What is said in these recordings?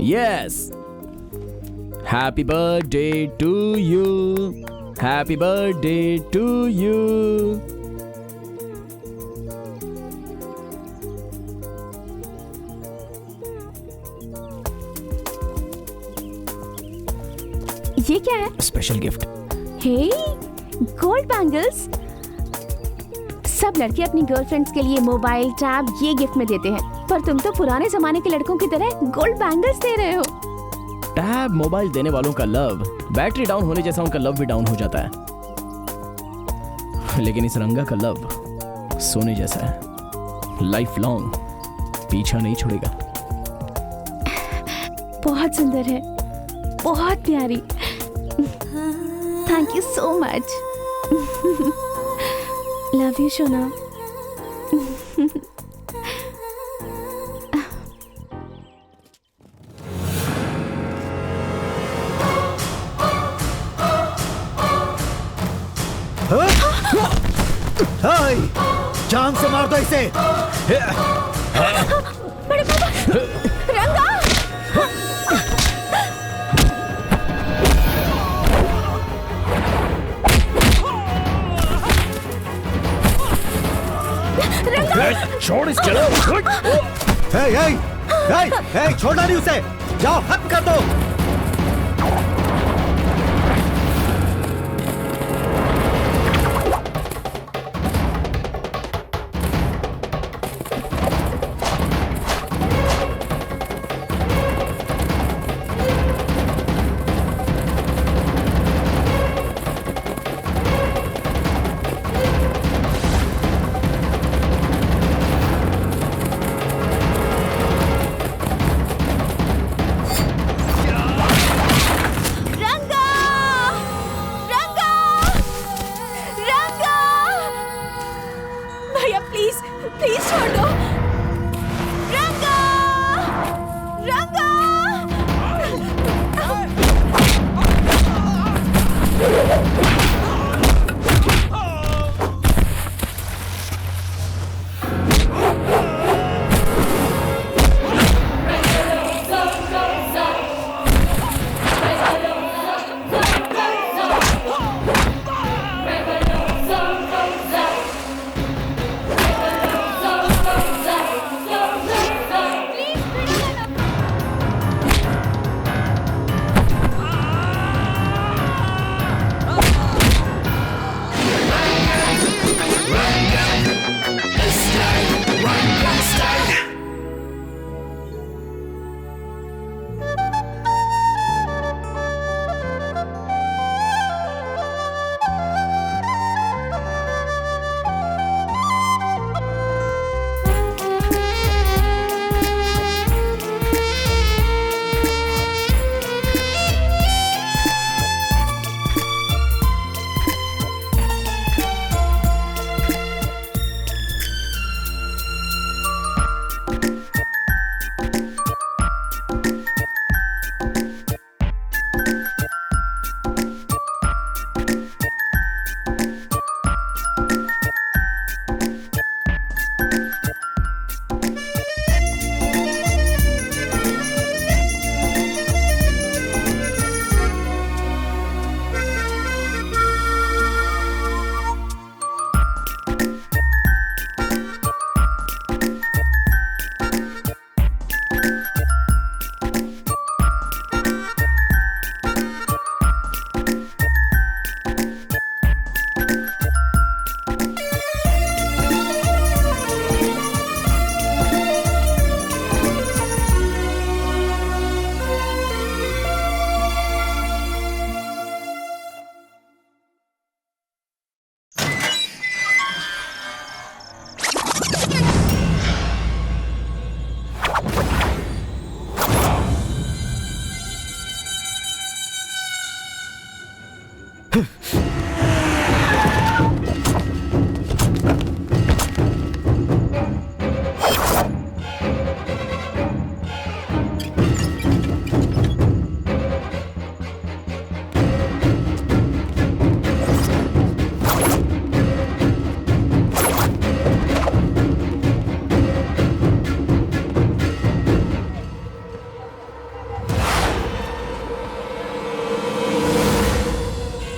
Yes, happy birthday to you, happy birthday to you. ये क्या है? Special gift. Hey, gold bangles. सब लड़के अपनी गर्लफ्रेंड्स के लिए मोबाइल, टैब ये गिफ्ट में देते हैं, पर तुम तो पुराने जमाने के लड़कों की तरह गोल्ड बैंगल्स दे रहे हो। टैब, मोबाइल देने वालों का लव बैटरी डाउन होने जैसा उनका लव भी डाउन हो जाता है, लेकिन इस रंगा का लव सोने जैसा है, लाइफ लॉन्ग पीछा नहीं छोड़ेगा। बहुत सुंदर है, बहुत प्यारी। Thank you so much. Love you सोना। हाय, जान से मार दो इसे। बड़े पापा, रंगा! छोड़ इस चलो। छोड़ना नहीं उसे, जाओ खत्म कर दो।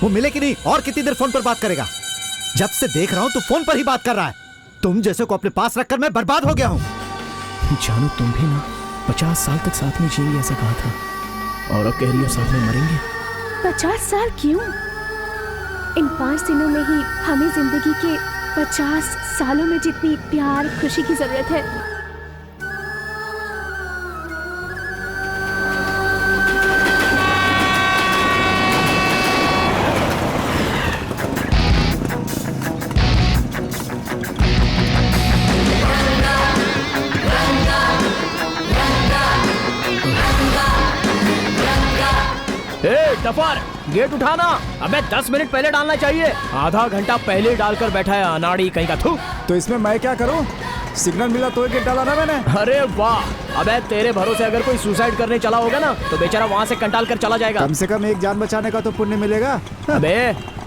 वो मिले कि नहीं? और कितनी देर फोन पर बात करेगा? जब से देख रहा हूँ तू फोन पर ही बात कर रहा है। तुम जैसे को अपने पास रखकर मैं बर्बाद हो गया हूँ। जानू तुम भी ना 50 साल तक साथ में जिएंगे ऐसा कहा था, और अब कह रही हो साथ में मरेंगे। 50 साल क्यों? इन 5 दिनों में ही हमें जिंदगी के 50 सालों में जितनी प्यार खुशी की जरूरत है। टफर, गेट उठाना। अबे 10 मिनट पहले डालना चाहिए, आधा घंटा पहले डालकर बैठा है अनाड़ी कहीं का। थू। तो इसमें मैं क्या करूं? सिग्नल मिला तो गेट डाला ना मैंने। अरे वाह, अबे तेरे भरोसे अगर कोई सुसाइड करने चला होगा ना तो बेचारा वहाँ से कंटाल कर चला जाएगा। कम से कम एक जान बचाने का तो पुण्य मिलेगा। अबे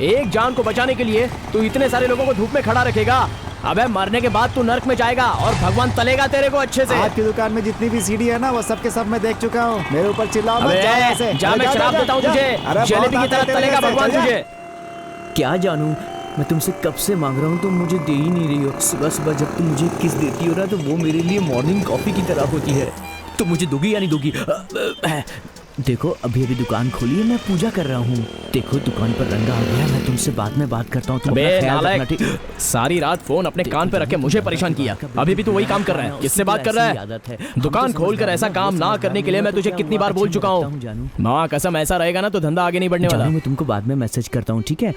एक जान को बचाने के लिए तू इतने सारे लोगों को धूप में खड़ा रखेगा? अबे मरने के बाद तू नर्क में जाएगा और भगवान तलेगा तेरे को अच्छे से। आपकी दुकान में जितनी भी सीढ़ी है ना वो सबके सब मैं देख चुका हूँ। मेरे ऊपर चिल्लाओ मत, जाओ यहाँ से। जा, मैं शराब देता हूँ तुझे, जलेबी की तरह तलेगा भगवान तुझे। क्या जानू, मैं तुमसे कब से मांग रहा हूँ, तुम मुझे दे ही नहीं रही हो। सुबह सुबह जब तुम मुझे किस देती हो ना तो वो मेरे लिए मॉर्निंग कॉफी की तरह होती है। तुम मुझे दोगी या नहीं दोगी? देखो अभी अभी दुकान खोली है, मैं पूजा कर रहा हूँ। देखो दुकान पर रंगा आ गया, मैं तुमसे बाद में बात करता हूँ। तुम अपना ख्याल रखना, ठीक? सारी रात फोन अपने कान पे रख के मुझे परेशान किया, अभी भी तू वही काम कर रहा है। किससे बात कर रहा है? दुकान खोलकर ऐसा काम ना करने के लिए मैं तुझे कितनी बार बोल चुका हूँ। माँ कसम ऐसा रहेगा ना तो धंधा आगे नहीं बढ़ने वाला। मैं तुमको बाद में मैसेज करता हूँ, ठीक है?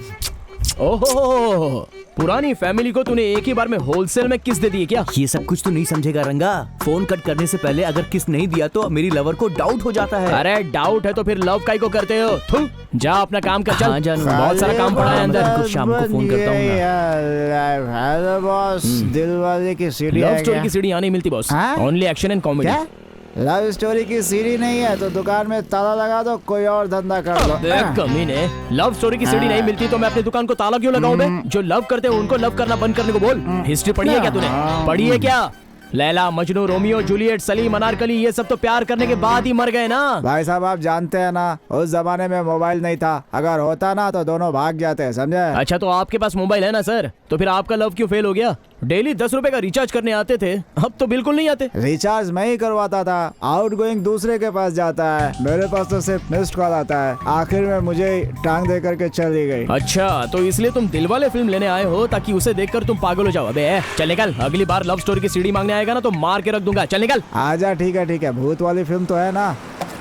ओहो, पुरानी फैमिली को तूने एक ही बार में होलसेल में किस दे दी क्या? ये सब कुछ तो नहीं समझेगा रंगा। फोन कट करने से पहले अगर किस नहीं दिया तो मेरी लवर को डाउट हो जाता है। अरे डाउट है तो फिर लव काई को करते हो? थू, जा अपना काम कर चल। हाँ, जानू। बहुत सारा काम पड़ा है अंदर। शाम को फोन करता हूँ ना। हेलो बॉस, दिल वाले की सीढ़ी लव स्टोरी की सीढ़ी यहाँ नहीं मिलती boss, only action and comedy. Love story की सीढ़ी नहीं है तो दुकान में ताला लगा दो, कोई और धंधा कर लो। देख कमीने, लव स्टोरी की सीढ़ी नहीं मिलती तो मैं अपनी दुकान को ताला क्यों लगाऊं बे? जो लव करते हैं उनको लव करना बंद करने को बोल। हिस्ट्री पढ़ी है क्या तूने? पढ़ी है क्या? लैला मजनू, रोमियो जूलियट, सलीम अनारकली, ये सब तो प्यार करने के बाद ही मर गए ना। भाई साहब आप जानते हैं ना, उस जमाने में मोबाइल नहीं था। अगर होता ना तो दोनों भाग जाते, समझे? अच्छा तो आपके पास मोबाइल है ना सर, तो फिर आपका लव क्यों फेल हो गया? डेली 10 रुपए का रिचार्ज करने आते थे, अब तो बिल्कुल नहीं आते। रिचार्ज मैं ही करवाता था, आउट गोइंग दूसरे के पास जाता है, मेरे पास तो सिर्फ मिस्ड कॉल आता है। आखिर में मुझे टांग दे करके चली गई। अच्छा तो इसलिए तुम दिलवाले फिल्म लेने आए हो ताकि उसे देखकर तुम पागल हो जाओ। अबे चल निकल, अगली बार लव स्टोरी की सीडी मांगने आएगा ना तो मार के रख दूंगा। चल निकल। आजा, ठीक है, भूत वाली फिल्म तो है ना?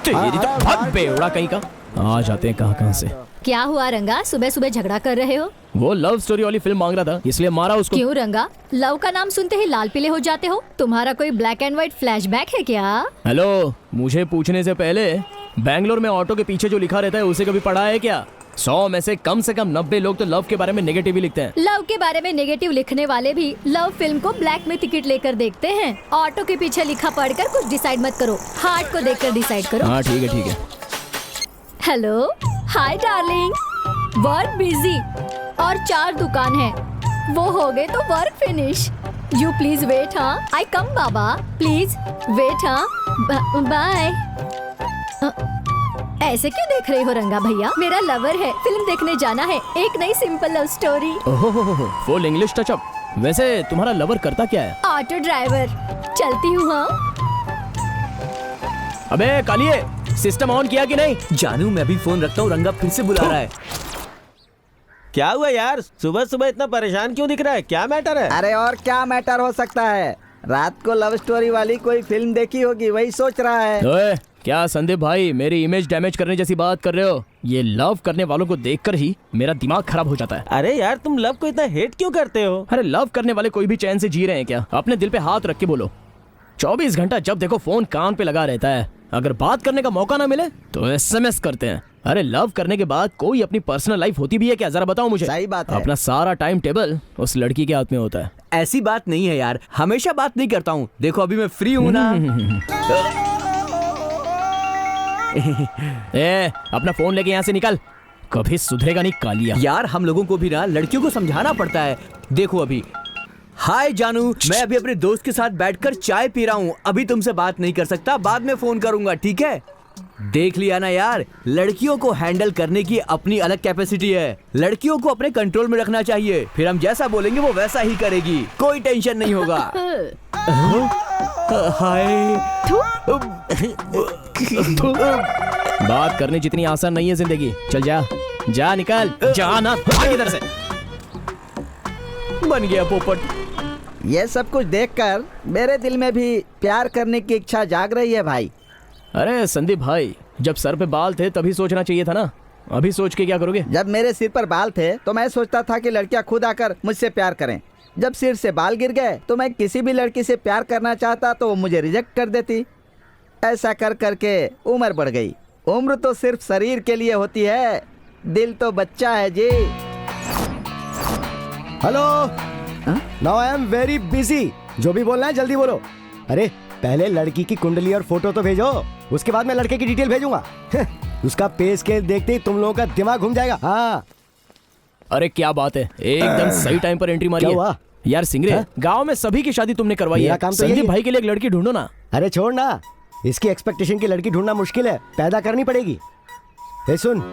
तेरी तो बहुत बेवड़ा कहीं का। आ जाते हैं कहाँ से। क्या हुआ रंगा, सुबह सुबह झगड़ा कर रहे हो? वो लव स्टोरी वाली फिल्म मांग रहा था इसलिए मारा उसको। क्यों रंगा, लव का नाम सुनते ही लाल पीले हो जाते हो? तुम्हारा कोई ब्लैक एंड व्हाइट फ्लैशबैक है क्या? हेलो, मुझे पूछने से पहले बैंगलोर में ऑटो के पीछे जो लिखा रहता है उसे कभी पढ़ा है क्या? 100 में से कम 90 लोग तो लव के बारे में नेगेटिव ही लिखते हैं। लव के बारे में नेगेटिव लिखने वाले भी लव फिल्म को ब्लैक में टिकट लेकर देखते हैं। ऑटो के पीछे लिखा पढ़कर कुछ डिसाइड मत करो, हार्ट को देखकर डिसाइड करो। हाँ ठीक है। Hello, hi darling, work busy और 4 दुकान है, वो हो गए तो work finish. You please wait. हाँ आई कम बाबा, प्लीज वेट। हाँ बाय। ऐसे क्यों देख रहे हो रंगा भैया? मेरा लवर है, फिल्म देखने जाना है, एक नई सिंपल लव स्टोरी। ओहो, फुल इंग्लिश टचअप। वैसे तुम्हारा लवर करता क्या है? Auto driver. चलती हूँ। हाँ अबे कालिए, सिस्टम ऑन किया कि नहीं? जानू मैं भी फोन रखता हूँ, रंगा फिर से बुला रहा है। क्या हुआ यार, सुबह सुबह इतना परेशान क्यों दिख रहा है? क्या मैटर है? अरे और क्या मैटर हो सकता है, रात को लव स्टोरी वाली कोई फिल्म देखी होगी, वही सोच रहा है। ओए, क्या संदीप भाई मेरी इमेज डैमेज करने जैसी बात कर रहे हो? ये लव करने वालों को देखकर ही मेरा दिमाग खराब हो जाता है। अरे यार तुम लव को इतना हेट क्यों करते हो? अरे लव करने वाले कोई भी चैन से जी रहे हैं क्या? अपने दिल पे हाथ रख के बोलो। 24 घंटा जब देखो फोन कान पे लगा रहता है, अगर बात करने का मौका ना मिले तो SMS करते हैं। अरे लव करने के बाद कोई अपनी पर्सनल लाइफ होती भी है क्या? जरा बताओ मुझे। सही बात है। अपना सारा टाइम टेबल उस लड़की के हाथ में होता है। ऐसी बात नहीं है यार, हमेशा बात नहीं करता हूँ। देखो अभी मैं फ्री हूँ ना। ए, अपना फोन लेके यहाँ से निकल, कभी सुधरेगा नहीं कालिया। यार हम लोगों को भी ना लड़कियों को समझाना पड़ता है। देखो अभी, हाय जानू, मैं अभी अपने दोस्त के साथ बैठकर चाय पी रहा हूँ, अभी तुमसे बात नहीं कर सकता, बाद में फोन करूंगा, ठीक है? देख लिया ना यार, लड़कियों को हैंडल करने की अपनी अलग कैपेसिटी है। लड़कियों को अपने कंट्रोल में रखना चाहिए, फिर हम जैसा बोलेंगे वो वैसा ही करेगी, कोई टेंशन नहीं होगा। हाय। बात करनी जितनी आसान नहीं है जिंदगी। चल जा, जा निकल, जा ना, भाग इधर से। बन गया पोपट। ये सब कुछ देखकर मेरे दिल में भी प्यार करने की इच्छा जाग रही है भाई। अरे संदीप भाई, जब सर पे बाल थे तभी सोचना चाहिए था ना, अभी सोच के क्या करोगे? जब मेरे सिर पर बाल थे तो मैं सोचता था कि लड़कियां खुद आकर मुझसे प्यार करें। जब सिर से बाल गिर गए तो मैं किसी भी लड़की से प्यार करना चाहता तो वो मुझे रिजेक्ट कर देती। ऐसा कर करके उम्र बढ़ गई। उम्र तो सिर्फ शरीर के लिए होती है, दिल तो बच्चा है जी। Hello, now I am very busy. जो भी बोलना है जल्दी बोलो। अरे पहले लड़की की कुंडली और फोटो तो भेजो, उसके बाद मैं लड़के की डिटेल भेजूंगा। उसका पे स्केल देखते ही तुम लोगों का दिमाग घूम जाएगा। हाँ। अरे क्या बात है, एकदम सही टाइम पर एंट्री मारी क्या है। हुआ? यार सिंगरे, गांव में सभी की शादी तुमने करवाई मेरा है, काम तो यही संदीप है। भाई के लिए एक लड़की ढूंढो ना। अरे छोड़ ना, इसकी एक्सपेक्टेशन की लड़की ढूंढना मुश्किल है, पैदा करनी पड़ेगी। ए सुन,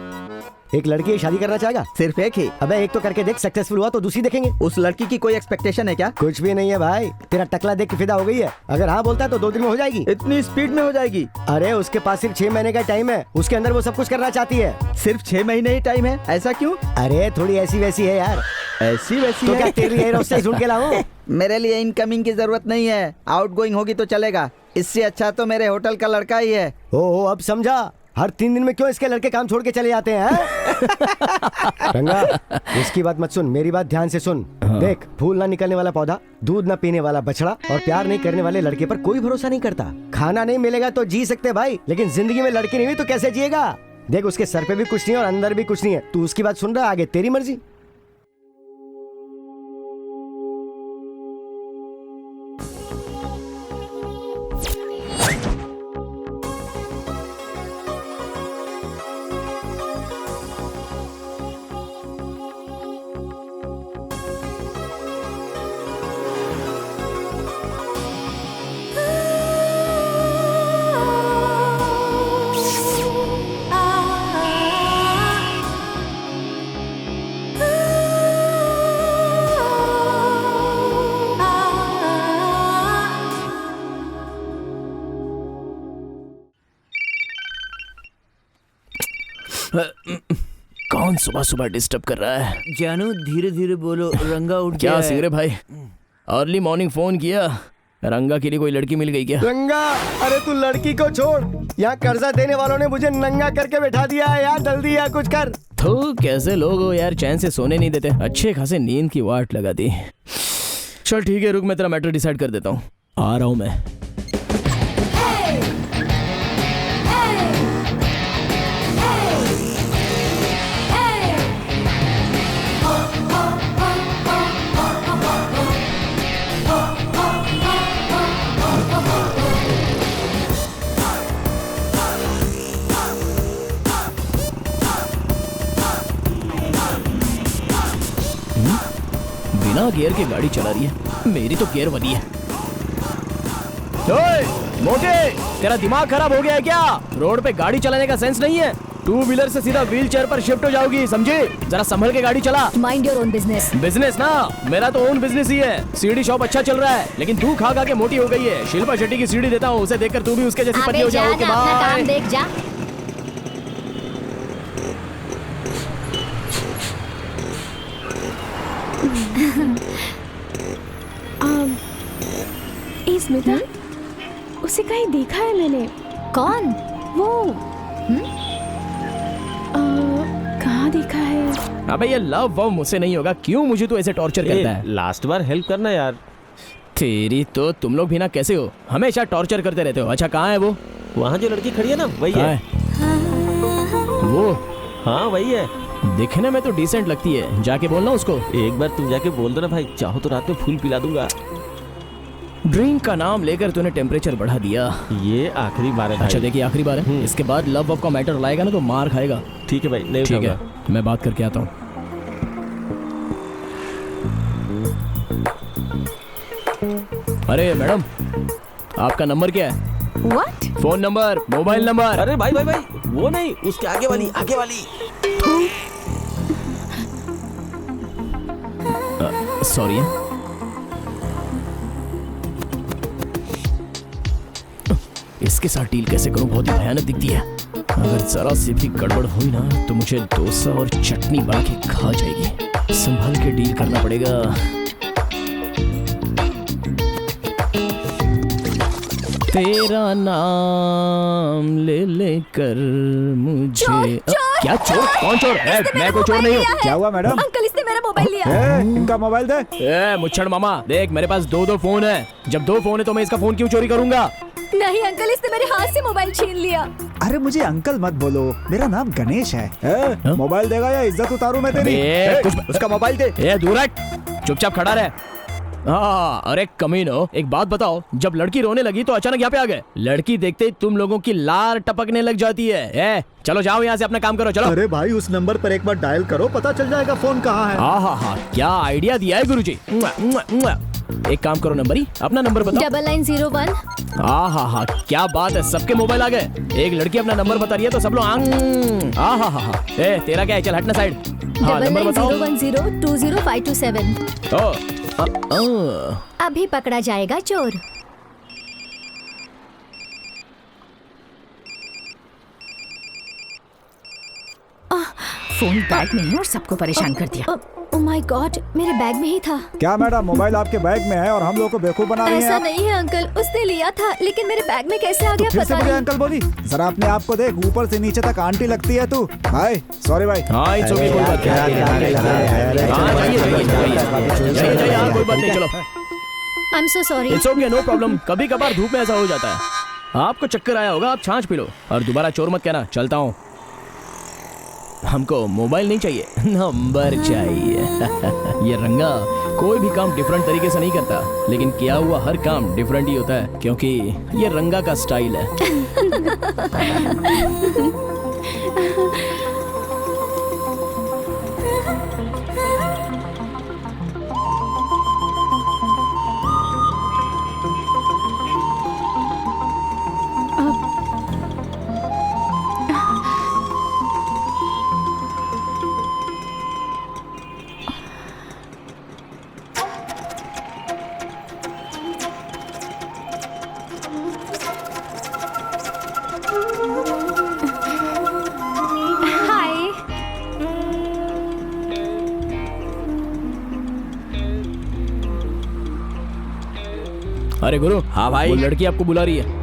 एक लड़की शादी करना चाहेगा? सिर्फ एक ही? अबे एक तो करके देख, सक्सेसफुल हुआ तो दूसरी देखेंगे। उस लड़की की कोई एक्सपेक्टेशन है क्या? कुछ भी नहीं है भाई, तेरा टकला देख के फिदा हो गई है। अगर हाँ बोलता है तो 2 दिन में हो जाएगी। इतनी स्पीड में हो जाएगी? अरे उसके पास सिर्फ 6 महीने का टाइम है, उसके अंदर वो सब कुछ करना चाहती है। सिर्फ 6 महीने ही टाइम है? ऐसा क्यों? अरे थोड़ी ऐसी वैसी है यार। ऐसी वैसी तो है? क्या तेरे लिए रोस्टर ढूंढ के लाऊं? मेरे लिए इनकमिंग की जरूरत नहीं है, आउटगोइंग होगी तो चलेगा। इससे अच्छा तो मेरे होटल का लड़का ही है। ओ अब समझा, हर 3 दिन में क्यों इसके लड़के काम छोड़ के चले जाते हैं? रंगा, इसकी बात मत सुन, मेरी बात ध्यान से सुन। देख, फूल ना निकलने वाला पौधा, दूध ना पीने वाला बछड़ा और प्यार नहीं करने वाले लड़के पर कोई भरोसा नहीं करता। खाना नहीं मिलेगा तो जी सकते भाई, लेकिन जिंदगी में लड़की नहीं हुई तो कैसे जिएगा? देख, उसके सर पे भी कुछ नहीं और अंदर भी कुछ नहीं है। तू उसकी बात सुन रहा है, आगे तेरी मर्जी। कौन सुबह सुबह डिस्टर्ब कर रहा है? जानू धीरे धीरे बोलो, रंगा उठ क्या गया है। सिंगरे भाई, अर्ली मॉर्निंग फोन किया, रंगा के लिए कोई लड़की मिल गई क्या? रंगा, अरे तू लड़की को छोड़, यहाँ कर्जा देने वालों ने मुझे नंगा करके बैठा दिया है यार, जल्दी यार कुछ कर। तो कैसे लोग हो यार, चैन से सोने नहीं देते, अच्छे खासे नींद की वाट लगा दी। चल ठीक है, रुक मैं तेरा मैटर डिसाइड कर देता हूँ, आ रहा हूँ मैं। बिना गियर के गाड़ी चला रही है, मेरी तो गियर वाली है। ओए, मोटे, तेरा दिमाग खराब हो गया है क्या? रोड पे गाड़ी चलाने का सेंस नहीं है, 2 व्हीलर से सीधा व्हील चेयर पर शिफ्ट हो जाओगी, समझे? जरा संभल के गाड़ी चला। Mind your own business. Business ना, मेरा तो ओन बिजनेस ही है। सीडी शॉप अच्छा चल रहा है, लेकिन तू खा खा के मोटी हो गई है। शिल्पा शेट्टी की सीडी देता हूँ, उसे देखकर तू भी उसके जैसी पतली हो जाओ। अपना काम देख जा। स्मिता, उसे कहीं देखा है मैंने। कौन? वो कहाँ देखा है? अबे ये लव वव मुझसे नहीं होगा, क्यों मुझे तो ऐसे टॉर्चर करता है? लास्ट बार हेल्प करना यार। तेरी तो, तुम लोग भी ना कैसे हो, हमेशा टॉर्चर करते रहते हो। अच्छा कहाँ है वो? वहाँ जो लड़की खड़ी है ना, वही कहाँ है। है वो? हाँ वही है। दिखने में तो डिसेंट लगती है, जाके बोलना उसको। एक बार तुम जाके बोल दो ना भाई, चाहो तो रात में फूल पिला दूंगा। ड्रिंक का नाम लेकर तूने टेम्परेचर बढ़ा दिया। ये आखिरी बार है भाई। अच्छा देखिए, आखिरी बार है, इसके बाद लव वव का मैटर लाएगा ना तो मार खाएगा। ठीक है भाई, नहीं ठीक उठाऊंगा। है, मैं बात करके आता हूँ। अरे मैडम, आपका नंबर क्या है? What? Phone number, mobile number. अरे भाई भाई भाई, वो नहीं, उसके आगे वाली, आगे वाली। सॉरी। इसके साथ डील कैसे करूं, बहुत ही भयानक दिखती है। अगर जरा सी भी गड़बड़ हुई ना तो मुझे डोसा और चटनी बना के खा जाएगी। संभल के डील करना पड़ेगा। तेरा नाम ले लेकर मुझे क्या चोर? कौन चोर है? मैं कोई चोर नहीं हूँ। क्या हुआ मैडम? अंकल इसने मेरा मोबाइल लिया। इनका मोबाइल दे। मुच्छड़ मामा देख, मेरे पास दो फोन है। जब दो फोन है तो मैं इसका फोन क्यों चोरी करूंगा? नहीं अंकल, इसने मेरे हाथ से मोबाइल छीन लिया। अरे मुझे अंकल मत बोलो, मेरा नाम गणेश है। मोबाइल देगा या इज्जत उतारू मैं तेरी? उसका मोबाइल दे। दूर हट, चुपचाप खड़ा रहे। हाँ, अरे कमीनो, एक बात बताओ, जब लड़की रोने लगी तो अचानक यहाँ पे आ गए। लड़की देखते ही तुम लोगों की लार टपकने लग जाती है। चलो जाओ यहाँ से, अपना काम करो, चलो। अरे भाई, उस नंबर पर एक बार डायल करो, पता चल जाएगा फोन कहाँ है। हाँ, क्या आइडिया दिया है गुरुजी। एक काम करो, नंबर ही अपना नंबर बताओ। 9901। हाँ, क्या बात है, सबके मोबाइल आ गए। एक लड़की अपना नंबर बता रही है तो सब लोग हाँ। तेरा क्या है, चल हटना साइड। हाँ, नंबर बताओ। 9901020527। अभी पकड़ा जाएगा चोर। फोन बैग में है और सबको परेशान कर दिया। ओह माय गॉड, मेरे बैग में ही था। क्या मैडम, मोबाइल आपके बैग में है और हम लोगों को बेवकूफ बना रही हैं ऐसा आप? नहीं है अंकल, उसने लिया था लेकिन मेरे बैग में कैसे आ गया फिर से पता मुझे नहीं। अंकल बोली? जरा अपने आप को देख, ऊपर से नीचे तक आंटी लगती है तू। भाई सॉरी भाई। हाँ, इट्स ओके, कोई बात नहीं। हाँ, जाइए, कोई बात नहीं, चलो। I am so sorry. It's okay, no problem. कभी कभार धूप में ऐसा हो जाता है। आपको चक्कर आया होगा, आप छाछ पी लो और दोबारा चोर मत कहना। चलता हूँ। हमको मोबाइल नहीं चाहिए, नंबर चाहिए। ये रंगा कोई भी काम डिफरेंट तरीके से नहीं करता, लेकिन किया हुआ हर काम डिफरेंट ही होता है, क्योंकि ये रंगा का स्टाइल है। अरे गुरु। हाँ भाई। वो लड़की आपको बुला रही है।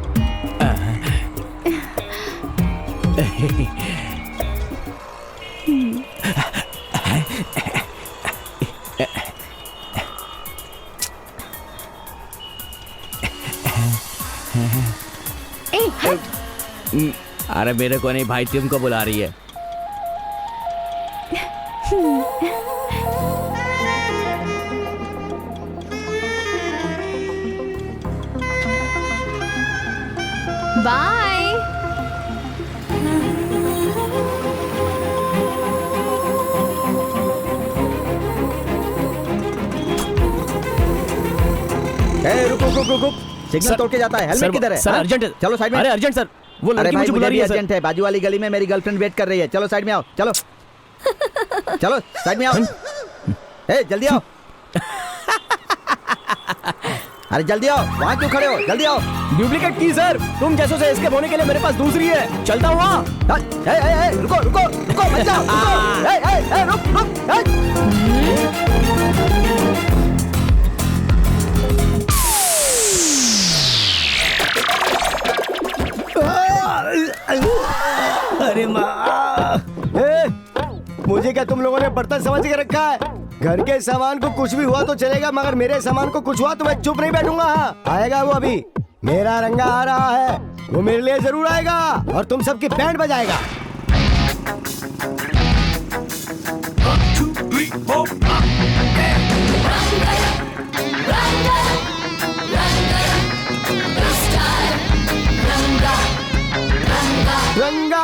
अरे मेरे को नहीं भाई, तुमको बुला रही है। बाय। रुक। सिग्नल तोड़ के जाता है। हेलमेट किधर है? सर हाँ? अर्जेंट है। चलो साइड में। अरे अर्जेंट सर, वो अरे लड़की भाई मुझे बुला मुझे रही भी है सर। अर्जेंट है। बाजू वाली गली में मेरी गर्लफ्रेंड वेट कर रही है। चलो साइड में आओ। चलो साइड में आओ। ए जल्दी आओ। अरे जल्दी आओ, वहाँ क्यों खड़े हो? जल्दी आओ। डुप्लीकेट की सर, तुम जैसों से एस्केप होने के लिए मेरे पास दूसरी है। चलता हूँ वहाँ। रुको मत जाओ। रुक। अरे माँ, मुझे क्या तुम लोगों ने बर्तन समझ के रखा है? घर के सामान को कुछ भी हुआ तो चलेगा, मगर मेरे सामान को कुछ हुआ तो मैं चुप नहीं बैठूंगा। हाँ, आएगा वो अभी। मेरा रंगा आ रहा है, वो मेरे लिए जरूर आएगा और तुम सबकी बैंड बजाएगा। रंगा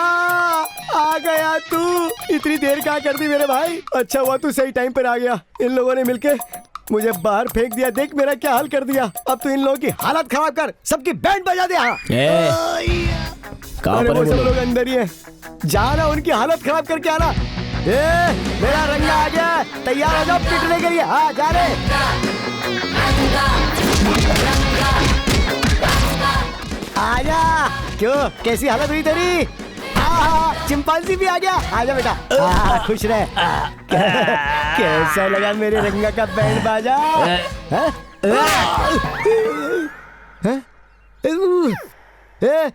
आ गया तू। इतनी देर क्या कर दी मेरे भाई? अच्छा हुआ तू सही टाइम पर आ गया। इन लोगों ने मिलके मुझे बाहर फेंक दिया, देख मेरा क्या हाल कर दिया। अब तो इन लोगों की हालत खराब कर, सबकी बैंड बजा दे। हाँ कहाँ अरे पर वो है सब वो लोग लोग? अंदर ही है, जाना उनकी हालत खराब करके आना। मेरा रंगा आ गया, तैयार हो जाओ पिटने के लिए। हाँ जा रहे। आजा। क्यों, कैसी हालत हुई तेरी? चिंपांजी भी आ गया। आजा बेटा, खुश रहे। कैसा लगा मेरे रंगा का बैंड बाजा?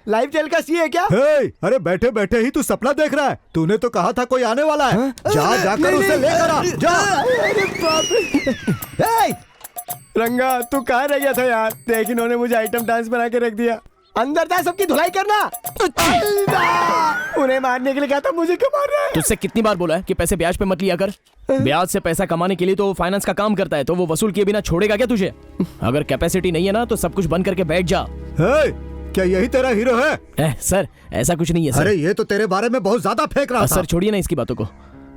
लाइव टेलीकास्ट ये है क्या? हे, अरे बैठे बैठे ही तू सपना देख रहा है? तूने तो कहा था कोई आने वाला है। जा जाकर उसे लेकर आ जा। अरे बाप रे। रंगा तू कहाँ रह गया था यार? देख इन्होंने मुझे आइटम डांस बना के रख दिया। अंदर जा, सबकी धुलाई करना। उन्हें मारने के लिए कहा था, मुझे क्यों मार रहा है? तुझसे कितनी बार बोला है कि पैसे ब्याज पे मत लिया कर। ब्याज से पैसा कमाने के लिए तो वो फाइनेंस का काम करता है, तो वो वसूल किए बिना छोड़ेगा क्या तुझे? अगर कैपेसिटी नहीं है ना तो सब कुछ बंद करके बैठ जा। हे, क्या यही तेरा हीरो है? सर ऐसा कुछ नहीं है सर। अरे ये तो तेरे बारे में बहुत ज्यादा फेंक रहा था। सर छोड़िए ना इसकी बातों को।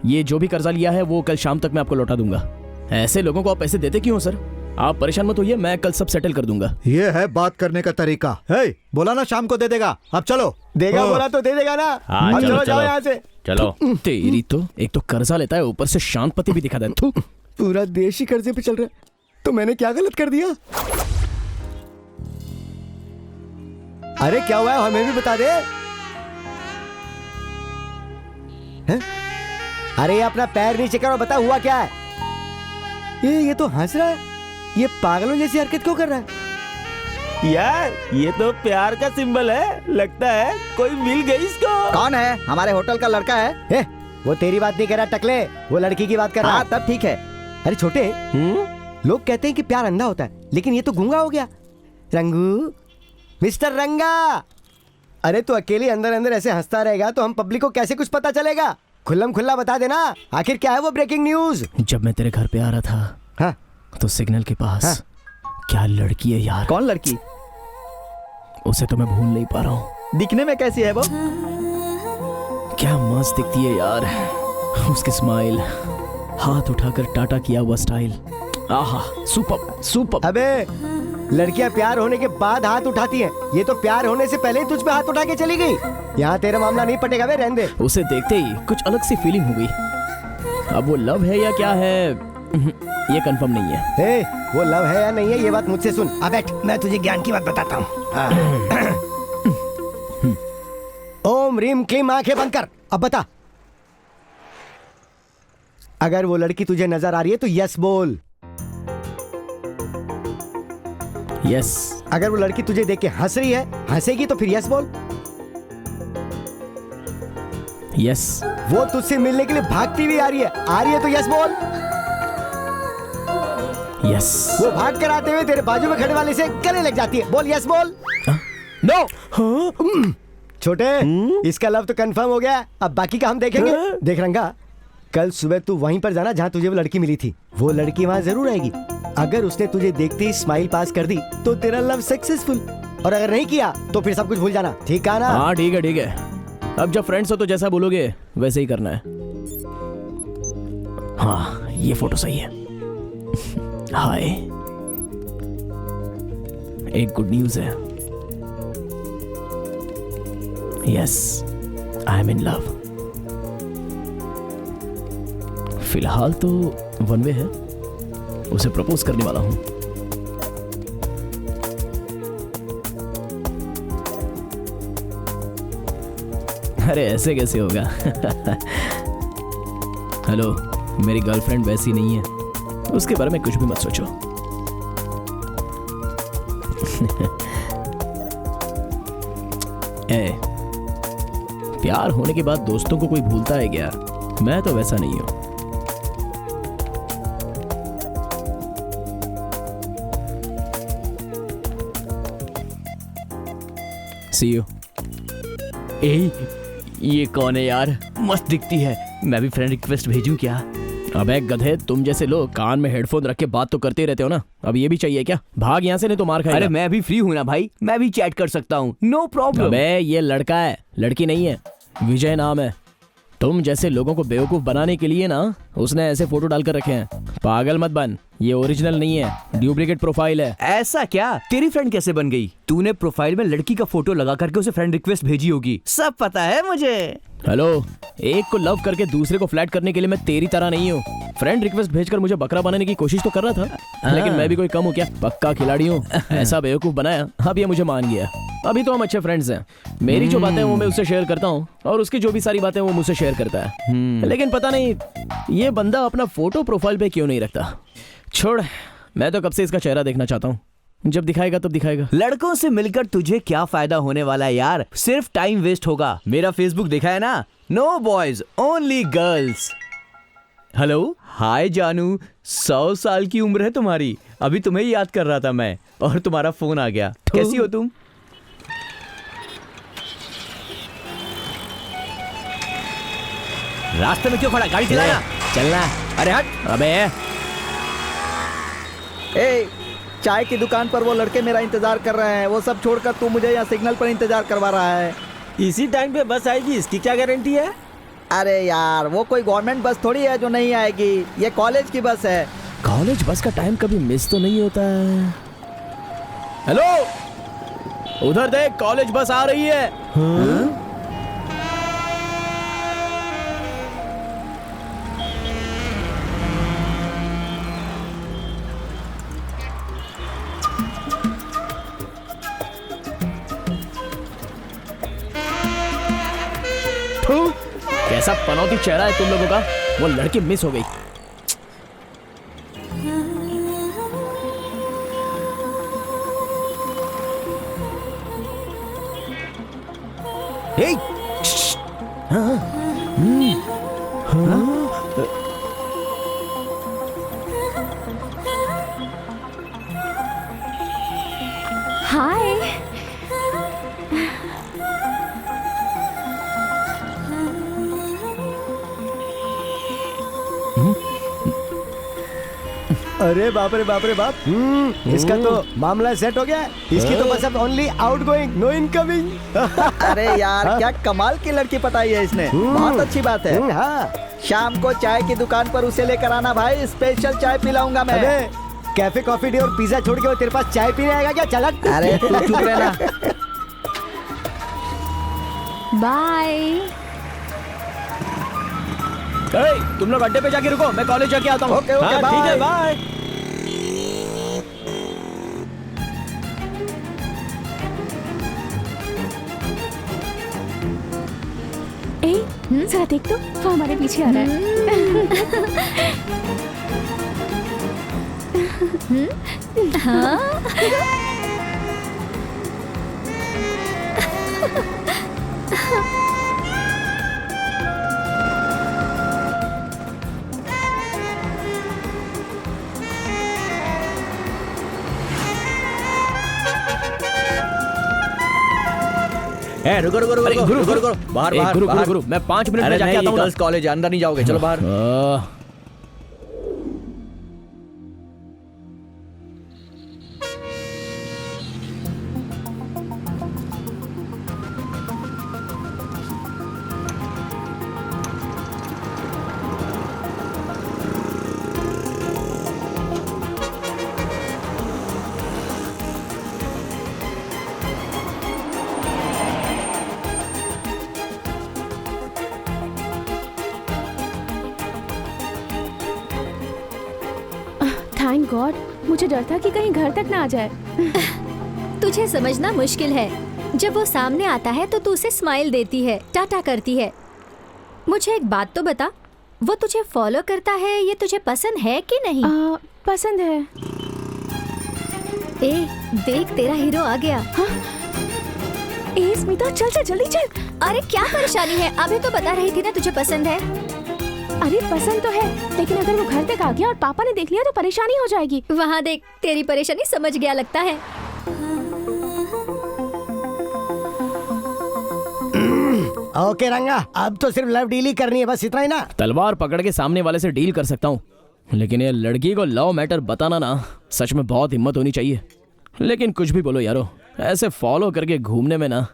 ये जो भी कर्जा लिया है वो कल शाम तक मैं आपको लौटा दूंगा। ऐसे लोगों को आप पैसे देते क्यों सर? आप परेशान मत होइए, मैं कल सब सेटल कर दूंगा। ये है बात करने का तरीका। हे, बोला ना शाम को दे देगा। अब चलो। देगा बोला तो दे देगा ना। हाँ, अब चलो, चलो जाओ चलो। यहाँ से। चलो। तेरी तो एक तो कर्जा लेता है, ऊपर से शांतपति भी दिखा दे। थू। पूरा देश ही कर्जे पे चल रहा है, तो मैंने क्या गलत कर दिया? अरे क्या हुआ है, हमें भी बता दे। हैं? अरे अपना पैर नीचे करो, बता हुआ क्या है? ये तो हंस रहा है। ये पागलों जैसी हरकत क्यों कर रहा है? यार ये तो प्यार का सिंबल है, लगता है कोई मिल गई इसको। कौन है? हमारे होटल का लड़का है। वो तेरी बात नहीं कर रहा टकले, वो लड़की की बात कर रहा। हाँ तब ठीक है। अरे छोटे, लोग कहते हैं कि प्यार अंधा होता है, लेकिन ये तो गूंगा हो गया। रंगू, मिस्टर रंगा, अरे तू अकेले अंदर अंदर ऐसे हंसता रहेगा तो हम पब्लिक को कैसे कुछ पता चलेगा? खुल्लम खुल्ला बता देना, आखिर क्या है वो ब्रेकिंग न्यूज? जब मैं तेरे घर पे आ रहा था हाँ तो सिग्नल के पास क्या लड़की है यार। कौन लड़की? उसे तो मैं भूल नहीं पा रहा हूँ। दिखने में कैसी है वो? क्या मस्त दिखती है यार, उसकी स्माइल, हाथ उठाकर टाटा किया हुआ स्टाइल, आहा सुपर सुपर। अबे लड़कियां प्यार होने के बाद हाथ उठाती हैं, ये तो प्यार होने से पहले ही तुझ पे हाथ उठा के चली गई। यहाँ तेरा मामला नहीं पटेगा बे, रहने दे। उसे देखते ही कुछ अलग सी फीलिंग हो गई। अब वो लव है या क्या है ये कंफर्म नहीं है। हे, वो लव है या नहीं है ये बात मुझसे सुन। अब बैठ, मैं तुझे ज्ञान की बात बताता हूँ। ओम रीम क्लीम, आंखें बंद कर। अब बता, अगर वो लड़की तुझे नजर आ रही है तो यस बोल। यस। अगर वो लड़की तुझे देख के हंस रही है, हंसेगी तो फिर यस बोल। यस। वो तुझसे मिलने के लिए भागती हुई आ रही है तो यस बोल। यस। वो भाग कर आते हुए तेरे बाजू में खड़े वाले से गले लग जाती है, बोल यस बोल। नो। छोटे, इसका लव तो कंफर्म हो गया, अब बाकी का हम देखेंगे। देख रंगा, कल सुबह तू वहीं पर जाना जहाँ तुझे वो लड़की मिली थी। वो लड़की वहाँ जरूर आएगी। अगर उसने तुझे देखते ही स्माइल पास कर दी तो तेरा लव सक्सेसफुल, और अगर नहीं किया तो फिर सब कुछ भूल जाना, ठीक है ना? हाँ ठीक है ठीक है। अब जब फ्रेंड्स हो तो जैसा बोलोगे वैसे ही करना है। हाँ ये फोटो सही है। हाय, एक गुड न्यूज है। Yes, I am in love. फिलहाल तो वन वे है, उसे प्रपोज करने वाला हूं। अरे ऐसे कैसे होगा? हेलो, मेरी गर्लफ्रेंड वैसी नहीं है, उसके बारे में कुछ भी मत सोचो। प्यार होने के बाद दोस्तों को कोई भूलता है क्या? मैं तो वैसा नहीं हूं। See you. ये कौन है यार? मस्त दिखती है, मैं भी फ्रेंड रिक्वेस्ट भेजूं क्या? अबे गधे, तुम जैसे लोग कान में हेडफोन रख के बात तो करते रहते हो ना, अब ये भी चाहिए क्या? भाग यहाँ से नहीं तो मार खाएगा। अरे मैं भी फ्री हूँ ना भाई, मैं भी चैट कर सकता हूँ, नो प्रॉब्लम। अबे ये लड़का है, लड़की नहीं है। विजय नाम है, तुम जैसे लोगों को बेवकूफ बनाने के लिए ना उसने ऐसे फोटो डालकर रखे हैं। पागल मत बन, ये ओरिजिनल नहीं है, डुप्लीकेट प्रोफाइल है। ऐसा क्या? तेरी फ्रेंड कैसे बन गई? तूने प्रोफाइल में लड़की का फोटो लगा करके उसे फ्रेंड रिक्वेस्ट भेजी होगी, सब पता है मुझे। हेलो, एक को लव करके दूसरे को फ्लैट करने के लिए मैं तेरी तरह नहीं हूँ। फ्रेंड रिक्वेस्ट भेजकर मुझे बकरा बनाने की कोशिश तो कर रहा था, लेकिन मैं भी कोई कम हूँ क्या? पक्का खिलाड़ी हूँ। ऐसा बेवकूफ बनाया, अब ये मुझे मान गया। अभी तो हम अच्छे फ्रेंड्स हैं। मेरी जो बातें वो मैं उससे शेयर करता हूँ और उसकी जो भी सारी बातें वो मुझसे शेयर करता है। लेकिन पता नहीं ये बंदा अपना फोटो प्रोफाइल पे क्यों नहीं रखता। छोड़, मैं तो कब से इसका चेहरा देखना चाहता हूँ। जब दिखाएगा तब दिखाएगा। लड़कों से मिलकर तुझे क्या फायदा होने वाला है यार? सिर्फ टाइम वेस्ट होगा। मेरा फेसबुक देखा है ना? No boys only girls. Hello, hi जानू, 100 साल की उम्र है तुम्हारी। अभी तुम्हें याद कर रहा था मैं और तुम्हारा फोन आ गया। कैसी हो तुम? रास्ते में क्यों खड़ा? गाड़ी चलाना। चलना। अरे हट। अबे ए, चाय की दुकान पर वो लड़के मेरा इंतजार कर रहे हैं। वो सब छोड़कर तू मुझे यहाँ सिग्नल पर इंतजार करवा रहा है। इसी टाइम पे बस आएगी, इसकी क्या गारंटी है? अरे यार, वो कोई गवर्नमेंट बस थोड़ी है जो नहीं आएगी। ये कॉलेज की बस है। कॉलेज बस का टाइम कभी मिस तो नहीं होता है। हेलो, उधर देख, कॉलेज बस आ रही है। कैसा पनौती चेहरा है तुम लोगों का। वो लड़की मिस हो गई। हे, हाय। अरे बाप रे बाप रे बाप। इसका तो मामला सेट हो गया। इसकी तो बस अब ओनली आउटगोइंग, नो इनकमिंग। अरे यार, क्या कमाल की लड़की पटाई है इसने। बहुत अच्छी बात है। हाँ, शाम को चाय की दुकान पर उसे लेकर आना भाई, स्पेशल चाय पिलाऊंगा मैं। अबे कैफे कॉफी डे और पिज्जा छोड़ के वो तेरे पास चाय पीने आएगा क्या? चल हट। अरे तू चुप रहना। बाय। तुम लोग अड्डे पे जाके रुको, मैं कॉलेज जाके आता हूँ। ओके ओके, हाँ, ठीक है, बाय। बाय। ए, जरा देख तो, वो हमारे पीछे आ रहा है। रुको रुको रुको रुको रुको रुको, बाहर बाहर गुरु बाहर। गुरु मैं 5 मिनट में अरे जाके नहीं, आता हूँ। गर्ल्स कॉलेज है, अंदर नहीं जाओगे, चलो बाहर। थैंक गॉड, मुझे डर था कि कहीं घर तक ना आ जाए। तुझे समझना मुश्किल है। जब वो सामने आता है तो तू उसे स्माइल देती है, टाटा करती है। मुझे एक बात तो बता, वो तुझे फॉलो करता है, ये तुझे पसंद है कि नहीं? पसंद है। ए, देख तेरा हीरो आ गया। हाँ? ए स्मिता, चल चल जल्दी चल। अरे क्या परेशानी है? अभी तो बता रही थी ना तुझे पसंद है। अरे पसंद तो है, लेकिन अगर वो घर तक आ गया और पापा ने देख लिया तो परेशानी हो जाएगी। वहाँ देख, तेरी परेशानी समझ गया लगता है। ओके रंगा, अब तो सिर्फ लव डील ही करनी है, बस इतना ही ना। तलवार पकड़ के सामने वाले से डील कर सकता हूँ, लेकिन ये लड़की को लव मैटर बताना ना सच में बहुत हिम्मत होनी चाहिए। लेकिन कुछ भी बोलो यारो, ऐसे फॉलो करके घूमने में ना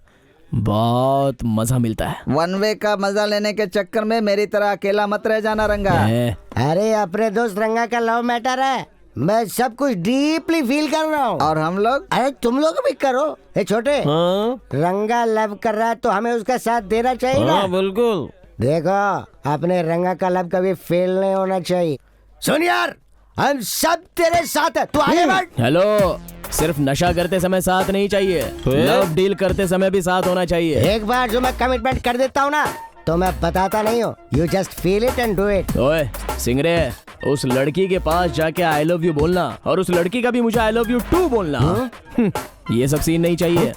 बहुत मजा मिलता है। वन वे का मजा लेने के चक्कर में मेरी तरह अकेला मत रह जाना रंगा। अरे अपने दोस्त रंगा का लव मैटर है, मैं सब कुछ डीपली फील कर रहा हूँ। और हम लोग? अरे तुम लोग भी करो। ए छोटे, हाँ रंगा लव कर रहा है तो हमें उसका साथ देना चाहिए ना। हाँ बिल्कुल। देखो अपने रंगा का लव कभी फेल नहीं होना चाहिए। सुन यार, हम सब तेरे साथ है, तू आगे बढ़। हेलो, सिर्फ नशा करते समय साथ नहीं चाहिए, लव डील करते समय भी साथ होना चाहिए। एक बार जो मैं कमिटमेंट कर देता हूँ ना तो मैं बताता नहीं हूँ, you just feel it and do it. ओए सिंगरे, उस लड़की के पास जाके आई लव यू बोलना और उस लड़की का भी मुझे आई लव यू टू बोलना। ये सब सीन नहीं चाहिए।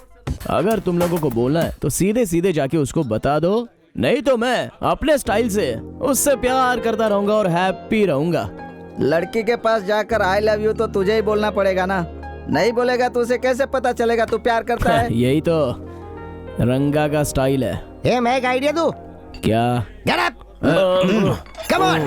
अगर तुम लोगों को बोलना है तो सीधे सीधे जाके उसको बता दो, नहीं तो मैं अपने स्टाइल से उससे प्यार करता रहूंगा और हैप्पी रहूंगा। लड़की के पास जाकर आई लव यू तो तुझे ही बोलना पड़ेगा ना, नहीं बोलेगा तो उसे कैसे पता चलेगा तू प्यार करता है? यही तो रंगा का स्टाइल है। ए, मैं एक आइडिया दूं? क्या? Get up! Come on!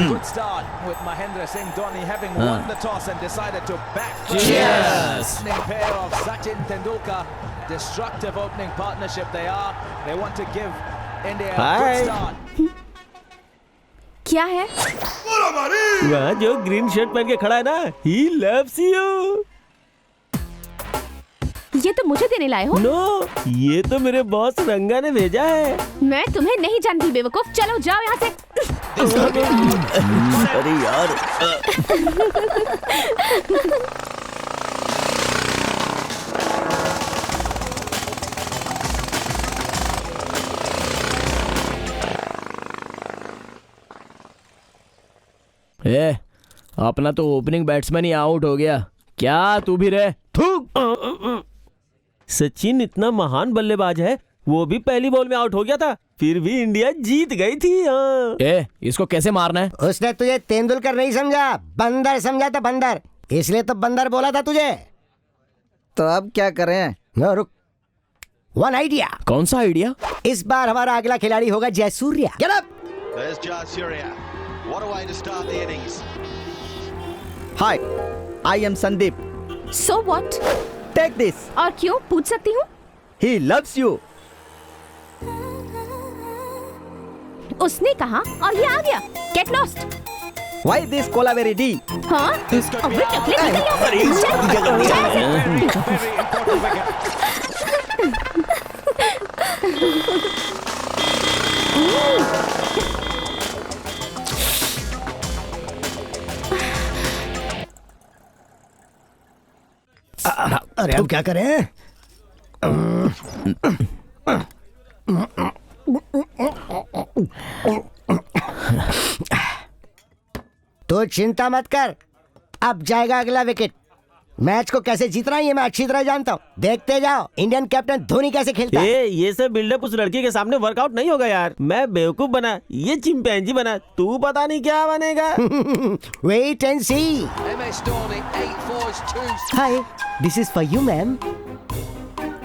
Good start with Mahendra Singh Dhoni having won the toss and decided to back. Cheers! Opening pair of Sachin Tendulkar, destructive opening partnership they are. They want to give India a Hi. good start. क्या है? वहाँ जो green shirt पहन के खड़ा है ना, he loves you. ये तो मुझे देने लाए हो? नो, ये तो मेरे बॉस रंगा ने भेजा है। मैं तुम्हें नहीं जानती बेवकूफ, चलो जाओ यहाँ से। अरे यार। ए, अपना तो ओपनिंग बैट्समैन ही आउट हो गया, क्या तू भी रहे? सचिन इतना महान बल्लेबाज है, वो भी पहली बॉल में आउट हो गया था, फिर भी इंडिया जीत गई थी। हाँ। ए, इसको कैसे मारना है? उसने तुझे तेंदुलकर नहीं समझा, बंदर समझा था, बंदर, इसलिए तो बंदर बोला था तुझे। तो अब क्या करें? नो, रुक, वन आइडिया। कौन सा आइडिया? इस बार हमारा अगला खिलाड़ी होगा Jayasuriya. Get up! There's Jayasuriya. What a way to start the innings. Hi, I am Sandeep. So what? Take this. और क्यों, पूछ सकती हूँ? He loves you. उसने कहा और ये आ गया। Get lost. Why this Kolaveri Di? हाँ? अबे टकले निकल यहाँ अरे अब क्या करें? तो चिंता मत कर, अब जाएगा अगला विकेट। मैच को कैसे जीतना है ये मैं अच्छी तरह जानता हूँ, देखते जाओ इंडियन कैप्टन धोनी कैसे खेलता है। ये सब बिल्डअप उस लड़की के सामने वर्कआउट नहीं होगा यार। मैं बेवकूफ बना, ये चिंपैंजी बना, तू पता नहीं क्या बनेगा। Wait and see. MS Dhoni, 8 fours, 2. Hi, this is for you ma'am.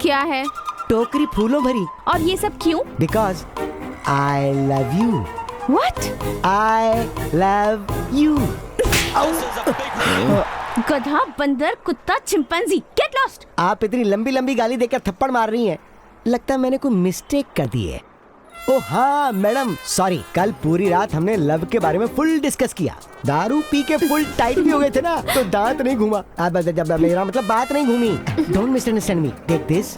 क्या है? टोकरी फूलों भरी। और ये सब क्यों? Because I love you. What? I love you. गधा, बंदर, कुत्ता, चिंपैंजी, गेट लॉस्ट। आप इतनी लंबी लंबी गाली देकर थप्पड़ मार रही हैं, लगता है मैंने कोई मिस्टेक कर दी है। ओ हाँ मैडम, सॉरी, कल पूरी रात हमने लव के बारे में फुल डिस्कस किया, दारू पी के फुल टाइट भी हो गए थे ना, तो दांत नहीं घूमा। अब मेरा मतलब बात नहीं घूमी। Don't misunderstand me, take this,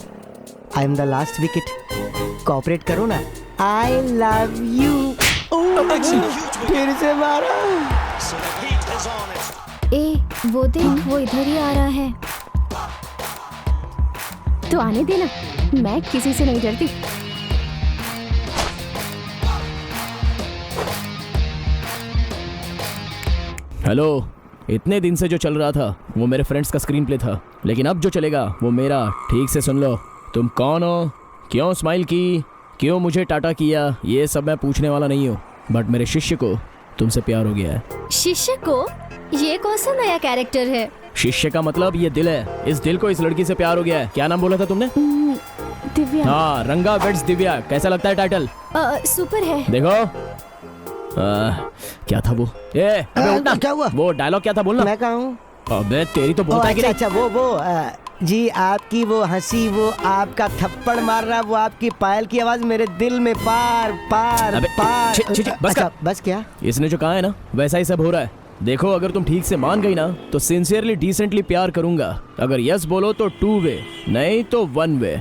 I am the last wicket, cooperate करो ना। आई लव यू। फिर से मारा। ए, वो देख, वो इधर ही आ रहा है। तो आने देना, मैं किसी से नहीं डरती। हेलो, इतने दिन से जो चल रहा था वो मेरे फ्रेंड्स का स्क्रीन प्ले था, लेकिन अब जो चलेगा वो मेरा। ठीक से सुन लो, तुम कौन हो, क्यों स्माइल की, क्यों मुझे टाटा किया, ये सब मैं पूछने वाला नहीं हूँ, बट मेरे शिष्य को तुमसे प्यार हो गया है। शिष्य को? ये कौन सा नया कैरेक्टर है? शिष्य का मतलब ये दिल है, इस दिल को इस लड़की से प्यार हो गया है। क्या नाम बोला था तुमने? दिव्या। हाँ, रंगा वेड्स दिव्या। कैसा लगता है टाइटल? सुपर है। देखो, क्या था वो? अबे उठना। क्या हुआ? वो डायलॉग क्या था बोलना? मैं कहा हूँ। अबे तेरी तो बोलता है कि नहीं? अच्छा वो जी आपकी वो हंसी, वो आपका थप्पड़ मार रहा, वो आपकी पायल की आवाज मेरे दिल में पार पार अबे, पार। छी, बस अच्छा, कर। बस क्या? इसने जो कहा है ना वैसा ही सब हो रहा है। देखो अगर तुम ठीक से मान गई ना तो सिंसियरली डिसेंटली प्यार करूंगा। अगर यस बोलो तो 2 वे, नहीं तो 1 वे।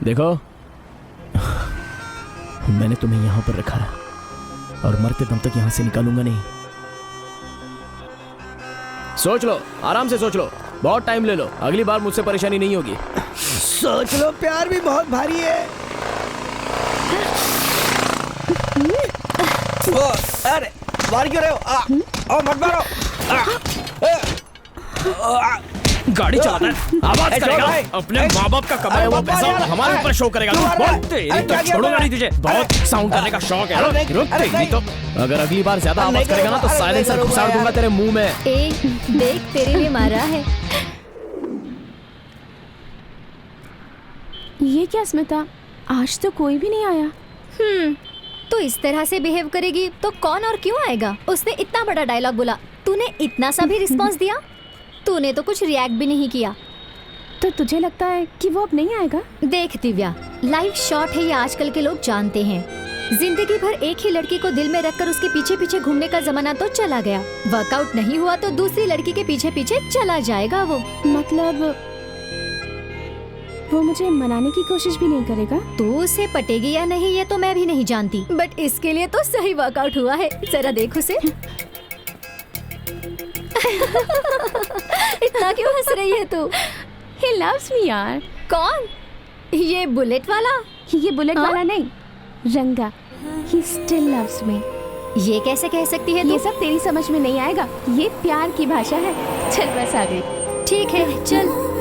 देखो मैंने तुम्हें यहाँ पर रखा है और मरते दम तक यहाँ से निकालूंगा नहीं। सोच लो, आराम से सोच लो, बहुत टाइम ले लो, अगली बार मुझसे परेशानी नहीं होगी। सोच लो, प्यार भी बहुत भारी है। अरे मार क्यों रहे हो? मत मारो। गाड़ी चलाता है, आवाज करेगा, अपने माँ बाप का कमाया हुआ पैसा हमारे ऊपर शो करेगा। बोल, तेरी तो छोड़ूंगा नहीं तुझे। बहुत साउंड करने का शौक है। रुक तेरी तो। अगर अगली बार ज्यादा आवाज करेगा ना तो साइलेंसर घुसा दूंगा तेरे मुंह में। ए, देख तेरे लिए मारा है। ये क्या स्मिता, आज तो कोई भी नहीं आया। तो इस तरह से बिहेव करेगी तो कौन और क्यों आएगा? उसने इतना बड़ा डायलॉग बोला, तूने इतना सा भी रिस्पॉन्स दिया? तूने तो कुछ रिएक्ट भी नहीं किया। तो तुझे लगता है कि वो अब नहीं आएगा? देख दिव्या, लाइफ शॉर्ट है, ये आजकल के लोग जानते हैं। जिंदगी भर एक ही लड़की को दिल में रखकर उसके पीछे पीछे घूमने का जमाना तो चला गया। वर्कआउट नहीं हुआ तो दूसरी लड़की के पीछे पीछे चला जाएगा वो। मतलब वो मुझे मनाने की कोशिश भी नहीं करेगा? तू उसे पटेगी या नहीं ये तो मैं भी नहीं जानती, बट इसके लिए तो सही वर्कआउट हुआ है। जरा देख उसे। इतना क्यों हंस रही है तू? He loves me यार। कौन? ये बुलेट वाला? ये बुलेट वाला नहीं, रंगा। He still loves me। ये कैसे कह सकती है तू? ये सब तेरी समझ में नहीं आएगा, ये प्यार की भाषा है। चल बस आ गई। ठीक है चल।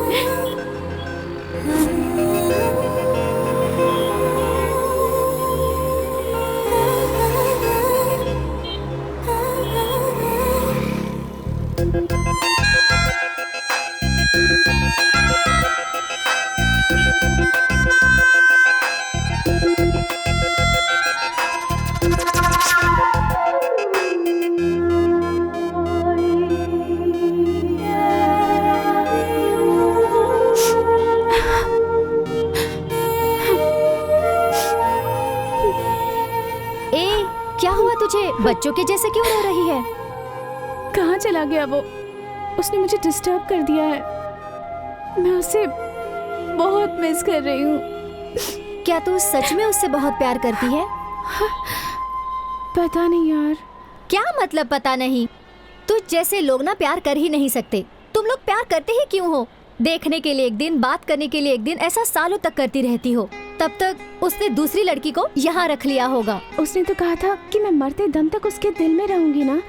बच्चों के जैसे क्यों रो रही है? कहाँ चला गया वो? उसने मुझे डिस्टर्ब कर दिया है। मैं उसे बहुत मिस कर रही हूँ। क्या तू सच में उससे बहुत प्यार करती है? पता नहीं यार। क्या मतलब पता नहीं? तुझ जैसे लोग ना प्यार कर ही नहीं सकते। तुम लोग प्यार करते ही क्यों हो? देखने के लिए एक दिन, बात करने के लिए एक दिन, ऐसा सालों तक करती रहती हो। तब तक उसने दूसरी लड़की को यहाँ रख लिया होगा। उसने तो कहा था कि मैं मरते दम तक उसके दिल में रहूंगी ना।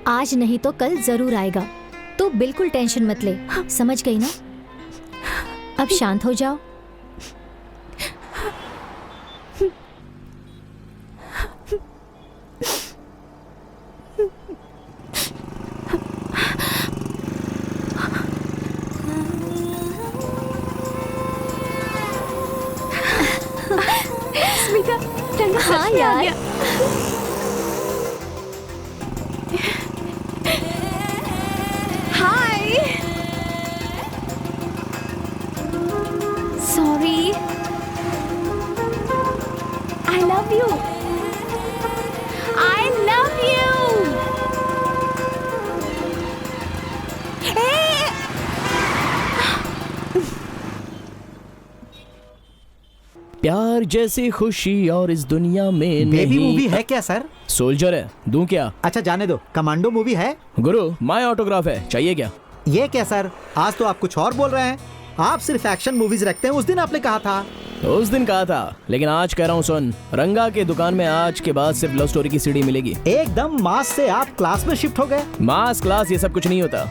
आज नहीं तो कल जरूर आएगा। तू बिल्कुल टेंशन मत ले, समझ गई ना? अब शांत हो जाओ। स्मिता, रंगा हाँ यार। Hi. Sorry. I love you. I love you. प्यार जैसी खुशी और इस दुनिया में बेबी नहीं। मूवी है क्या सर? सोल्जर है, दूं क्या? अच्छा जाने दो। कमांडो मूवी है? गुरु माय ऑटोग्राफ है, चाहिए क्या? ये क्या सर, आज तो आप कुछ और बोल रहे हैं। आप सिर्फ एक्शन मूवीज रखते हैं, उस दिन आपने कहा था। उस दिन कहा था, लेकिन आज कह रहा हूँ सुन। रंगा के दुकान में आज के बाद सिर्फ लव स्टोरी की सीडी मिलेगी। एकदम मास से आप क्लास में शिफ्ट हो गए। मास क्लास ये सब कुछ नहीं होता।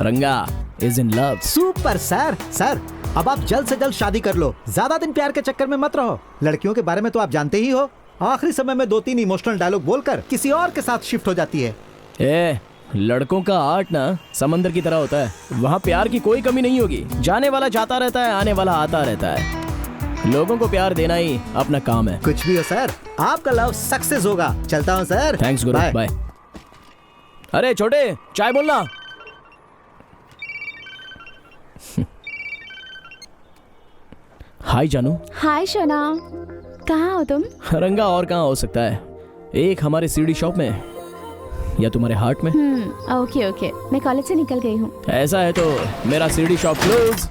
रंगा is in love. Super sir. Sir अब आप जल्द से जल्द शादी कर लो, ज्यादा दिन प्यार के चक्कर में मत रहो। लड़कियों के बारे में तो आप जानते ही हो, आखिरी समय में 2-3 इमोशनल डायलॉग बोलकर किसी और के साथ शिफ्ट हो जाती है। लड़कों का आर्ट ना समंदर की तरह होता है, वहाँ प्यार की कोई कमी नहीं होगी। जाने वाला जाता रहता है, आने वाला आता रहता है। लोगों को प्यार देना ही अपना काम है। कुछ भी हो सर, आपका लव सक्सेस होगा। चलता हूँ सर। थैंक्स गुरु, बाय। अरे छोटे, चाय बोलना। हाय जानू। हाय शना, कहाँ हो तुम? रंगा और कहाँ हो सकता है, एक हमारे सीडी शॉप में या तुम्हारे हार्ट में। ओके ओके, मैं कॉलेज से निकल गई हूँ। ऐसा है तो मेरा CD shop close.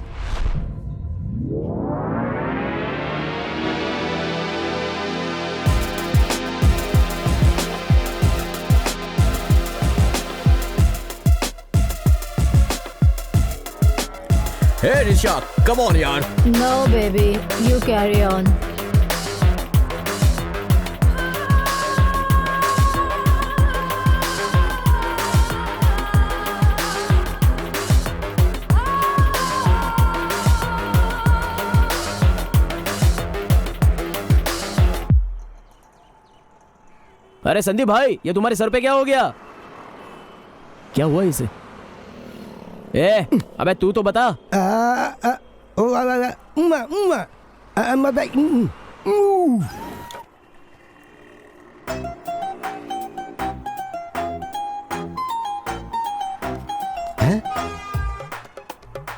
Hey Risha, come on यार। No baby, you carry on. अरे संदीप भाई, ये तुम्हारे सर पे क्या हो गया? क्या हुआ इसे? अबे तू तो बता।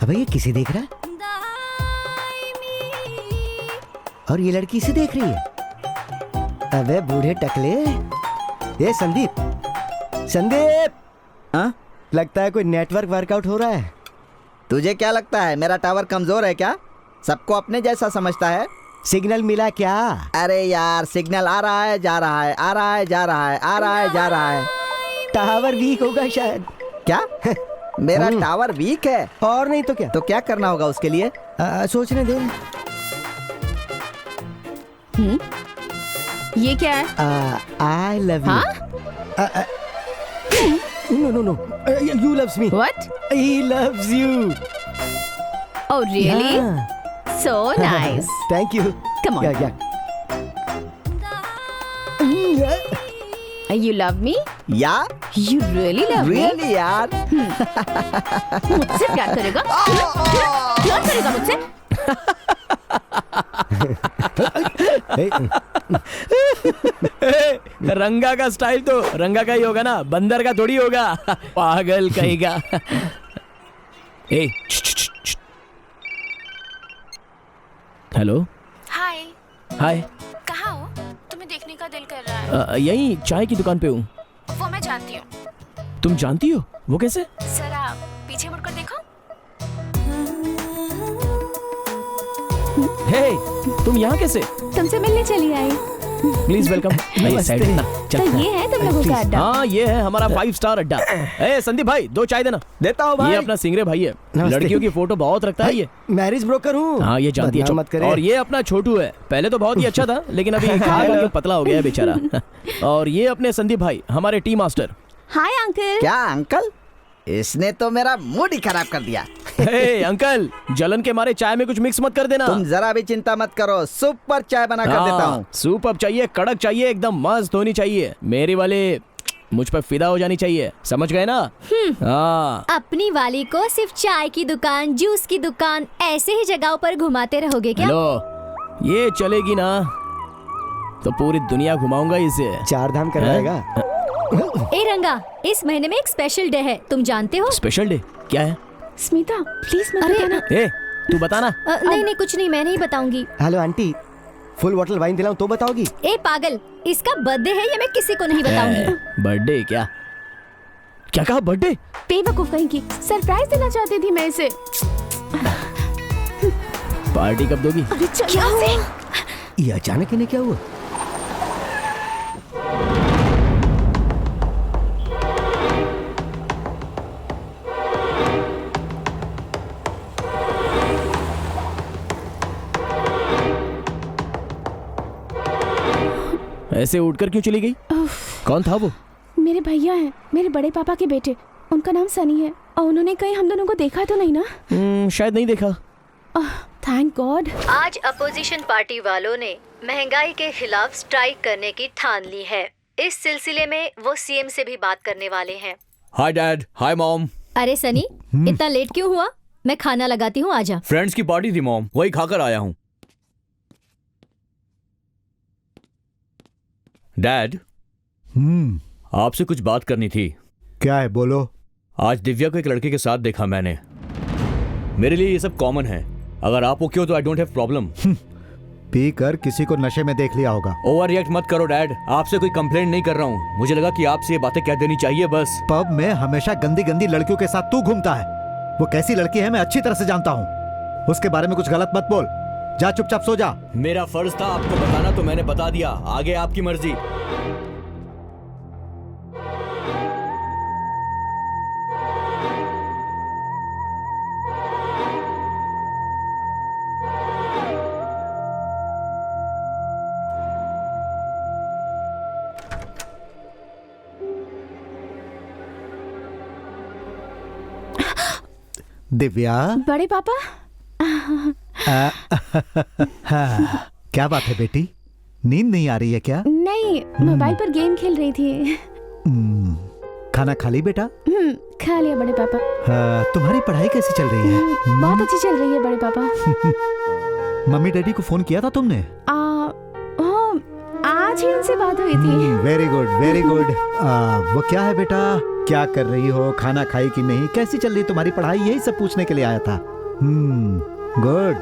अबे ये किसे देख रहा है? और ये लड़की इसे देख रही है। अबे बूढ़े टकले, ये संदीप, संदीप। हाँ? लगता है कोई नेटवर्क वर्कआउट हो रहा है। तुझे क्या लगता है मेरा टावर कमजोर है क्या? सबको अपने जैसा समझता है। सिग्नल मिला क्या? अरे यार, सिग्नल आ रहा है जा रहा है, आ रहा है जा रहा है, आ रहा है जा रहा है। टावर वीक होगा शायद। क्या? मेरा टावर वीक है? और नहीं तो क्या? तो क्या करना होगा उसके लिए? सोचने दे। ये क्या है? I love you. हाँ? No. You loves me. What? He loves you. Oh really? Yeah. So nice. Thank you. Come on. Yeah. You love me? या You really love me? Really यार। मुझसे प्यार करेगा? प्यार करेगा मुझसे? रंगा का स्टाइल तो रंगा का ही होगा ना, बंदर का थोड़ी होगा। पागल कहेगा। हेलो। हाय। हाय। कहाँ हो? तुम्हें देखने का दिल कर रहा है। यही चाय की दुकान पे हूँ। वो मैं जानती हूँ। तुम जानती हो? वो कैसे? जरा पीछे मुड़कर देखो। हे, तुम यहाँ कैसे? तुमसे मिलने चली आई। Please welcome. साइड ना तो ये है तुम लोगों का अड्डा? हाँ, ये है हमारा 5 स्टार अड्डा। संदीप भाई, 2 चाय देना। देता हूँ भाई। ये अपना सिंगरे भाई है, लड़कियों की फोटो बहुत रखता है ये। मैरिज ब्रोकर हूँ। हाँ, ये जानती है। मत करे। और ये अपना छोटू है, पहले तो बहुत ही अच्छा था, लेकिन अभी खा खा के पतला हो गया है बेचारा। और ये अपने संदीप भाई, हमारे टी मास्टर। Hi uncle. क्या अंकल? इसने तो मेरा मूड ही खराब कर दिया। हे अंकल, जलन के मारे चाय में कुछ मिक्स मत कर देना। तुम जरा भी चिंता मत करो, सुपर चाय बना कर देता हूँ। सूप अब चाहिए, कड़क चाहिए, एकदम मस्त होनी चाहिए। मेरी वाले मुझ पर फिदा हो जानी चाहिए, समझ गए ना? हाँ। अपनी वाली को सिर्फ चाय की दुकान, जूस की दुकान, ऐसे ही जगहों पर घुमाते रहोगे क्या? लो, ये चलेगी ना तो पूरी दुनिया घुमाऊंगा इसे। 4 धाम करवाएगा। ए रंगा, इस महीने में एक स्पेशल डे है, तुम जानते हो? स्पेशल डे क्या है? स्मिता प्लीज मत अरे बताना। ए, तू बताना। नहीं कुछ नहीं, मैं नहीं बताऊंगी। Hello aunty, full bottle wine दिलाऊं तो बताओगी? ए पागल, इसका बर्थडे है, ये मैं किसी को नहीं बताऊंगी। बर्थडे क्या? क्या कहा? बर्थडे? बेवकूफ कहीं की, सरप्राइज देना चाहती थी मैं इसे। पार्टी कब दोगी? अरे चल यहाँ से। ये अचानक इन्हें क्या हुआ? ऐसे उठकर क्यों चली गई? कौन था वो? मेरे भैया हैं, मेरे बड़े पापा के बेटे। उनका नाम सनी है और उन्होंने कहीं हम दोनों को देखा तो नहीं ना? शायद नहीं देखा। Thank God. आज अपोजिशन पार्टी वालों ने महंगाई के खिलाफ स्ट्राइक करने की ठान ली है। इस सिलसिले में वो सीएम से भी बात करने वाले हैं। Hi dad, hi mom. अरे सनी, इतना लेट क्यों हुआ? मैं खाना लगाती हूँ, आजा। फ्रेंड्स की पार्टी थी मॉम, वही खाकर आया हूँ। डैड, आपसे कुछ बात करनी थी। क्या है, बोलो। आज दिव्या को एक लड़के के साथ देखा मैंने। मेरे लिए ये सब कॉमन है, अगर आप ओके हो तो I don't have problem. P कर किसी को नशे में देख लिया होगा। ओवर रिएक्ट मत करो डैड, आपसे कोई कंप्लेंट नहीं कर रहा हूँ। मुझे लगा कि आपसे ये बातें कह देनी चाहिए बस। पब में हमेशा गंदी गंदी लड़कियों के साथ तू घूमता है। वो कैसी लड़की है मैं अच्छी तरह से जानता हूँ। उसके बारे में कुछ गलत मत बोल। जा चुपचाप सो जा। मेरा फर्ज था आपको बताना तो मैंने बता दिया, आगे आपकी मर्जी। दिव्या। बड़े पापा। हाँ, क्या बात है बेटी, नींद नहीं आ रही है क्या? नहीं, मोबाइल पर गेम खेल रही थी। खाना खा ली बेटा? खा लिया बड़े पापा। तुम्हारी पढ़ाई कैसी चल रही है? बहुत अच्छी चल रही है बड़े पापा। मम्मी डैडी को फोन किया था तुमने? आज ही उनसे बात हुई थी। Very good very good. वो क्या है बेटा, क्या कर रही हो, खाना खाई कि नहीं, कैसी चल रही तुम्हारी पढ़ाई, यही सब पूछने के लिए आया था। गुड।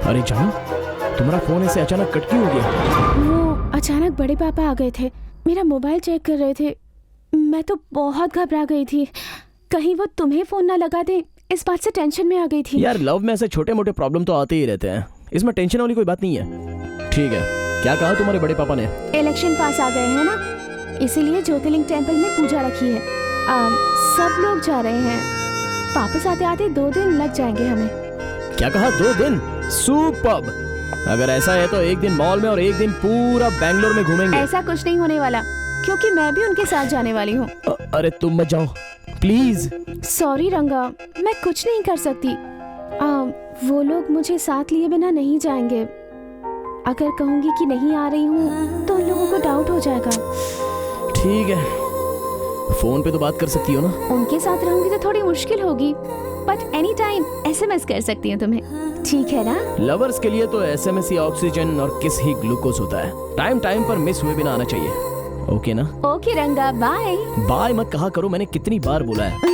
अरे जानू, तुम्हारा फोन ऐसे अचानक कट क्यों हो गया? वो अचानक बड़े पापा आ गए थे, मेरा मोबाइल चेक कर रहे थे। मैं तो बहुत घबरा गई थी, कहीं वो तुम्हें फोन ना लगा दे, इस बात से टेंशन में आ गई थी। यार लव में ऐसे छोटे मोटे प्रॉब्लम तो आते ही रहते हैं, इसमें टेंशन वाली कोई बात नहीं है। ठीक है, क्या कहा तुम्हारे बड़े पापा ने? इलेक्शन पास आ गए हैं ना, इसीलिए ज्योतिर्लिंग टेम्पल में पूजा रखी है। सब लोग जा रहे हैं, वापस आते आते 2 दिन लग जाएंगे हमें। क्या कहा, 2 दिन? सुपर्ब। अगर ऐसा है तो एक दिन मॉल में और एक दिन पूरा बैंगलोर में घूमेंगे। ऐसा कुछ नहीं होने वाला, क्योंकि मैं भी उनके साथ जाने वाली हूँ। अरे तुम मत जाओ प्लीज। सॉरी रंगा, मैं कुछ नहीं कर सकती। वो लोग मुझे साथ लिए बिना नहीं जाएंगे। अगर कहूंगी कि नहीं आ रही हूँ तो उन लोगों को डाउट हो जाएगा। ठीक है, फोन पे तो बात कर सकती हो ना? उनके साथ रहूंगी तो थोड़ी मुश्किल होगी, बट एनी टाइम SMS कर सकती हूँ तुम्हें, ठीक है ना? लवर्स के लिए तो SMS ही ऑक्सीजन और किस ही ग्लूकोज होता है। टाइम टाइम पर मिस हुए बिना आना चाहिए, ओके ना? ओके रंगा, बाय। बाय मत कहा करो, मैंने कितनी बार बोला है।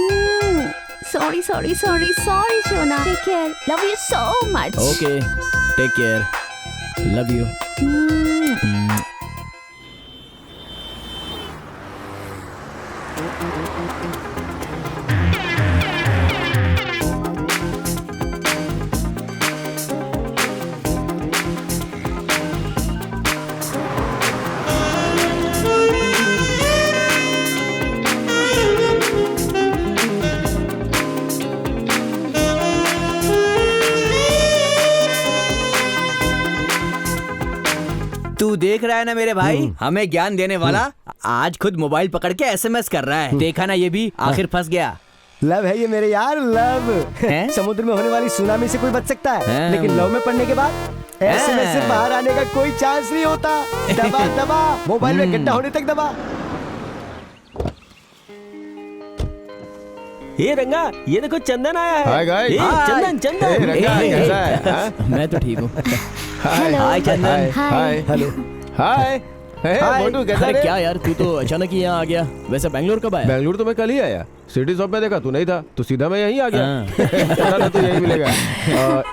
सॉरी सॉरी सॉरी सॉरी सोना, take care, love you so much. Okay, take care, love you. तू देख रहा है ना मेरे भाई, हमें ज्ञान देने वाला आज खुद मोबाइल पकड़ के SMS कर रहा है। देखा ना, ये भी आखिर फंस गया। लव है ये मेरे यार, लव है? समुद्र में होने वाली सुनामी से कोई बच सकता है, लेकिन लव में पड़ने के बाद SMS से बाहर आने का कोई चांस नहीं होता। दबा दबा, मोबाइल में गड्ढा होने तक दबा। ये रंगा, ये देखो चंदन आया है। Hi guys. चंदन चंदन। रंगा कैसा है? मैं तो ठीक हूँ। हाय चंदन। Hi hello hi. मोटू कैसा अरे है? क्या यार, तू तो अचानक ही यहाँ आ गया। वैसे बैंगलोर कब आया? बैंगलोर तो मैं कल ही आया, सिटी शॉप में देखा तू नहीं था तो सीधा मैं यहीं आ गया। पता था तू यहीं मिलेगा।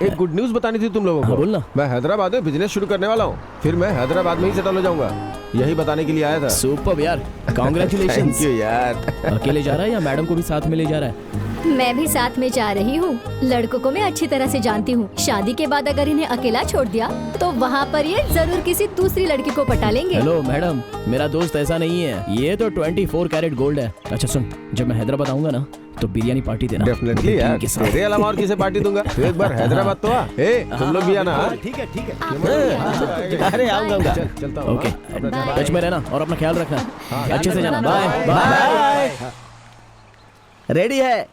एक गुड न्यूज बतानी थी तुम लोगों को। बोलना। मैं हैदराबाद में बिजनेस शुरू करने वाला हूँ, फिर मैं हैदराबाद में ही सेटल हो जाऊंगा, यही बताने के लिए आया था। सुपर यार, कांग्रेचुलेशन। थैंक यू यार। अकेले जा रहा है या मैडम को भी साथ में ले जा रहा है? मैं भी साथ में जा रही हूँ। लड़कों को मैं अच्छी तरह से जानती हूँ, शादी के बाद अगर इन्हें अकेला छोड़ दिया तो वहाँ पर ये जरूर किसी दूसरी लड़की को पटा लेंगे। हेलो मैडम, मेरा दोस्त ऐसा नहीं है, ये तो 24 कैरेट गोल्ड है। अच्छा सुन, जब मैं हैदराबाद आऊंगा ना तो बिरयानी पार्टी देना। डेफिनेटली यार, तेरे अलावा और किसे पार्टी दूंगा। तो एक बार हैदराबाद तो आ। तुम लोग भी आना। ठीक है ठीक है। अरे आऊंगा। चलता हूँ। ओके, टच में रहना और अपना ख्याल रखना, अच्छे से जाना। Bye bye. रेडी है?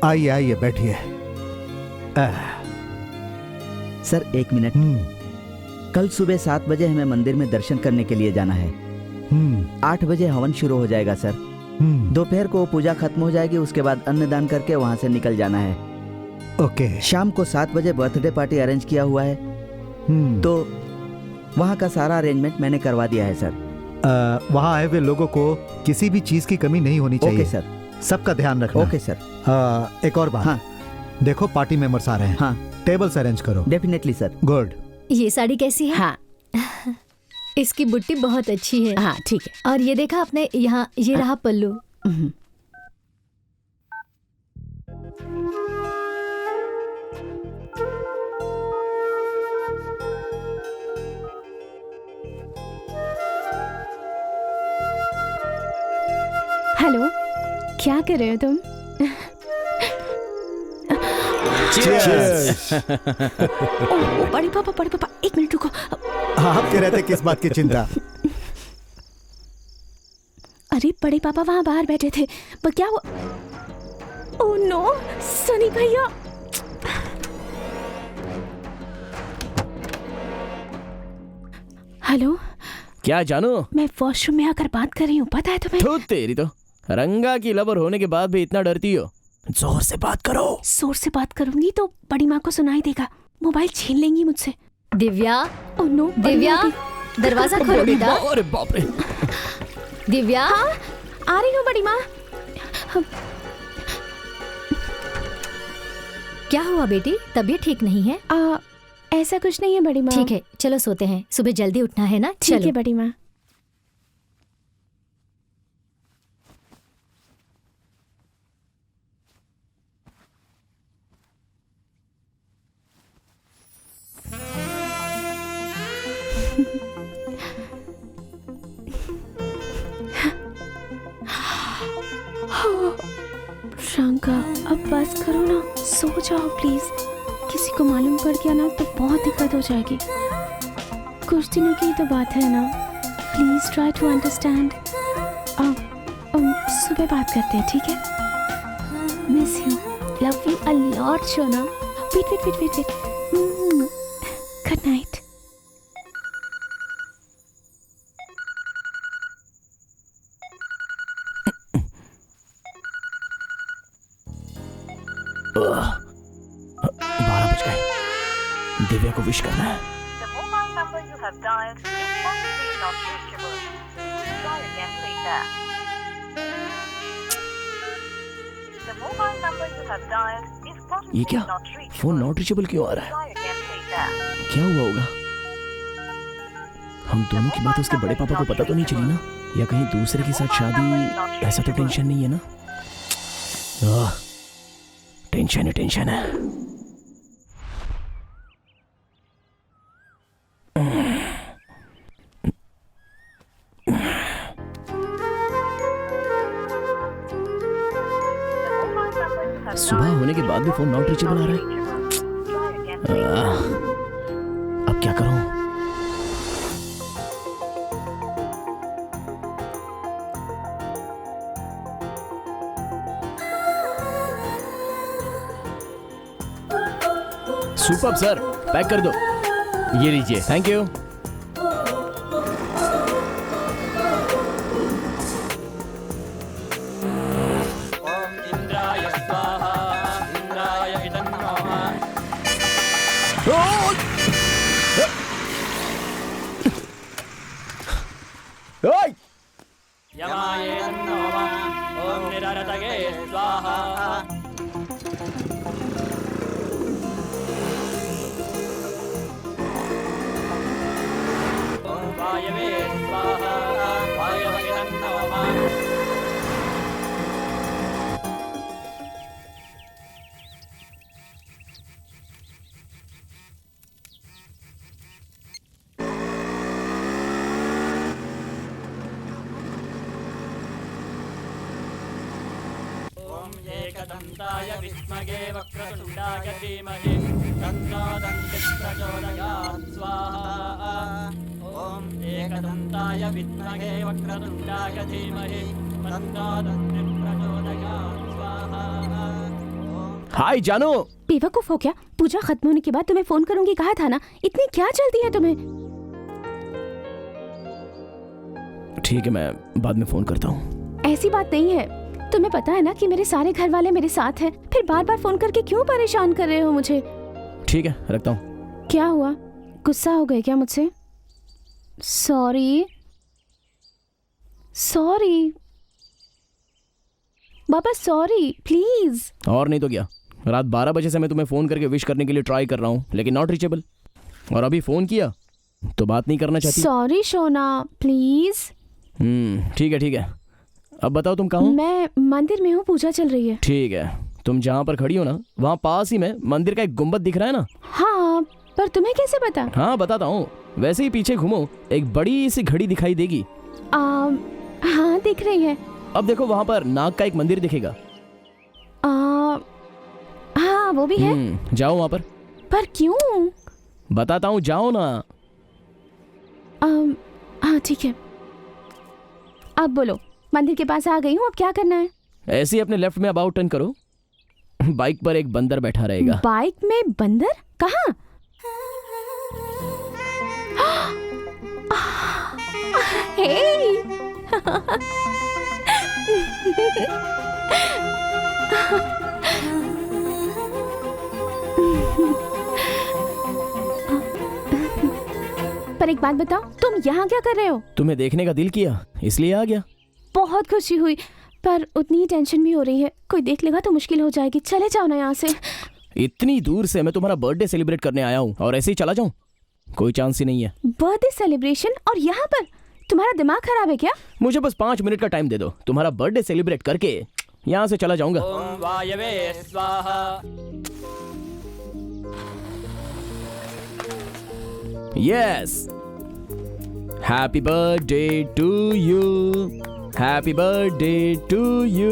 आइए आइए बैठिए। Sir 1 minute. कल सुबह 7 बजे हमें मंदिर में दर्शन करने के लिए जाना है। 8 बजे हवन शुरू हो जाएगा सर। दोपहर को पूजा खत्म हो जाएगी, उसके बाद अन्नदान करके वहाँ से निकल जाना है। ओके। शाम को 7 बजे बर्थडे पार्टी अरेंज किया हुआ है, तो वहाँ का सारा अरेंजमेंट मैंने करवा दिया है सर। वहाँ आए हुए लोगों को किसी भी चीज की कमी नहीं होनी चाहिए। Okay sir. सबका ध्यान रखना। Okay sir. एक और बात। हाँ। देखो पार्टी मेंबर्स आ रहे हैं। हाँ। टेबल्स अरेंज करो। Definitely sir. गुड। ये साड़ी कैसी है? हाँ इसकी बुट्टी बहुत अच्छी है। हाँ ठीक है। और ये देखा आपने, यहाँ ये रहा पल्लू। हेलो, क्या कर रहे हो तुम? ओह बड़े पापा, एक मिनट रुको। आप कह रहे थे किस बात की चिंता? अरे बड़े पापा वहाँ बाहर बैठे थे, पर क्या हुआ? ओह नो, सनी भैया। हेलो। क्या जानू? मैं वॉशरूम में आकर बात कर रही हूँ, पता है तुम्हें? तो तेरी तो रंगा की लवर होने के बाद भी इतना डरती हो। जोर से बात करो। जोर से बात करूंगी तो बड़ी माँ को सुनाई देगा, मोबाइल छीन लेंगी मुझसे। दिव्या। ओह नो, दिव्या दरवाजा खोलो बेटा। अरे बाप रे। दिव्या। हाँ, आ रही हूँ बड़ी माँ। क्या हुआ बेटी, तबीयत ठीक नहीं है? ऐसा कुछ नहीं है बड़ी माँ। ठीक है चलो सोते हैं, सुबह जल्दी उठना है ना। ठीक है बड़ी माँ। शंका, अब बस करो ना, सो जाओ प्लीज। किसी को मालूम पड़ गया ना तो बहुत दिक्कत हो जाएगी। कुछ दिनों की तो बात है ना, प्लीज ट्राई टू अंडरस्टैंड। सुबह बात करते हैं, ठीक है? Miss you, love you a lot शोना। वेट। Good night. दिव्या को विश करना है। ये क्या, फोन नॉट रीचेबल क्यों आ रहा है? क्या हुआ होगा? हम दोनों की बात उसके बड़े पापा को पता तो नहीं चली ना? या कहीं दूसरे के साथ शादी? ऐसा तो टेंशन नहीं है ना? टेंशन है। सुबह होने के बाद भी फोन नॉट रीचेबल आ रहा है। अब क्या करूं? सुपर्ब सर, पैक कर दो। ये लीजिए। Thank you. एकदन्ताय विद्महे वक्रतुण्डाय धीमहि तन्नो दन्तिः प्रचोदयात् स्वाहा। ॐ एकदन्ताय विद्महे वक्रतुण्डाय धीमहि तन्नो दन्तिः प्रचोदयात् स्वाहा। हाय जानू। बेवकूफ हो क्या? पूजा खत्म होने के बाद तुम्हें फोन करूंगी कहा था ना, इतनी क्या जल्दी है तुम्हें? ठीक है, मैं बाद में फोन करता हूँ। ऐसी बात नहीं है, तुम्हें पता है ना कि मेरे सारे घर वाले मेरे साथ हैं, फिर बार बार फोन करके क्यों परेशान कर रहे हो मुझे? ठीक है, रखता हूँ। क्या हुआ, गुस्सा हो गए क्या मुझसे? Sorry sorry Baba, sorry please. और नहीं तो क्या, रात 12 बजे से मैं तुम्हें फोन करके विश करने के लिए ट्राई कर रहा हूँ, लेकिन नॉट रीचेबल। और अभी फोन किया तो बात नहीं करना चाहती। Sorry Shona, please. ठीक है ठीक है। अब बताओ तुम कहाँ हो? मैं मंदिर में हूँ, पूजा चल रही है। ठीक है, तुम जहाँ पर खड़ी हो ना, वहाँ पास ही में मंदिर का एक गुम्बद दिख रहा है ना? हाँ, पर तुम्हें कैसे पता? हाँ बताता हूँ, वैसे ही पीछे घूमो, एक बड़ी सी घड़ी दिखाई देगी। हाँ दिख रही है। अब देखो वहाँ पर नाग का एक मंदिर दिखेगा। हाँ वो भी है। जाओ वहाँ पर क्यों? बताता हूँ, जाओ ना। हाँ ठीक है, अब बोलो। मंदिर के पास आ गई हूँ, अब क्या करना है? ऐसे ही अपने लेफ्ट में अबाउट टर्न करो, बाइक पर एक बंदर बैठा रहेगा। बाइक में बंदर? कहाँ? पर एक बात बताओ, तुम यहाँ क्या कर रहे हो? तुम्हें देखने का दिल किया, इसलिए आ गया। बहुत खुशी हुई, पर उतनी ही टेंशन भी हो रही है, कोई देख लेगा तो मुश्किल हो जाएगी। चले जाओ ना यहाँ से। इतनी दूर से मैं तुम्हारा बर्थडे सेलिब्रेट करने आया हूँ और ऐसे ही चला जाऊँ? कोई चांस ही नहीं है। बर्थडे सेलिब्रेशन और यहाँ पर? तुम्हारा दिमाग खराब है क्या? मुझे बस 5 मिनट का टाइम दे दो, तुम्हारा बर्थडे सेलिब्रेट करके यहाँ से चला जाऊंगा। ओम वायवे स्वाहा। Yes, happy birthday to you, happy birthday to you.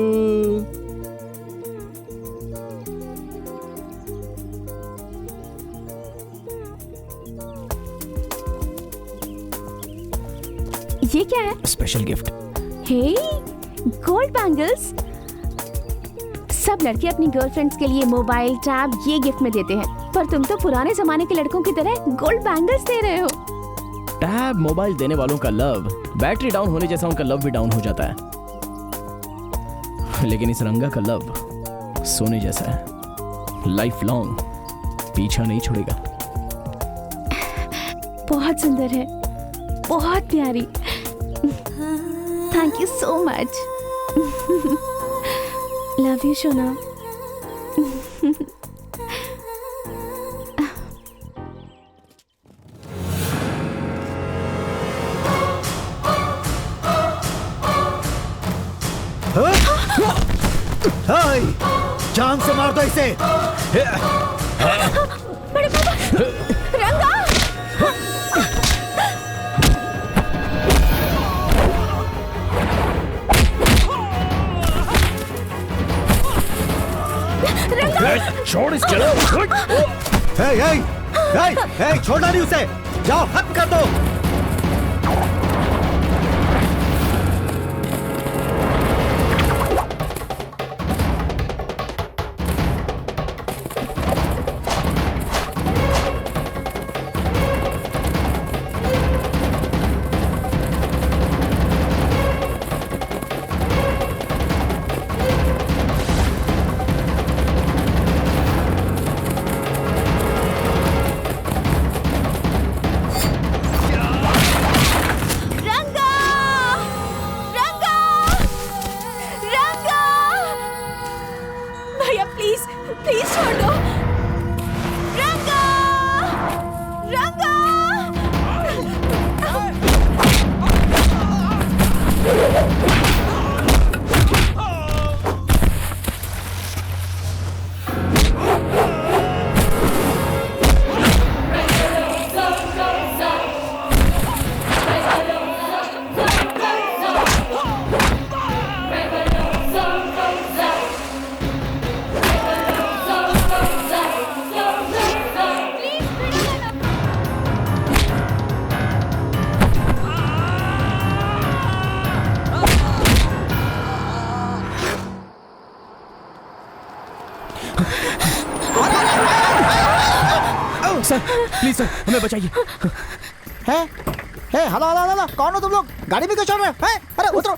ये क्या है? Special gift. Hey, gold bangles. सब लड़के अपनी गर्लफ्रेंड्स के लिए मोबाइल, टैब ये गिफ्ट में देते हैं, पर तुम तो पुराने जमाने के लड़कों की तरह गोल्ड बैंगल्स दे रहे हो। टैब, मोबाइल देने वालों का लव बैटरी डाउन होने जैसा उनका लव भी डाउन हो जाता है, लेकिन इस रंगा का लव सोने जैसा है, लाइफ लॉन्ग पीछा नहीं छोड़ेगा। बहुत सुंदर है, बहुत प्यारी। Thank you so much. Love you शोना। हाय, जान से मार दो इसे। बड़े पापा, रंगा! छोड़ इस चलो। छोड़ना नहीं उसे, जाओ खत्म कर दो। सर प्लीज सर, हमें बचाइए। है हेलो हेलो हेलो, कौन हो तुम लोग? गाड़ी में क्यों चढ़ रहे हो? अरे उतरो,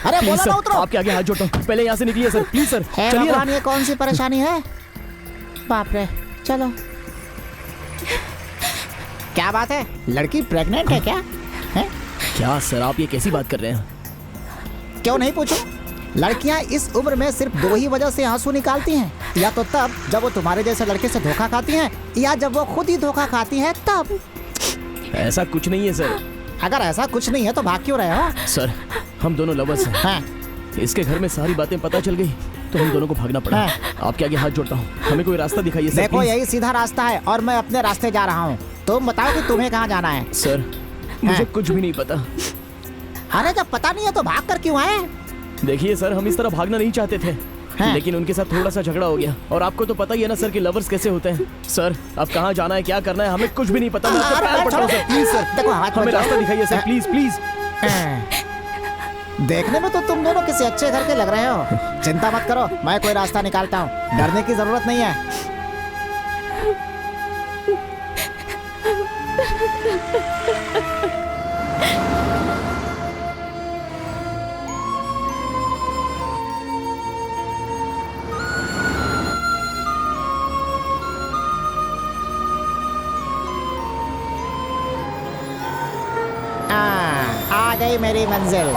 अरे बोला ना उतरो। आपके आगे हाथ जोड़ता हूँ, पहले यहाँ से निकलिए सर, प्लीज सर। हे चलिए भगवान, ना। ये कौन सी परेशानी है? बाप रे, चलो। क्या बात है, लड़की प्रेग्नेंट है क्या? है? क्या सर, आप ये कैसी बात कर रहे हैं? क्यों नहीं पूछो? लड़कियां इस उम्र में सिर्फ 2 ही वजह से आंसू निकालती हैं, या तो तब जब वो तुम्हारे जैसे लड़के से धोखा खाती हैं, या जब वो खुद ही धोखा खाती हैं तब। ऐसा कुछ नहीं है सर। अगर ऐसा कुछ नहीं है तो भाग क्यों रहे हो? सर, हम दोनों लवर्स हैं। हाँ। इसके घर में सारी बातें पता चल गई तो हम दोनों को भागना पड़ा। आपके आगे हाथ जोड़ता हूँ, हमें कोई रास्ता दिखाइए सर। देखो, प्लीज। यही सीधा रास्ता है और मैं अपने रास्ते जा रहा हूँ। तुम बताओ कि तुम्हें कहाँ जाना है? सर, मुझे कुछ भी नहीं पता। अरे जब पता नहीं है तो भाग कर क्यों आए? देखिए सर, हम इस तरह भागना नहीं चाहते थे, लेकिन उनके साथ थोड़ा सा झगड़ा हो गया। और आपको तो पता ही है ना सर कि लवर्स कैसे होते हैं। सर, अब कहाँ जाना है, क्या करना है, हमें कुछ भी नहीं पता। मैं आपके पैर पड़ता हूँ सर, प्लीज सर। देखो, हाथ हमें मत रास्ता जोड़ो। दिखाइए सर, प्लीज प्लीज। देखने में तो तुम दोनों किसी अच्छे घर के लग रहे हो। चिंता मत करो, मैं कोई रास्ता निकालता हूँ, डरने की जरूरत नहीं है। आ गई मेरी मंजिल।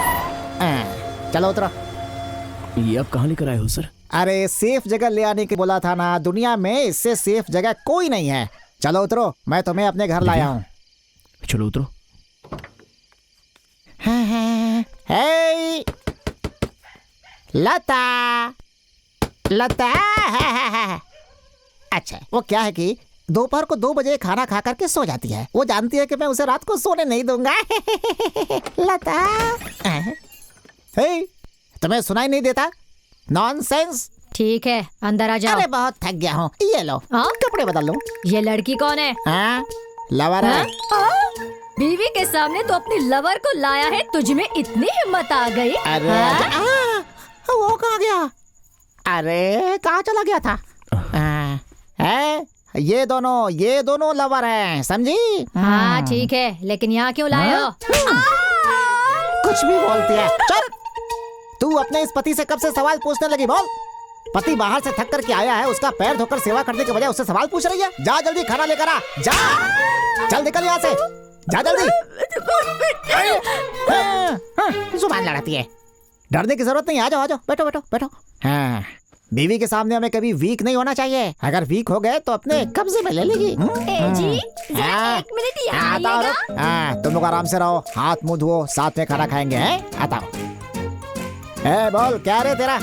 चलो उतरो। ये आप कहाँ लेकर आए हो सर? अरे सेफ जगह ले आने के बोला था ना, दुनिया में इससे सेफ जगह कोई नहीं है। चलो उतरो, मैं तुम्हें अपने घर लाया हूँ। चलो उतरो। हे लता, लता। अच्छा, वो क्या है कि दोपहर को 2 बजे खाना खा करके सो जाती है। वो जानती है कि मैं उसे रात को सोने नहीं दूंगा। लता। हे, तुम्हें सुनाई नहीं देता? नॉनसेंस। ठीक है, अंदर आ जाओ। अरे बहुत थक गया हूँ, ये लो कपड़े बदल लो। ये लड़की कौन है? लवर है। बीवी के सामने तो अपनी लवर को लाया है, तुझ में इतनी हिम्मत आ गई? अरे वो कहाँ गया? अरे कहाँ चला गया था? ये दोनों लवर हैं, समझी? हाँ ठीक है, लेकिन यहाँ क्यों लाए हो? कुछ भी बोलती है। चल, तू अपने इस पति से कब से सवाल पूछने लगी? बोल। पति बाहर से थक करके आया है, उसका पैर धोकर सेवा करने के बजाय उससे सवाल पूछ रही है। जा जल्दी खाना लेकर आ, जा। चल निकल यहाँ से, जा जल्दी। जुबान लड़ाती है। डरने की जरूरत नहीं, आ जाओ आ जाओ, बैठो बैठो बैठो। हाँ, बीवी के सामने हमें कभी वीक नहीं होना चाहिए। अगर वीक हो गए तो अपने कब्जे में ले लेगी। जी, जरा 1 मिनट यहाँ आइएगा। तुम लोग आराम से रहो, हाथ मुंह धो, साथ में खाना खाएंगे। हैं? आता हूँ। बोल, क्या रे तेरा?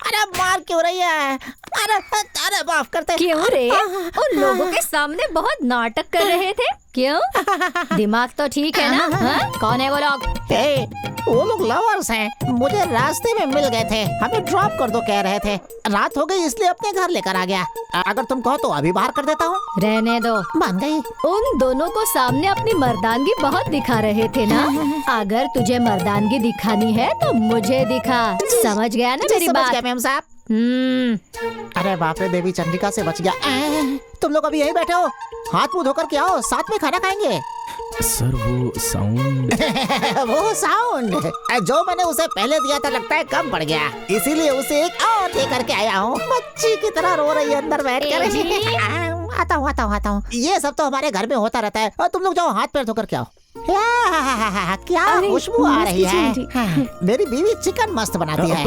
अरे मार क्यों रही है? अरे माफ करते। क्यों रे? उन लोगों के सामने बहुत नाटक कर रहे थे, क्यों? दिमाग तो ठीक है ना? हाँ? कौन है वो लोग? वो लोग लवर्स हैं, मुझे रास्ते में मिल गए थे, हमें ड्रॉप कर दो कह रहे थे। रात हो गई इसलिए अपने घर लेकर आ गया। अगर तुम कहो तो अभी बाहर कर देता हूँ। रहने दो। मान गई। उन दोनों को सामने अपनी मर्दानगी बहुत दिखा रहे थे ना। अगर तुझे मर्दानगी दिखानी है तो मुझे दिखा, समझ गया ना मेरी बात? मैम साहब। अरे बाप रे, देवी चंद्रिका से बच गया। तुम लोग अभी यहीं बैठे हो, हाथ मुंह धोकर के आओ, साथ में खाना खाएंगे। सर वो साउंड वो साउंड जो मैंने उसे पहले दिया था, लगता है कम पड़ गया, इसीलिए उसे एक और दे करके आया हूँ। बच्ची की तरह रो रही है अंदर बैठ कर। आता हूँ। ये सब तो हमारे घर में होता रहता है। और तुम लोग जाओ, हाथ पैर धोकर के आओ। क्या खुशबू आ रही है। मेरी बीवी चिकन मस्त बनाती है।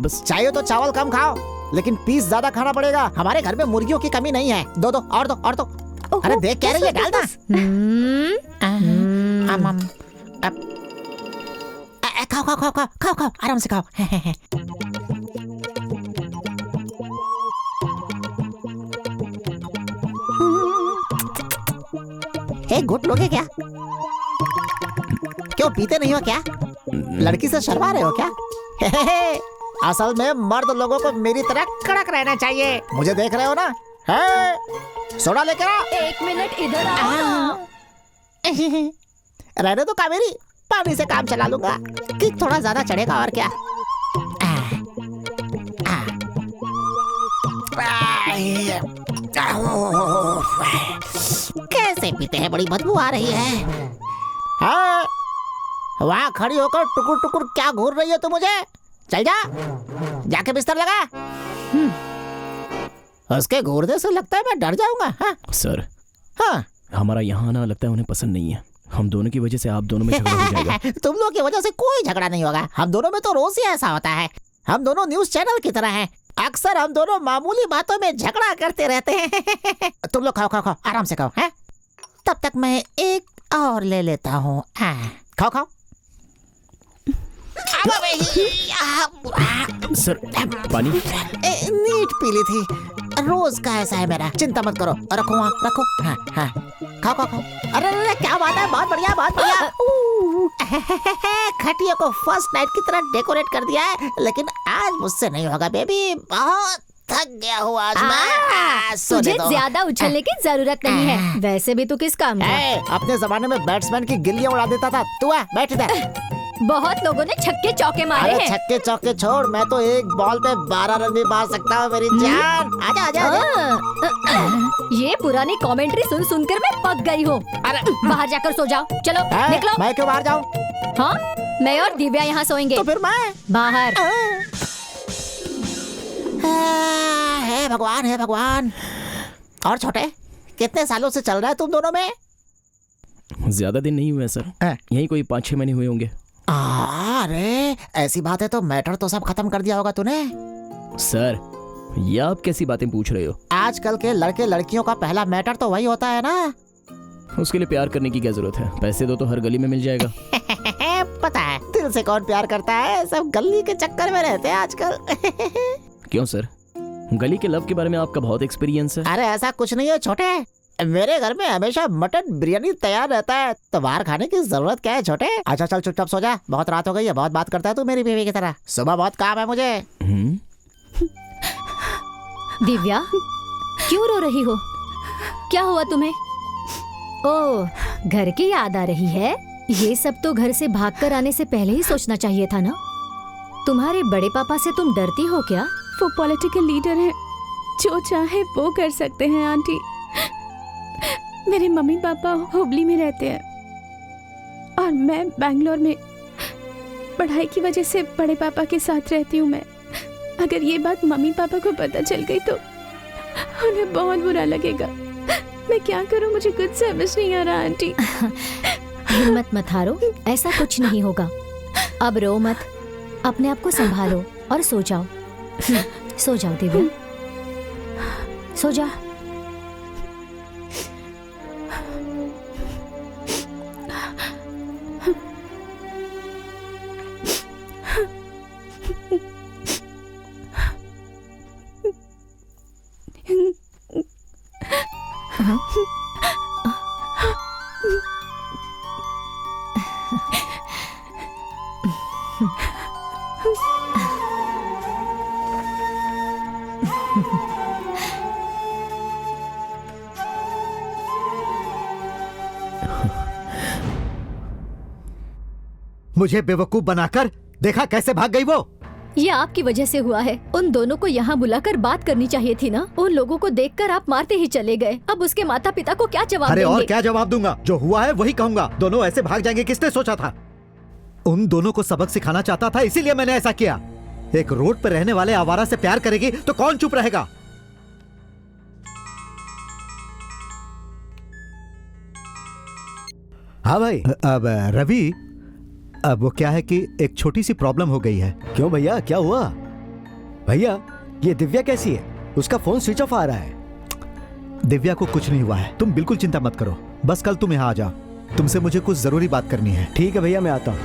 बस चाहिए तो चावल कम खाओ, लेकिन पीस ज्यादा खाना पड़ेगा। हमारे घर में मुर्गियों की कमी नहीं है। दो और दो। अरे देख कह रही है, डाल दो। खाओ, आराम से खाओ। घुट लोगे क्या? क्यों पीते नहीं हो क्या? लड़की से शर्मा रहे हो क्या? असल में मर्द लोगों को मेरी तरह कड़क रहना चाहिए। मुझे देख रहे हो ना? सोडा लेकर आओ। 1 मिनट इधर आओ। रहने दो कावेरी, पानी से काम चला लूंगा। कि थोड़ा ज्यादा चढ़ेगा और क्या। कैसे से पीते हैं, बड़ी बदबू आ रही है। हाँ, वहाँ खड़ी होकर टुकुर टुकुर क्या घूर रही है तू मुझे? चल जा, जाके बिस्तर लगा। उसके घूरने से लगता है मैं डर जाऊंगा। हाँ? सर, हाँ? हमारा यहाँ आना लगता है उन्हें पसंद नहीं है। हम दोनों की वजह से आप दोनों में झगड़ा हो जाएगा। तुम लोग की वजह से कोई झगड़ा नहीं होगा। हम दोनों में तो रोज ही ऐसा होता है। हम दोनों न्यूज चैनल की तरह हैं। अक्सर हम दोनों मामूली बातों में झगड़ा करते रहते हैं। तुम लोग खाओ खाओ खाओ, आराम से खाओ। हैं? तब तक मैं एक और ले लेता हूँ। खाओ खाओ। सर, पानी नीट पी ली थी। रोज का ऐसा है मेरा, चिंता मत करो। रखो वहाँ, रखो। हाँ हाँ, खाओ खाओ खाओ। अरे अरे, क्या बात है, बहुत बढ़िया बहुत बढ़िया। खटिया को फर्स्ट नाइट की तरह डेकोरेट कर दिया है, लेकिन आज मुझसे नहीं होगा बेबी। बहुत थक गया हूँ आज मैं। तुझे ज्यादा उछलने की जरूरत नहीं है। वैसे भी तू किस काम का? अपने जमाने में बैट्समैन की गिल्लियां उड़ा देता था। तू है, बैठ इधर। बहुत लोगों ने छक्के चौके मारे हैं। छक्के चौके छोड़, मैं तो एक बॉल पे 12 रन भी मार सकता हूँ मेरी जान। आजा आजा आजा। ये पुरानी कमेंट्री सुन सुनकर मैं पक गई हूँ। बाहर जाकर सो जाओ। चलो निकलो। मैं क्यों बाहर जाऊँ? हाँ, मैं और दिव्या यहाँ सोएंगे। तो फिर मैं बाहर। हे भगवान, हे भगवान। और छोटे, कितने सालों से चल रहा है तुम दोनों में? ज्यादा दिन नहीं हुए सर, यही कोई 5-6 महीने हुए होंगे। अरे ऐसी बात है तो मैटर तो सब खत्म कर दिया होगा तूने। सर, ये आप कैसी बातें पूछ रहे हो? आजकल के लड़के लड़कियों का पहला मैटर तो वही होता है ना। उसके लिए प्यार करने की क्या जरूरत है? पैसे दो तो हर गली में मिल जाएगा। पता है, दिल से कौन प्यार करता है? सब गली के चक्कर में रहते हैं आजकल। क्यों सर, गली के लव के बारे में आपका बहुत एक्सपीरियंस है। अरे ऐसा कुछ नहीं है छोटे, मेरे घर में हमेशा मटन बिरयानी तैयार रहता है, तो बाहर खाने की जरूरत क्या है छोटे? अच्छा चल चुपचाप सो जा, बहुत रात हो गई है। बहुत बात करता है तू मेरी बीवी की तरह। सुबह बहुत काम है मुझे। दिव्या, क्यों रो रही हो? क्या हुआ तुम्हें? ओह, घर की याद आ रही है। ये सब तो घर से भागकर आने से पहले ही सोचना चाहिए था ना। तुम्हारे बड़े पापा से तुम डरती हो क्या? वो पॉलिटिकल लीडर हैं, जो चाहे वो कर सकते हैं आंटी। मेरे मम्मी पापा हुबली में रहते हैं और मैं बैंगलोर में। पढ़ाई की वजह से बड़े पापा के साथ रहती हूँ मैं। अगर ये बात मम्मी पापा को पता चल गई तो उन्हें बहुत बुरा लगेगा। मैं क्या करूँ, मुझे कुछ समझ नहीं आ रहा आंटी। हिम्मत मत हारो, ऐसा कुछ नहीं होगा। अब रो मत, अपने आप को संभालो और सो जाओ। सो जाओ दिव्या, सो जा। मुझे बेवकूफ बनाकर देखा कैसे भाग गई वो। ये आपकी वजह से हुआ है। उन दोनों को यहाँ बुलाकर बात करनी चाहिए थी ना। उन लोगों को देखकर आप मारते ही चले गए। अब उसके माता पिता को क्या जवाब देंगे? और क्या जवाब दूंगा? जो हुआ है वही कहूंगा। दोनों ऐसे भाग जाएंगे, किसने सोचा था? उन दोनों को सबक सिखाना चाहता था, इसीलिए मैंने ऐसा किया। एक रोड पर रहने वाले आवारा से प्यार करेगी तो कौन चुप रहेगा? हाँ भाई। अब रवि, अब वो क्या है कि एक छोटी सी प्रॉब्लम हो गई है। क्यों भैया, क्या हुआ? भैया, ये दिव्या कैसी है? उसका फोन स्विच ऑफ आ रहा है। दिव्या को कुछ नहीं हुआ है, तुम बिल्कुल चिंता मत करो। बस कल तुम यहाँ आ जाओ, तुमसे मुझे कुछ जरूरी बात करनी है। ठीक है भैया, मैं आता हूँ।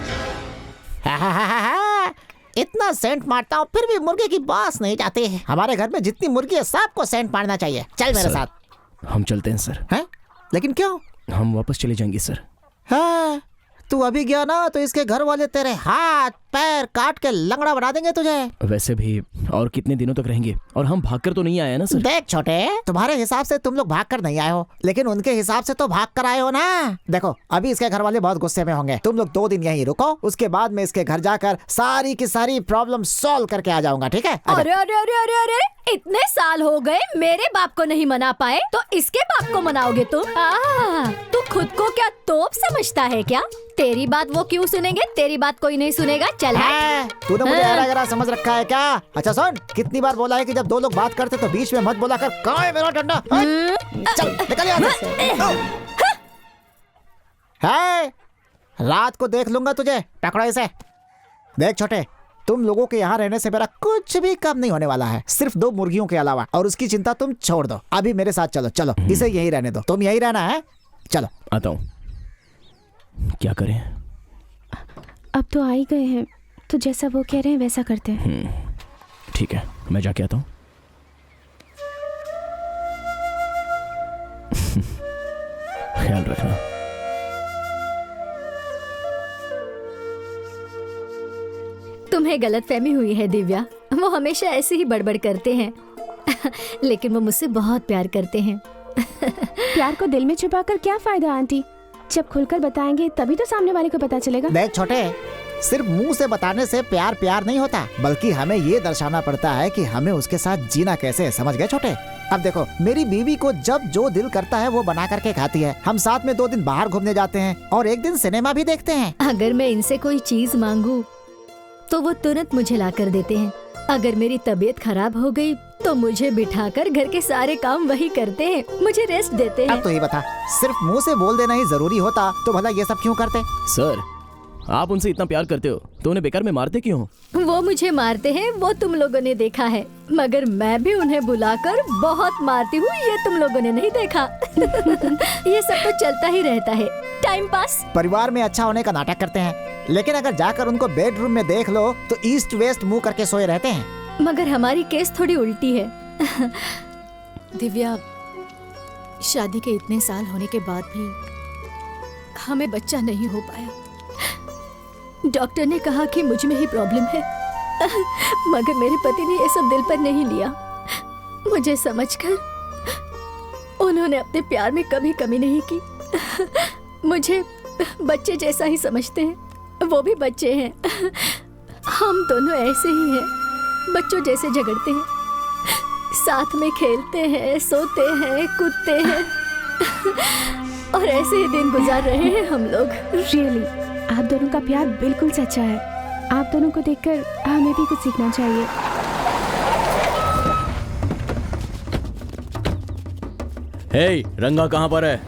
इतना सेंट मारता हूँ फिर भी मुर्गे की बास नहीं जाती है। हमारे घर में जितनी मुर्गी है सबको सेंट मारना चाहिए। चल मेरे साथ। हम चलते हैं सर। हैं? लेकिन क्यों? हम वापस चले जाएंगे सर। हाँ, तू अभी गया ना तो इसके घर वाले तेरे हाथ पैर काट के लंगड़ा बना देंगे तुझे। वैसे भी और कितने दिनों तक रहेंगे, और हम भागकर तो नहीं आए हैं ना सर। देख छोटे, तुम्हारे हिसाब से तुम लोग भाग कर नहीं आए हो, लेकिन उनके हिसाब से तो भाग कर आए हो ना। देखो अभी इसके घर वाले बहुत गुस्से में होंगे, तुम लोग 2 दिन यहीं रुको, उसके बाद मैं इसके घर जाकर सारी की सारी प्रॉब्लम सॉल्व करके आ जाऊंगा, ठीक है? अरे अरे अरे अरे अरे, इतने साल हो गए मेरे बाप को नहीं मना पाए तो इसके बाप को मनाओगे तुम? तू खुद को क्या तोप समझता है क्या? तेरी बात वो क्यों सुनेंगे, तेरी बात कोई नहीं सुनेगा। चल तूने मुझे ऐरा समझ रखा है क्या? अच्छा सुन, कितनी बार बोला है कि जब 2 लोग बात करते तो बीच में मत बोला कर। कहाँ है मेरा डंडा? चल निकल यहाँ से। है, रात को देख लूंगा तुझे, पकड़ो इसे। देख छोटे, तुम लोगों के यहाँ रहने से मेरा कुछ भी कम नहीं होने वाला है, सिर्फ 2 मुर्गियों के अलावा, और उसकी चिंता तुम छोड़ दो। अभी मेरे साथ चलो, चलो इसे यहीं रहने दो, तुम यहीं रहना है। चलो आता हूँ। क्या करें? अब तो आ ही गए हैं, तो जैसा वो कह रहे हैं वैसा करते हैं। ठीक है, मैं जाके आता हूँ। ख्याल रखना। तुम्हें गलतफहमी हुई है दिव्या, वो हमेशा ऐसे ही बड़बड़ करते हैं लेकिन वो मुझसे बहुत प्यार करते हैं। प्यार को दिल में छुपाकर क्या फायदा आंटी, जब खुलकर बताएंगे तभी तो सामने वाले को पता चलेगा। देख छोटे, सिर्फ मुंह से बताने से प्यार प्यार नहीं होता, बल्कि हमें ये दर्शाना पड़ता है कि हमें उसके साथ जीना कैसे है, समझ गए छोटे? अब देखो, मेरी बीवी को जब जो दिल करता है वो बना करके खाती है, हम साथ में 2 दिन बाहर घूमने जाते हैं और एक दिन सिनेमा भी देखते हैं। अगर मैं इनसे कोई चीज मांगू तो वो तुरंत मुझे ला कर देते हैं। अगर मेरी तबीयत खराब हो गई तो मुझे बिठाकर घर के सारे काम वही करते हैं, मुझे रेस्ट देते हैं। अब तो ये बता, सिर्फ मुंह से बोल देना ही जरूरी होता तो भला ये सब क्यों करते? सर, आप उनसे इतना प्यार करते हो तो उन्हें बेकार में मारते क्यों? वो मुझे मारते हैं वो तुम लोगों ने देखा है, मगर मैं भी उन्हें बुलाकर बहुत मारती हूँ, ये तुम लोगों ने नहीं देखा। ये सब तो चलता ही रहता है, टाइम पास। परिवार में अच्छा होने का नाटक करते हैं, लेकिन अगर जाकर उनको बेडरूम में देख लो तो ईस्ट वेस्ट मुंह करके सोए रहते हैं। मगर हमारी केस थोड़ी उल्टी है। दिव्या, शादी के इतने साल होने के बाद भी हमें बच्चा नहीं हो पाया। डॉक्टर ने कहा कि मुझ में ही प्रॉब्लम है, मगर मेरे पति ने ये सब दिल पर नहीं लिया। मुझे समझकर उन्होंने अपने प्यार में कभी कमी नहीं की। मुझे बच्चे जैसा ही समझते हैं, वो भी बच्चे हैं। हम दोनों ऐसे ही हैं, बच्चों जैसे झगड़ते हैं, साथ में खेलते हैं, सोते हैं, कूदते हैं और ऐसे ही दिन गुजार रहे हैं हम लोग। रियली, आप दोनों का प्यार बिल्कुल सच्चा है। आप दोनों को देखकर हमें भी कुछ सीखना चाहिए। हे, रंगा कहाँ पर है?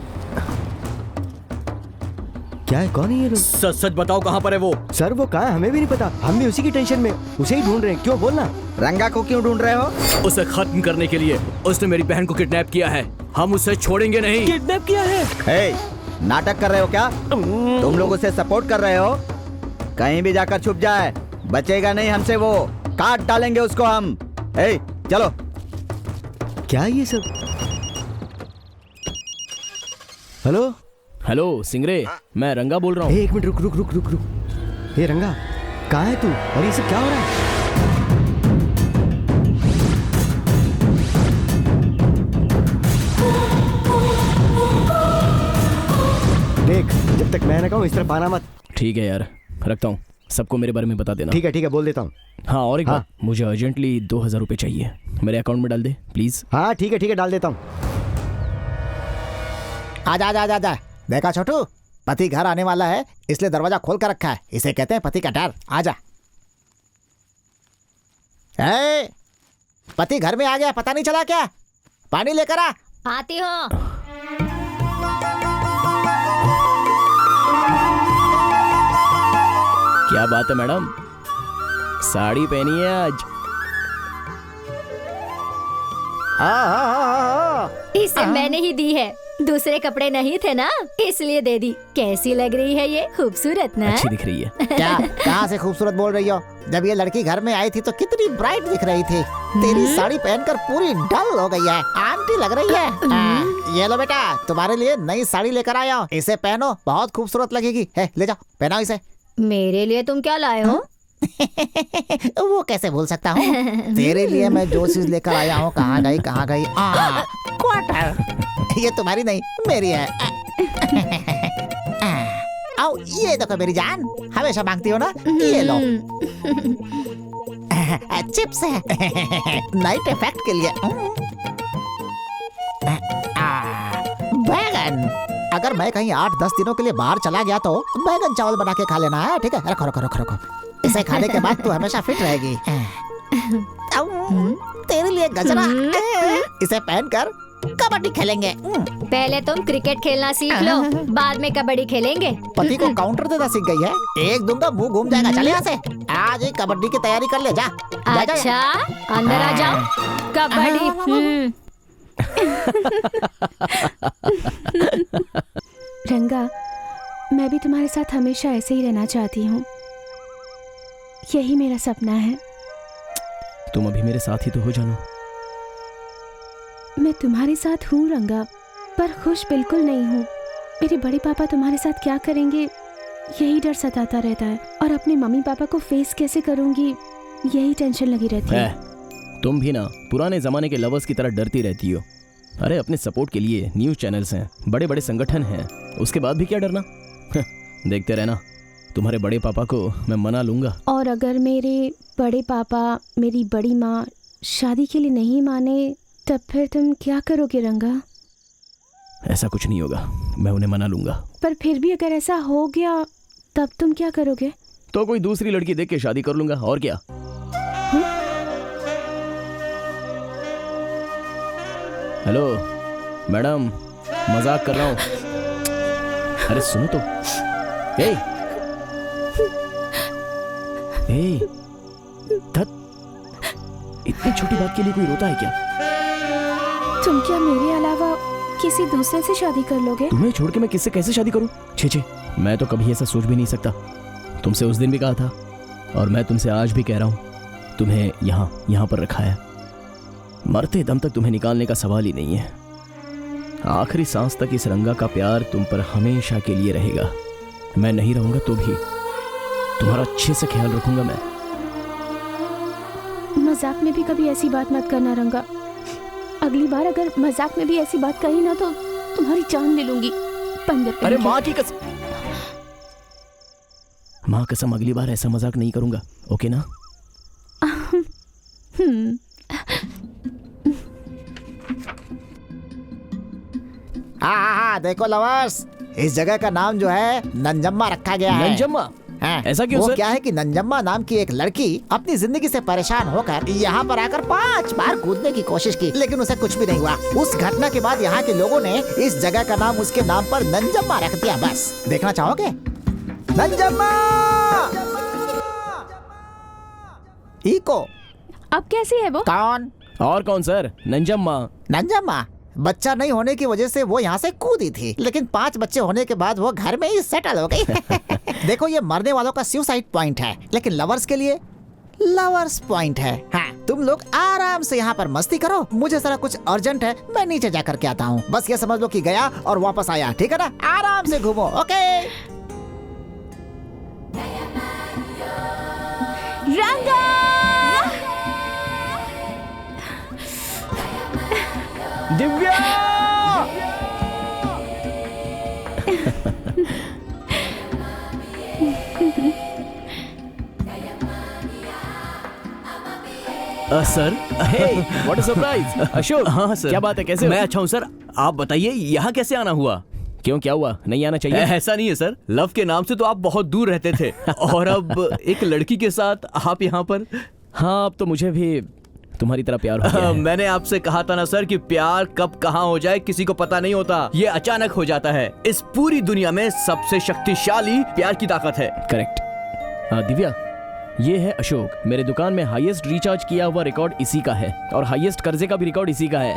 क्या है, कौन है ये लोग? सच बताओ, कहाँ पर है वो? सर वो कहाँ है हमें भी नहीं पता, हम भी उसी की टेंशन में उसे ही ढूंढ रहे हैं। क्यों, बोलना। रंगा को क्यों ढूंढ रहे हो? उसे खत्म करने के लिए। उसने मेरी बहन को किडनैप किया है, हम उसे छोड़ेंगे नहीं। किडनैप किया है? हे, नाटक कर रहे हो क्या? तुम लोग उसे सपोर्ट कर रहे हो? कहीं भी जाकर छुप जाए, बचेगा नहीं हमसे वो, काट डालेंगे उसको हम। हे, चलो। क्या ये सब? हेलो हेलो सिंगरे, मैं रंगा बोल रहा हूँ। एक मिनट, रुक रुक रुक रुक रुक। हे रंगा, कहाँ है तू और ये सब क्या हो रहा है? देख, जब तक मैं ना कहूँ इस तरफ आना मत। ठीक है यार, रखता हूँ। सबको मेरे बारे में बता देना। ठीक है, बोल देता हूँ। हाँ, और एक बात, मुझे अर्जेंटली 2000 रुपए चाहिए, मेरे अकाउंट में डाल दे प्लीज। हाँ ठीक है, डाल देता हूँ। आजा आजा आजा आजा। देखा छोटू, पति घर आने वाला है इसलिए दरवाजा खोल कर रखा है, इसे कहते हैं पति का डर। आजा। पति घर में आ गया, पता नहीं चला क्या? पानी लेकर आ। आती हूँ। क्या बात है मैडम, साड़ी पहनी है आज? इसे मैंने ही दी है, दूसरे कपड़े नहीं थे ना, इसलिए दे दी। कैसी लग रही है ये? खूबसूरत ना? अच्छी दिख रही है। क्या, कहाँ से खूबसूरत बोल रही हो? जब ये लड़की घर में आई थी तो कितनी ब्राइट दिख रही थी। तेरी साड़ी पहनकर पूरी डल हो गई है, आंटी लग रही है। ये लो बेटा, तुम्हारे लिए नई साड़ी लेकर आया हूँ, इसे पहनो, बहुत खूबसूरत लगेगी। है, ले जाओ, पहनाओ इसे। मेरे लिए तुम क्या लाए हो? वो कैसे भूल सकता हूँ। तेरे लिए मैं जो चीज लेकर आया हूँ, कहाँ गई क्वार्टर। ये तुम्हारी नहीं, मेरी है। आओ, ये देखो मेरी जान, हमेशा मांगती हो ना, ये लो। चिप्स है नाइट इफेक्ट के लिए। बैगन, अगर मैं कहीं 8-10 दिनों के लिए बाहर चला गया तो बैगन चावल बना के खा लेना है, ठीक है? रखो रखो रखो रखो। इसे खाने के बाद तू हमेशा फिट रहेगी। तेरे लिए गजरा, इसे पहनकर कबड्डी खेलेंगे। पहले तुम क्रिकेट खेलना सीख लो, बाद में कबड्डी खेलेंगे। पति को काउंटर देना सीख गई है। एक दूंगा मुंह घूम जाएगा। चले यहाँ से, आज ही कबड्डी की तैयारी कर ले। जा, जा, जा। अच्छा, अंदर आ जाओ। कबड्डी। रंगा, मैं भी तुम्हारे साथ हमेशा ऐसे ही रहना चाहती हूँ। यही मेरा सपना है। तुम अभी मेरे साथ ही तो हो जानू। मैं तुम्हारे साथ हूँ रंगा, पर खुश बिल्कुल नहीं हूँ। मेरे बड़े पापा तुम्हारे साथ क्या करेंगे, यही डर सताता रहता है। और अपने मम्मी पापा को फेस कैसे करूँगी, यही टेंशन लगी रहती है। तुम भी ना पुराने जमाने के लवर्स की तरह डरती रहती हो। अरे अपने सपोर्ट के लिए न्यूज चैनल्स हैं, बड़े बड़े संगठन हैं, उसके बाद भी क्या डरना। देखते रहना, तुम्हारे बड़े पापा को मैं मना लूंगा। और अगर मेरे बड़े पापा, मेरी बड़ी माँ शादी के लिए नहीं माने, तब फिर तुम क्या करोगे रंगा? ऐसा कुछ नहीं होगा, मैं उन्हें मना लूंगा। पर फिर भी अगर ऐसा हो गया तब तुम क्या करोगे? तो कोई दूसरी लड़की देख के शादी कर लूंगा, और क्या। हेलो मैडम, मजाक कर रहा हूँ। अरे सुनो तो। ए, इतनी छोटी बात के लिए कोई रोता है क्या? तुम क्या मेरे अलावा किसी दूसरे से शादी कर लोगे? तुम्हें छोड़ के मैं किससे कैसे शादी करूं? छे, मैं तो कभी ऐसा सोच भी नहीं सकता। तुमसे उस दिन भी कहा था, और मैं तुमसे आज भी कह रहा हूं, तुम्हें यहाँ पर रखा है। मरते दम तक तुम्हें निकालने का सवाल ही नहीं है। आखिरी सांस तक इस रंगा का प्यार तुम पर हमेशा के लिए रहेगा। मैं नहीं रहूंगा तो भी तुम्हारा अच्छे से ख्याल रखूंगा मैं। मजाक में भी कभी ऐसी बात मत करना रंगा। अगली बार अगर मजाक में भी ऐसी बात कही ना तो तुम्हारी जान ले लूंगी। बंदर। अरे माँ की कसम, माँ कसम, अगली बार ऐसा मजाक नहीं करूंगा, ओके ना? हाँ, देखो लवर्स, इस जगह का नाम जो है नंजम्मा रखा गया है। नंजम्मा? ऐसा क्यों वो सर? क्या है कि नंजम्मा नाम की एक लड़की अपनी जिंदगी से परेशान होकर यहाँ पर आकर 5 बार कूदने की कोशिश की, लेकिन उसे कुछ भी नहीं हुआ। उस घटना के बाद यहाँ के लोगों ने इस जगह का नाम उसके नाम पर नंजम्मा रख दिया। बस देखना चाहोगे? नंजम्मा इको। अब कैसी है वो? कौन? और कौन सर? नंजम्मा। नंजम्मा बच्चा नहीं होने की वजह से वो यहाँ से कूदी थी, लेकिन 5 बच्चे होने के बाद वो घर में ही सेटल हो गई। देखो, ये मरने वालों का सुसाइड पॉइंट है, लेकिन लवर्स के लिए लवर्स पॉइंट है। हाँ, तुम लोग आराम से यहाँ पर मस्ती करो। मुझे जरा कुछ अर्जेंट है, मैं नीचे जाकर के आता हूँ। बस ये समझ लो कि गया और वापस आया, ठीक है ना? आराम से घूमो, ओके? रंगा! Divya! Sir, what a surprise. Ashok. हाँ सर। क्या बात है, कैसे हो? मैं अच्छा हूँ सर, आप बताइए यहाँ कैसे आना हुआ? क्यों, क्या हुआ? नहीं आना चाहिए? ऐसा नहीं है सर, लव के नाम से तो आप बहुत दूर रहते थे और अब एक लड़की के साथ आप यहाँ पर। हाँ, अब तो मुझे भी तुम्हारी तरह प्यार हो गया है। मैंने आपसे कहा था ना सर कि प्यार कब कहाँ हो जाए किसी को पता नहीं होता, ये अचानक हो जाता है। इस पूरी दुनिया में सबसे शक्तिशाली प्यार की ताकत है। करेक्ट। दिव्या, ये है अशोक। मेरे दुकान में हाईएस्ट रिचार्ज किया हुआ रिकॉर्ड इसी का है, और हाईएस्ट कर्जे का भी रिकॉर्ड इसी का है।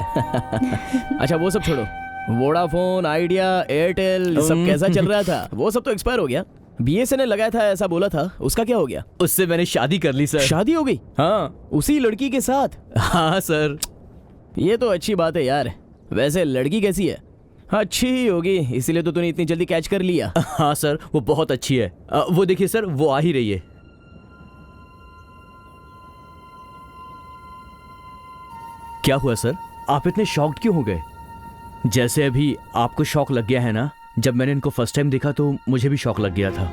अच्छा वो सब छोड़ो, वोडाफोन, आइडिया, एयरटेल सब कैसा चल रहा था? वो सब तो एक्सपायर हो गया। BSNL लगाया था ऐसा बोला था, उसका क्या हो गया? उससे मैंने शादी कर ली सर। शादी हो गई? हाँ। उसी लड़की के साथ? हाँ सर। ये तो अच्छी बात है यार। वैसे लड़की कैसी है? अच्छी ही होगी, इसीलिए तो तूने इतनी जल्दी कैच कर लिया। हाँ सर, वो बहुत अच्छी है। वो देखिए सर, वो आ ही रही है। क्या हुआ सर? आप इतने शॉक्ड क्यों हो गए? जैसे अभी आपको शॉक लग गया है ना, जब मैंने इनको फर्स्ट टाइम देखा तो मुझे भी शॉक लग गया था।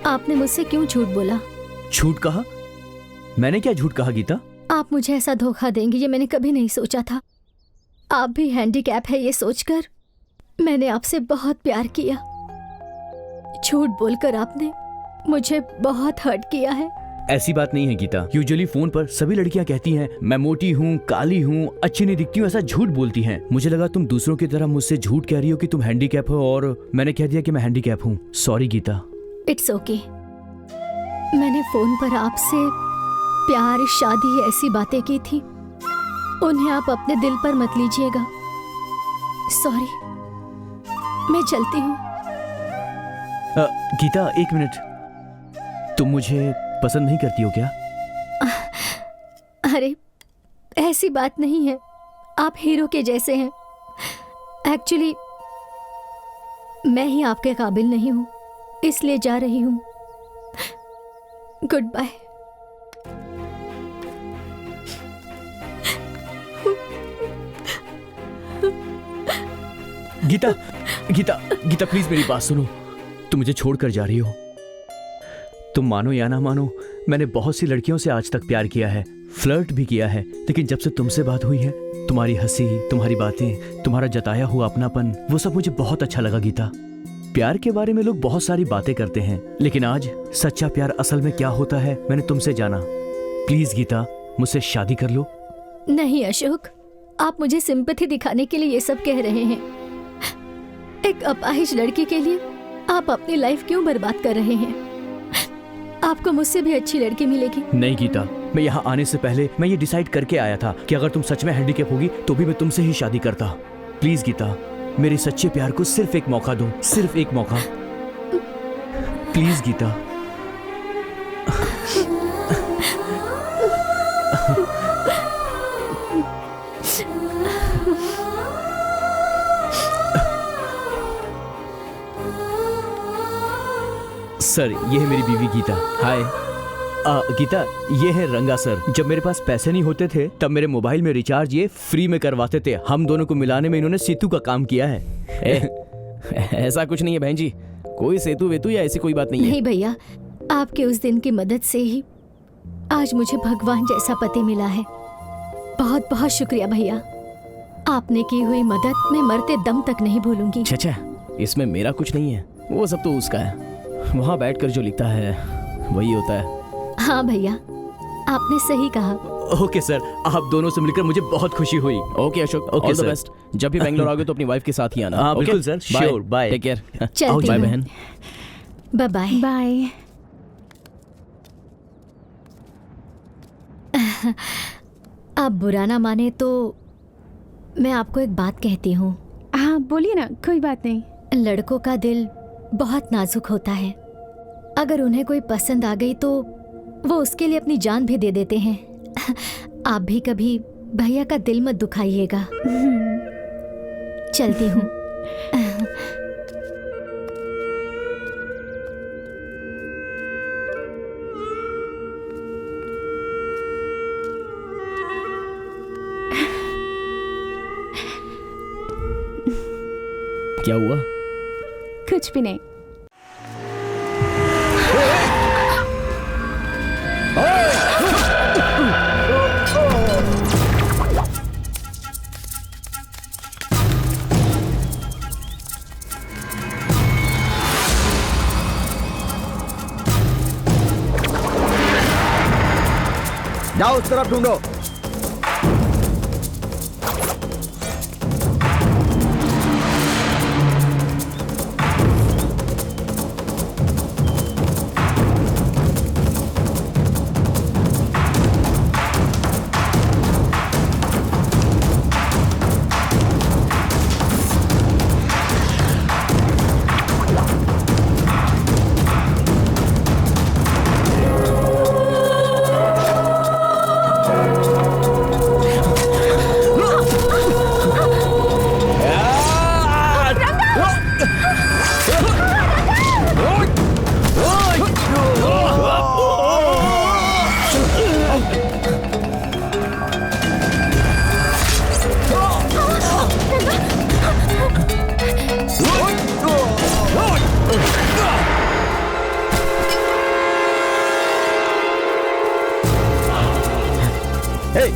आपने मुझसे क्यों झूठ बोला? झूठ कहा? मैंने क्या झूठ कहा गीता? आप मुझे ऐसा धोखा देंगे ये मैंने कभी नहीं सोचा था। आप भी हैंडीकैप है ये सोचकर मैंने आपसे बहुत प्यार किया। झूठ बोलकर आपने मुझे बहुत हर्ट किया है। ऐसी बात नहीं है गीता। यूजुअली फोन पर सभी लड़कियां कहती हैं मैं मोटी हूँ, काली हूँ, अच्छी नहीं दिखती हूँ, ऐसा झूठ बोलती हैं। मुझे लगा तुम दूसरों की तरह मुझसे झूठ कह रही हो कि तुम हैंडीकैप हो और मैंने कह दिया कि मैं हैंडीकैप हूँ। सॉरी गीता। It's okay. मैंने फोन पर आपसे प्यार, शादी ऐसी बातें की थी, उन्हें आप अपने दिल पर मत लीजिएगा। सॉरी, मैं चलती हूँ। गीता एक मिनट, तुम मुझे पसंद नहीं करती हो क्या? अरे ऐसी बात नहीं है, आप हीरो के जैसे हैं। एक्चुअली मैं ही आपके काबिल नहीं हूँ, इसलिए जा रही हूँ। Good bye. Geeta Geeta Geeta please मेरी बात सुनो। तुम मुझे छोड़कर जा रही हो। तुम मानो या ना मानो, मैंने बहुत सी लड़कियों से आज तक प्यार किया है, फ्लर्ट भी किया है, लेकिन जब से तुमसे बात हुई है, तुम्हारी हंसी, तुम्हारी बातें, तुम्हारा जताया हुआ अपनापन, वो सब मुझे बहुत अच्छा लगा गीता। प्यार के बारे में लोग बहुत सारी बातें करते हैं, लेकिन आज सच्चा प्यार असल में क्या होता है मैंने तुमसे जाना। प्लीज गीता, मुझसे शादी कर लो। नहीं अशोक, आप मुझे सिंपैथी दिखाने के लिए ये सब कह रहे हैं। एक अपाहिज लड़की के लिए आप अपनी लाइफ क्यों बर्बाद कर रहे हैं? आपको मुझसे भी अच्छी लड़की मिलेगी। नहीं गीता, मैं यहाँ आने से पहले मैं ये डिसाइड करके आया था कि अगर तुम सच में हैंडीकैप होगी तो भी मैं तुमसे ही शादी करता। प्लीज गीता, मेरे सच्चे प्यार को सिर्फ एक मौका दो, सिर्फ एक मौका। प्लीज गीता। सर, ये है मेरी बीवी गीता। हाय। गीता, ये है रंगा सर। जब मेरे पास पैसे नहीं होते थे तब मेरे मोबाइल में रिचार्ज ये फ्री में करवाते थे। हम दोनों को मिलाने में इन्होंने सेतु का काम किया है। ऐसा कुछ नहीं है बहन जी, कोई सेतु वेतु या ऐसी कोई बात नहीं है। नहीं भैया, आपके उस दिन की मदद से ही आज मुझे भगवान जैसा पति मिला है। बहुत बहुत शुक्रिया भैया। आपने की हुई मदद मैं मरते दम तक नहीं भूलूंगी। अच्छा, इसमें मेरा कुछ नहीं है, वो सब तो उसका है। वहाँ बैठकर जो लिखता है वही होता है। हाँ भैया, आपने सही कहा। ओके सर, आप दोनों से मिलकर मुझे बहुत खुशी हुई। Okay Ashok, all the best. जब भी बेंगलोर आओगे तो अपनी वाइफ के साथ ही आना। हाँ बिल्कुल sir, sure. Bye, take care. चलती बाय हूँ। बहन। Bye bye. बाय। आप बुरा ना माने तो मैं आपको एक बात कहती हूँ। हाँ बोलिए ना, कोई बात नहीं। लड़कों का दिल बहुत नाजुक होता है। अगर उन्हें कोई पसंद आ गई तो वो उसके लिए अपनी जान भी दे देते हैं। आप भी कभी भैया का दिल मत दुखाइएगा। चलती हूँ। क्या हुआ? कुछ भी नहीं। जाओ उस तरफ ढूंढो।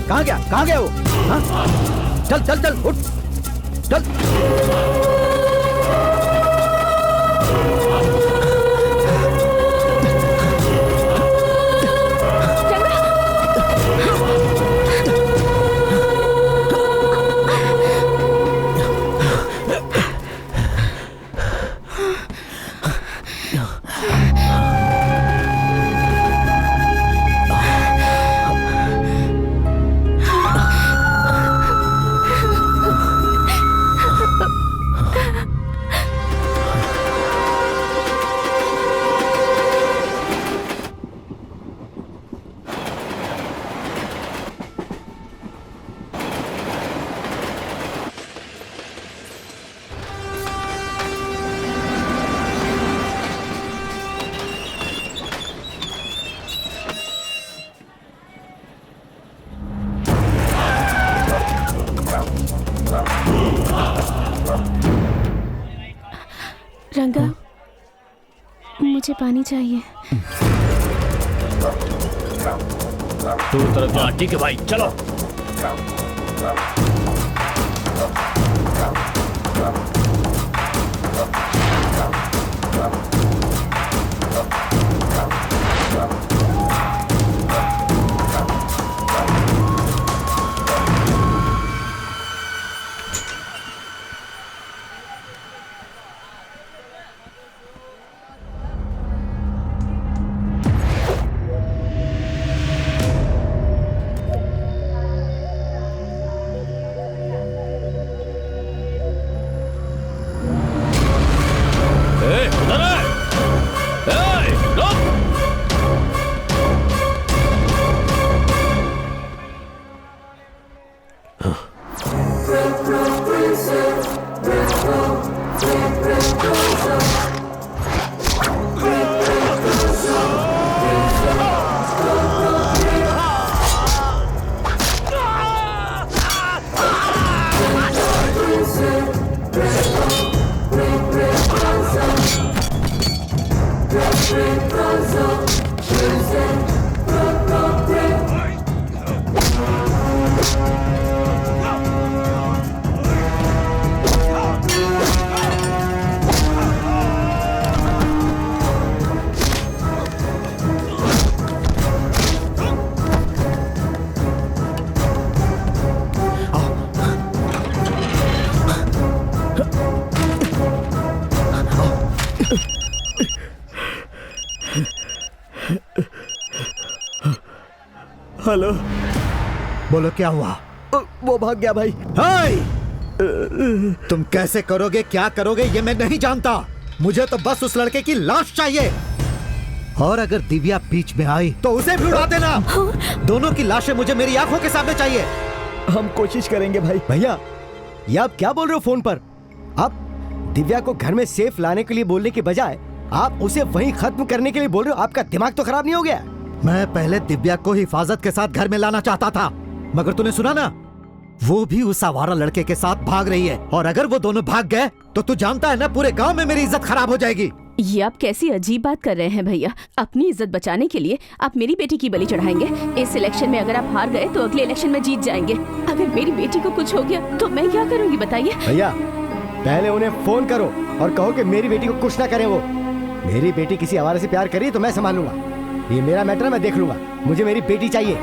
कहाँ गया वो? हाँ? चल चल चल उठ चल। रंगा, मुझे पानी चाहिए। तू तरफ जा। ठीक है भाई, चलो। हेलो, बोलो क्या हुआ? वो भाग गया भाई। हाय! तुम कैसे करोगे, क्या करोगे ये मैं नहीं जानता। मुझे तो बस उस लड़के की लाश चाहिए, और अगर दिव्या बीच में आई तो उसे भी उड़ा देना। दोनों की लाशें मुझे मेरी आंखों के सामने चाहिए। हम कोशिश करेंगे भाई। भैया, ये आप क्या बोल रहे हो फोन पर? आप दिव्या को घर में सेफ लाने के लिए बोलने के बजाय आप उसे वहीं खत्म करने के लिए बोल रहे हो। आपका दिमाग तो खराब नहीं हो गया? मैं पहले दिव्या को हिफाजत के साथ घर में लाना चाहता था, मगर तूने सुना ना, वो भी उस आवारा लड़के के साथ भाग रही है। और अगर वो दोनों भाग गए तो तू जानता है ना, पूरे गांव में मेरी इज्जत खराब हो जाएगी। ये आप कैसी अजीब बात कर रहे हैं भैया। अपनी इज्जत बचाने के लिए आप मेरी बेटी की बलि चढ़ाएंगे। इस इलेक्शन में अगर आप हार गए तो अगले इलेक्शन में जीत जाएंगे। अगर मेरी बेटी को कुछ हो गया तो मैं क्या करूँगी बताइए। भैया, पहले उन्हें फोन करो और कहो कि मेरी बेटी को कुछ ना करें। वो मेरी बेटी किसी आवारा से प्यार करी तो मैं संभाल लूंगा। ये मेरा मैटर, मैं देख लूंगा। मुझे मेरी बेटी चाहिए।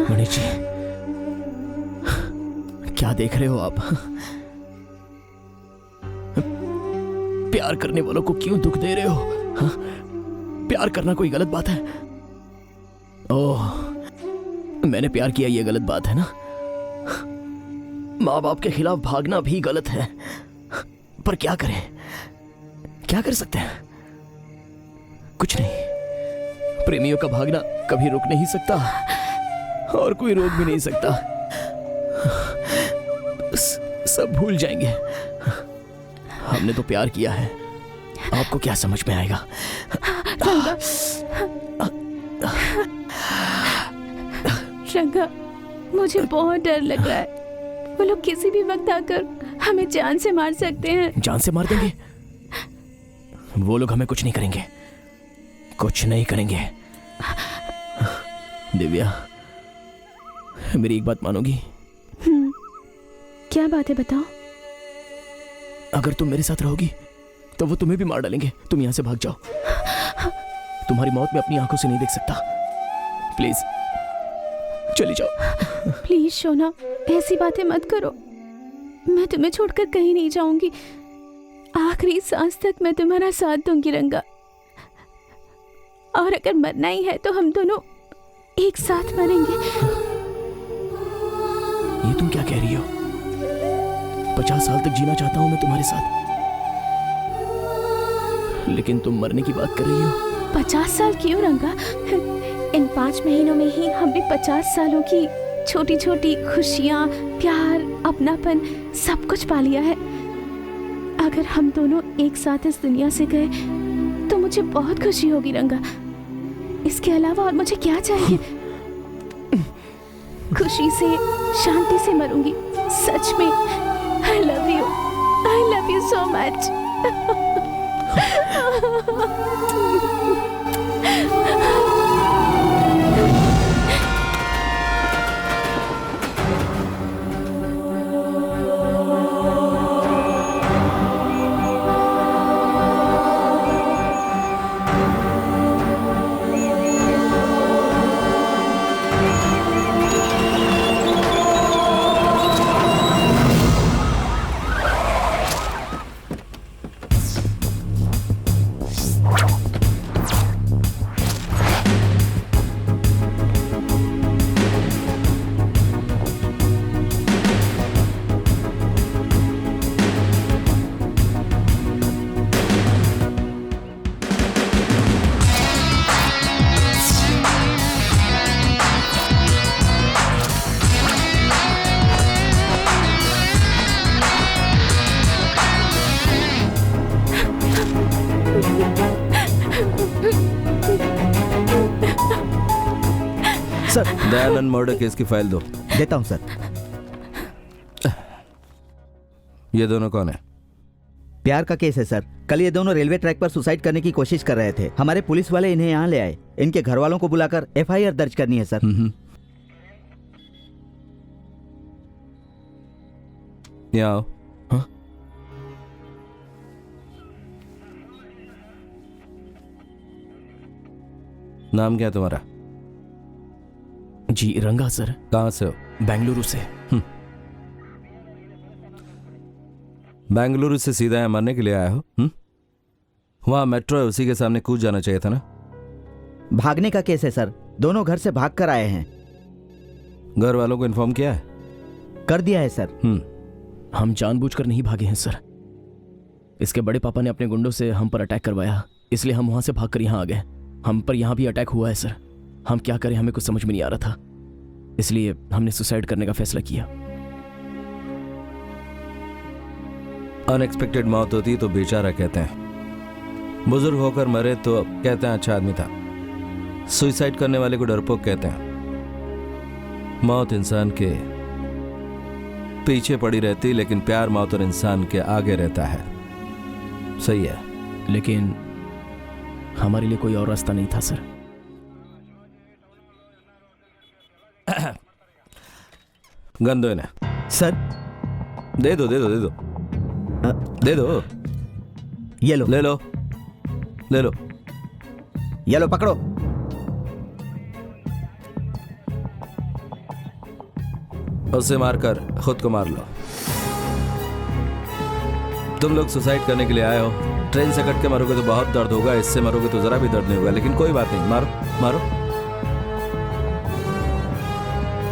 मनीष जी, क्या देख रहे हो आप? प्यार करने वालों को क्यों दुख दे रहे हो? हा? प्यार करना कोई गलत बात है? ओह, मैंने प्यार किया ये गलत बात है ना? माँ बाप के खिलाफ भागना भी गलत है, पर क्या करें? क्या कर सकते हैं? कुछ नहीं। प्रेमियों का भागना कभी रुक नहीं सकता और कोई रोक भी नहीं सकता। सब भूल जाएंगे। हमने तो प्यार किया है, आपको क्या समझ में रंगा, मुझे बहुत डर लग रहा है। वो लोग किसी भी वक्त आकर हमें जान से मार सकते हैं। जान से मार देंगे? वो लोग हमें कुछ नहीं करेंगे, कुछ नहीं करेंगे। दिव्या, मेरी एक बात मानोगी? क्या बात है, बताओ। अगर तुम मेरे साथ रहोगी तो वो तुम्हें भी मार डालेंगे। तुम यहाँ से भाग जाओ। तुम्हारी मौत मैं अपनी आंखों से नहीं देख सकता। प्लीज चली जाओ। प्लीज सोना, ऐसी बातें मत करो। मैं तुम्हें छोड़कर कहीं नहीं जाऊंगी। आखिरी सांस तक मैं तुम्हारा साथ दूंगी रंगा। और अगर मरना ही है तो हम दोनों एक साथ मरेंगे। ये तुम क्या कह रही हो? 50 साल तक जीना चाहता हूं मैं तुम्हारे साथ, लेकिन तुम मरने की बात कर रही हो। 50 साल क्यों रंगा? इन 5 महीनों में ही हमने 50 सालों की छोटी छोटी खुशियाँ, प्यार, अपनापन सब कुछ पा लिया है। अगर हम दोनों एक साथ इस दुनिया से गए तो मुझे बहुत खुशी होगी रंगा। इसके अलावा और मुझे क्या चाहिए? खुशी से, शांति से मरूंगी। सच में। I love you so much. Sir, Dayanand murder case की फाइल दो। देता हूं सर। ये दोनों कौन है? प्यार का केस है सर। कल ये दोनों रेलवे ट्रैक पर सुसाइड करने की कोशिश कर रहे थे। हमारे पुलिस वाले इन्हें यहाँ ले आए। इनके घर वालों को बुलाकर FIR दर्ज करनी है सर। यहाँ आओ। हाँ? नाम क्या है तुम्हारा? जी रंगा सर। कहाँ से हो? बेंगलुरु से। बेंगलुरु से सीधा यहाँ मरने के लिए आया हो? वहाँ मेट्रो है, उसी के सामने कूद जाना चाहिए था ना। भागने का केस है सर। दोनों घर से भाग कर आए हैं। घर वालों को इन्फॉर्म किया है? कर दिया है सर। हम जानबूझकर नहीं भागे हैं सर। इसके बड़े पापा ने अपने गुंडों से हम पर अटैक करवाया, इसलिए हम वहां से भागकर यहाँ आ गए। हम पर यहाँ भी अटैक हुआ है सर। हम क्या करें, हमें कुछ समझ में नहीं आ रहा था, इसलिए हमने सुसाइड करने का फैसला किया। अनएक्सपेक्टेड मौत होती तो बेचारा कहते हैं, बुजुर्ग होकर मरे तो कहते हैं अच्छा आदमी था। सुसाइड करने वाले को डरपोक कहते हैं। मौत इंसान के पीछे पड़ी रहती, लेकिन प्यार मौत और इंसान के आगे रहता है। सही है, लेकिन हमारे लिए कोई और रास्ता नहीं था सर। गन दो इन्हें। सर दे दो दे दो दे दो दे दो। ये लो। ले लो ले लो। ये लो पकड़ो। उसे मारकर खुद को मार लो। तुम लोग सुसाइड करने के लिए आए हो। ट्रेन से कट के मरोगे तो बहुत दर्द होगा, इससे मरोगे तो जरा भी दर्द नहीं होगा, लेकिन कोई बात नहीं, मारो मारो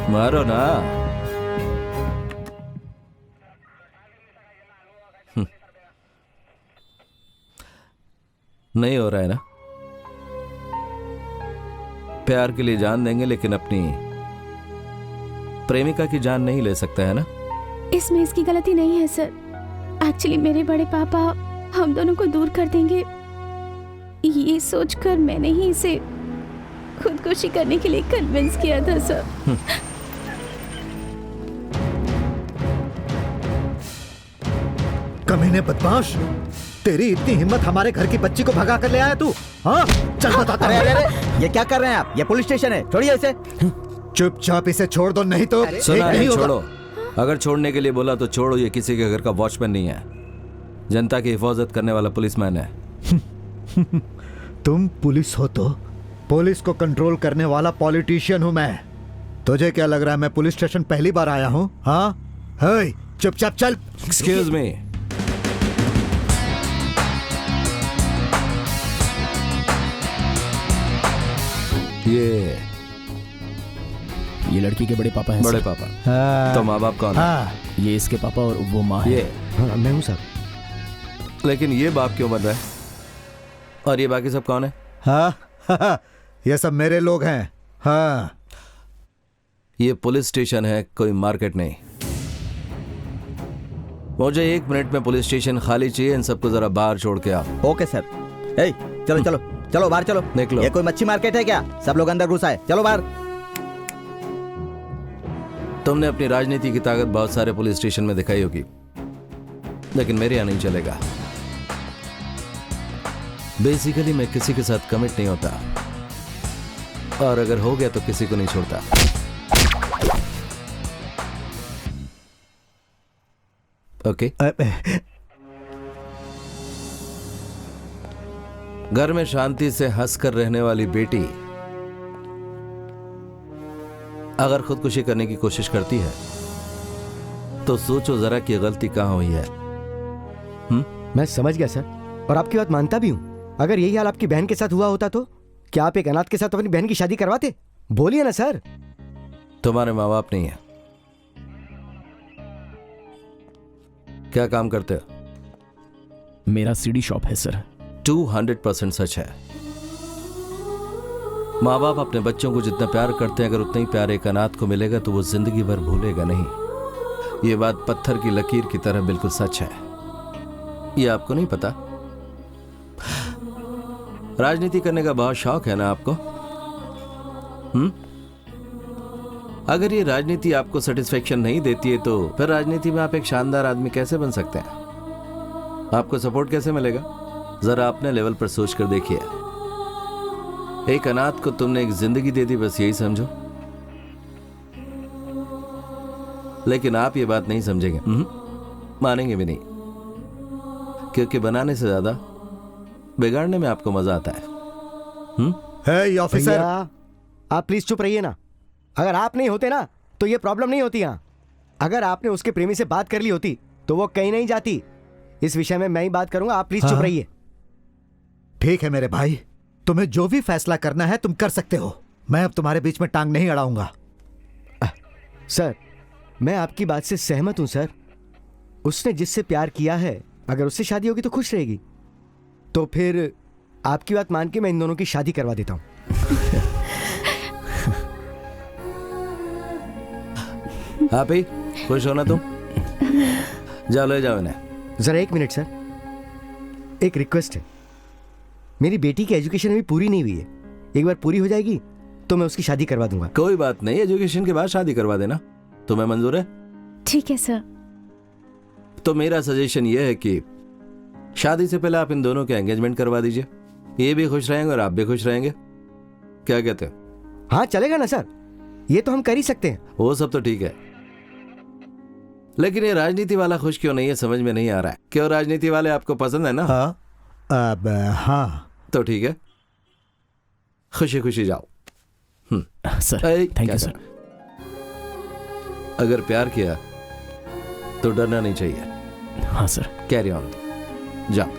मारो ना। नहीं हो रहा है ना? प्यार के लिए जान देंगे, लेकिन अपनी प्रेमिका की जान नहीं ले सकता है ना? इसमें इसकी गलती नहीं है सर। एक्चुअली मेरे बड़े पापा हम दोनों को दूर कर देंगे, ये सोचकर मैंने ही इसे खुदकुशी करने के लिए कन्विंस किया था सर। कमीने बदमाश, तेरी इतनी हिम्मत हमारे घर की बच्ची को भगा कर ले आया तू? हाँ, चल बताता हूँ। अरे ये क्या कर रहे हैं आप? ये पुलिस स्टेशन है, छोड़िए इसे। चुपचाप इसे छोड़ दो, नहीं तो सुना नहीं नहीं, होगा। छोड़ो। अगर छोड़ने के लिए बोला तो छोड़ो, ये किसी के घर का वॉचमैन नहीं है, जनता की हिफाजत करने वाला पुलिसमैन है। तुम पुलिस हो तो? पुलिस को कंट्रोल करने वाला पॉलिटिशियन हूं मैं। तुझे क्या लग रहा है मैं पुलिस स्टेशन पहली बार आया हूं? हाँ, हे, चुपचाप चल। Excuse me. ये लड़की के बड़े पापा हैं। बड़े सर। पापा। हाँ। तो माँ बाप कौन है? हाँ। ये इसके पापा और वो माँ है। ये हाँ, मैं हूँ सर। लेकिन ये बाप क्यों बन रहा है? और ये बाकी सब कौन है? हाँ, ये सब मेरे लोग हैं। हाँ, ये पुलिस स्टेशन है, कोई मार्केट नहीं। मुझे 1 मिनट में पुलिस स्टेशन खाली चाहिए। इन सबको जरा बाहर छोड़ के आओ। Okay sir. ए, चलो चलो चलो बाहर चलो। निकलो। ये कोई मच्छी मार्केट है क्या? सब लोग अंदर घुस आए, चलो बाहर। तुमने अपनी राजनीति की ताकत बहुत सारे पुलिस स्टेशन में दिखाई होगी, लेकिन मेरे यहाँ नहीं चलेगा। बेसिकली मैं किसी के साथ कमिट नहीं होता, और अगर हो गया तो किसी को नहीं छोड़ता। ओके? घर में शांति से हंसकर रहने वाली बेटी अगर खुदकुशी करने की कोशिश करती है तो सोचो जरा कि गलती कहां हुई है। मैं समझ गया सर, और आपकी बात मानता भी हूं। अगर यही हाल आपकी बहन के साथ हुआ होता तो क्या आप एक अनाथ के साथ अपनी बहन की शादी करवाते? बोलिए ना सर। तुम्हारे माँ बाप नहीं है। क्या काम करते हो? मेरा सीडी शॉप है सर। 200% सच है। माँ बाप अपने बच्चों को जितना प्यार करते हैं, अगर उतना ही प्यार एक अनाथ को मिलेगा तो वो जिंदगी भर भूलेगा नहीं। ये बात पत्थर की लकीर की तरह बिल्कुल सच है। ये आपको नहीं पता? राजनीति करने का बहुत शौक है ना आपको? अगर ये राजनीति आपको सेटिस्फेक्शन नहीं देती है तो फिर राजनीति में आप एक शानदार आदमी कैसे बन सकते हैं? आपको सपोर्ट कैसे मिलेगा? जरा अपने लेवल पर सोच कर देखिए। एक अनाथ को तुमने एक जिंदगी दे दी, बस यही समझो। लेकिन आप ये बात नहीं समझेंगे, मानेंगे भी नहीं, क्योंकि बनाने से ज्यादा बिगाड़ने में आपको मजा आता है। हे ऑफिसर, आप प्लीज चुप रहिए ना। अगर आप नहीं होते ना तो ये प्रॉब्लम नहीं होती। यहाँ अगर आपने उसके प्रेमी से बात कर ली होती तो वो कहीं नहीं जाती। इस विषय में मैं ही बात करूंगा, आप प्लीज चुप रहिए। ठीक है मेरे भाई, तुम्हें जो भी फैसला करना है तुम कर सकते हो। मैं अब तुम्हारे बीच में टांग नहीं अड़ाऊंगा। सर, मैं आपकी बात से सहमत हूं सर। उसने जिससे प्यार किया है, अगर उससे शादी होगी तो खुश रहेगी। तो फिर आपकी बात मान के मैं इन दोनों की शादी करवा देता हूं। आप ही खुश हो ना तुम? जाओ ले जाओ इन्हें। जरा 1 मिनट सर, एक रिक्वेस्ट है। मेरी बेटी की एजुकेशन अभी पूरी नहीं हुई है। एक बार पूरी हो जाएगी तो मैं उसकी शादी करवा दूंगा। कोई बात नहीं, एजुकेशन के बाद शादी करवा देना। तुम्हें मंजूर है? ठीक है सर। तो मेरा सजेशन यह है कि शादी से पहले आप इन दोनों के एंगेजमेंट करवा दीजिए। ये भी खुश रहेंगे और आप भी खुश रहेंगे। क्या कहते हो? हाँ चलेगा ना सर, ये तो हम कर ही सकते हैं। वो सब तो ठीक है, लेकिन ये राजनीति वाला खुश क्यों नहीं है समझ में नहीं आ रहा है। क्यों राजनीति वाले आपको पसंद है ना? हाँ, अब हाँ तो ठीक है, खुशी खुशी जाओ। Sir thank you sir. अगर प्यार किया तो डरना नहीं चाहिए। हाँ सर। कैरी ऑन, जाओ।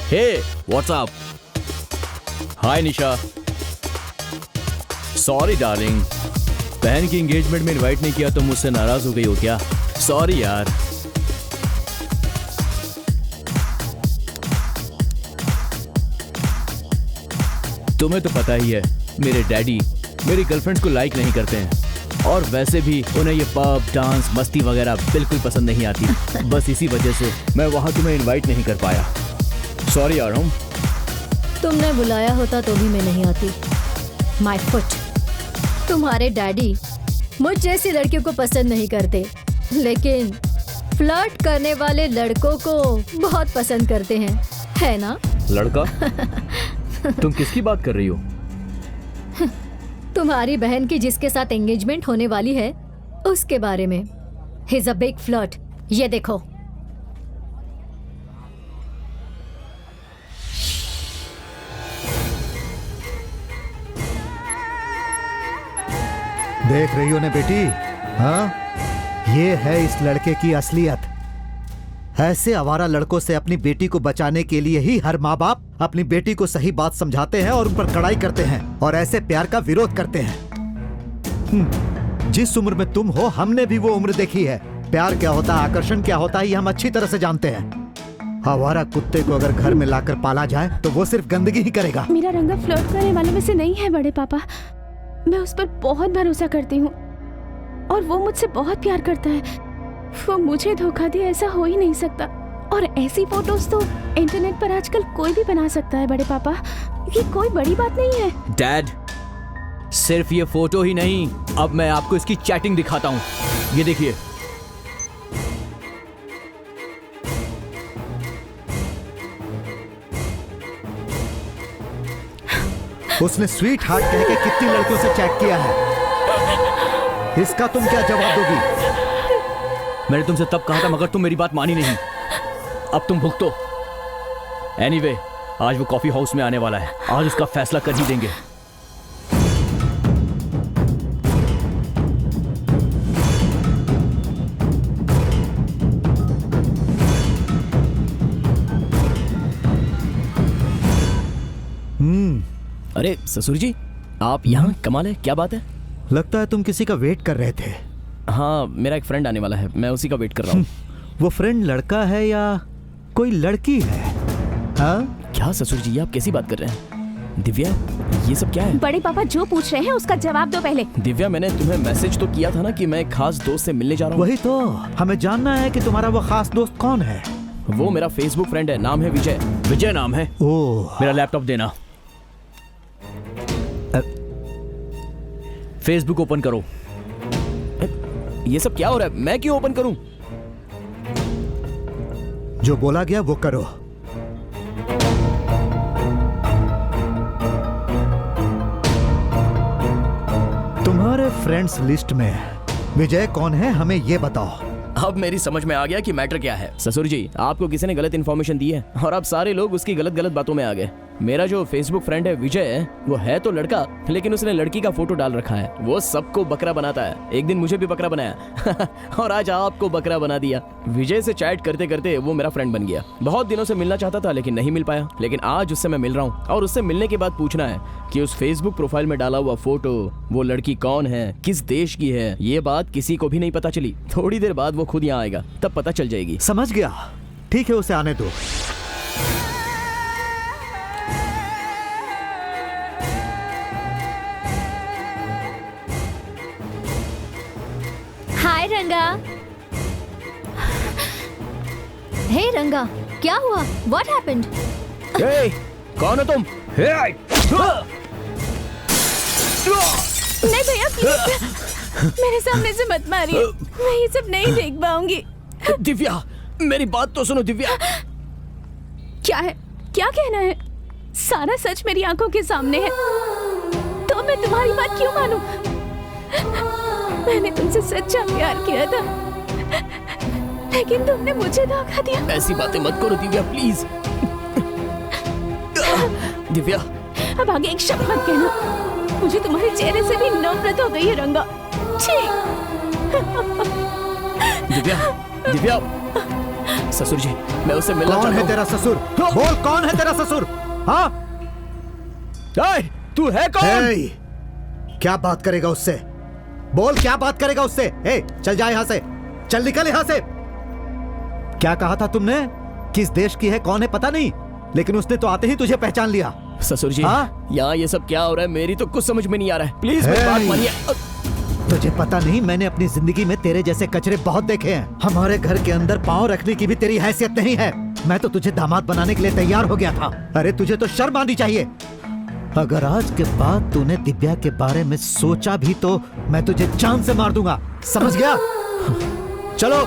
Hey what's up? Hi Nisha. Sorry darling, बहन की एंगेजमेंट में इनवाइट नहीं किया तो मुझसे नाराज हो गई हो क्या? सॉरी यार। तुम्हें तो पता ही है मेरे डैडी मेरी गर्लफ्रेंड्स को लाइक नहीं करते हैं और वैसे भी उन्हें ये पब डांस मस्ती वगैरह बिल्कुल पसंद नहीं आती। बस इसी वजह से मैं वहाँ तुम्हें इनवाइट नहीं कर पाया। सॉरी आ रहा हूँ। तुमने बुलाया होता तो भी मैं नहीं आती। My foot. तुम्हारे डैडी मुझ जैसी लड़कियों को पसंद नहीं करते, लेकिन फ्लर्ट करने वाले लड़कों को बहुत पसंद करते हैं, है ना? लड़का? तुम किसकी बात कर रही हो? तुम्हारी बहन की जिसके साथ एंगेजमेंट होने वाली है उसके बारे में। He is a big flirt. ये देखो। देख रही हो ना बेटी? हाँ, ये है इस लड़के की असलियत। ऐसे आवारा लड़कों से अपनी बेटी को बचाने के लिए ही हर माँ बाप अपनी बेटी को सही बात समझाते हैं और उन पर कड़ाई करते हैं और ऐसे प्यार का विरोध करते हैं। जिस उम्र में तुम हो हमने भी वो उम्र देखी है। प्यार क्या होता है, आकर्षण क्या होता है, ये हम अच्छी तरह से जानते हैं। आवारा कुत्ते को अगर घर में लाकर पाला जाए तो वो सिर्फ गंदगी ही करेगा। मेरा रंगा फ्लर्ट करने वालों में से नहीं है बड़े पापा। मैं उस पर बहुत भरोसा करती हूँ और वो मुझसे बहुत प्यार करता है। वो मुझे धोखा दे ऐसा हो ही नहीं सकता। और ऐसी फोटोज तो इंटरनेट पर आजकल कोई भी बना सकता है बड़े पापा। ये कोई बड़ी बात नहीं है। डैड, सिर्फ ये फोटो ही नहीं, अब मैं आपको इसकी चैटिंग दिखाता हूँ। ये देखिए। उसने स्वीट हार्ट कह के कितनी लड़कियों से चैट किया है। इसका तुम क्या जवाब दोगी? मैंने तुमसे तब कहा था मगर तुम मेरी बात मानी नहीं। अब तुम भुगतो। एनीवे, आज वो कॉफी हाउस में आने वाला है। आज उसका फैसला कर ही देंगे। अरे ससुर जी, आप यहाँ? कमाल है, क्या बात है? लगता है तुम किसी का वेट कर रहे थे। हाँ, मेरा एक फ्रेंड आने वाला है, मैं उसी का वेट कर रहा हूँ। वो फ्रेंड लड़का है या कोई लड़की है? हाँ? क्या ससुर जी, आप कैसी बात कर रहे हैं? दिव्या, ये सब क्या है? बड़े पापा जो पूछ रहे हैं उसका जवाब दो पहले। दिव्या, मैंने तुम्हें मैसेज तो किया था ना कि मैं एक खास दोस्त से मिलने जा रहा हूँ। वही तो, हमें जानना है कि तुम्हारा वो खास दोस्त कौन है। वो मेरा फेसबुक फ्रेंड है, नाम है विजय। विजय नाम है। ओह। मेरा लैपटॉप देना। फेसबुक ओपन करो। ये सब क्या हो रहा है? मैं क्यों ओपन करूं? जो बोला गया वो करो। तुम्हारे फ्रेंड्स लिस्ट में विजय कौन है, हमें ये बताओ। अब मेरी समझ में आ गया कि मैटर क्या है। ससुर जी, आपको किसी ने गलत इन्फॉर्मेशन दी है और अब सारे लोग उसकी गलत बातों में आ गए। मेरा जो फेसबुक फ्रेंड है विजय, वो है तो लड़का, लेकिन उसने लड़की का फोटो डाल रखा है। वो सबको बकरा बनाता है। एक दिन मुझे भी बकरा बनाया और आज आपको बकरा बना दिया। विजय से चैट करते करते वो मेरा फ्रेंड बन गया। बहुत दिनों से मिलना चाहता था लेकिन नहीं मिल पाया, लेकिन आज उससे मैं मिल रहा हूँ और उससे मिलने के बाद पूछना है कि उस फेसबुक प्रोफाइल में डाला हुआ फोटो, वो लड़की कौन है, किस देश की है। ये बात किसी को भी नहीं पता चली। थोड़ी देर बाद वो खुद यहाँ आएगा, तब पता चल जाएगी। समझ गया, ठीक है, उसे आने दो। हाय रंगा। हे रंगा, क्या हुआ? What happened? हे, कौन हो तुम? नहीं भैया, प्लीज मेरे सामने से मत मारिए। मैं ये सब नहीं देख पाऊंगी। दिव्या, मेरी बात तो सुनो। दिव्या, क्या है? क्या कहना है? सारा सच मेरी आंखों के सामने है, तो मैं तुम्हारी बात क्यों मानूं? मैंने तुमसे सच्चा प्यार किया था, लेकिन तुमने मुझे धोखा दिया। ऐसी बातें मत करो दिव्या, प्लीज। दिव्या, अब आगे एक शब्द मत कहना। मुझे तुम्हारे चेहरे से भी नफरत हो गई है रंगा। छी। दिव्या, दिव्या, ससुर जी, मैं उससे मिलना चाहता हूं। कौन है तेरा ससुर? बोल, कौन है तेरा ससुर? हाँ? तू है कौन? क्या बात करेगा उससे? बोल, क्या बात करेगा उससे? चल जा यहाँ से, चल निकल यहाँ से। क्या कहा था तुमने? किस देश की है, कौन है पता नहीं, लेकिन उसने तो आते ही तुझे पहचान लिया। ससुर जी, हाँ? यहाँ ये सब क्या हो रहा है? मेरी तो कुछ समझ में नहीं आ रहा है। प्लीज मेरी बात मानिए। तुझे पता नहीं, मैंने अपनी जिंदगी में तेरे जैसे कचरे बहुत देखे हैं। हमारे घर के अंदर पाँव रखने की भी तेरी हैसियत नहीं है। मैं तो तुझे दामाद बनाने के लिए तैयार हो गया था। अरे तुझे तो शर्म आनी चाहिए। अगर आज के बाद तूने दिव्या के बारे में सोचा भी तो मैं तुझे जान से मार दूंगा, समझ गया? चलो।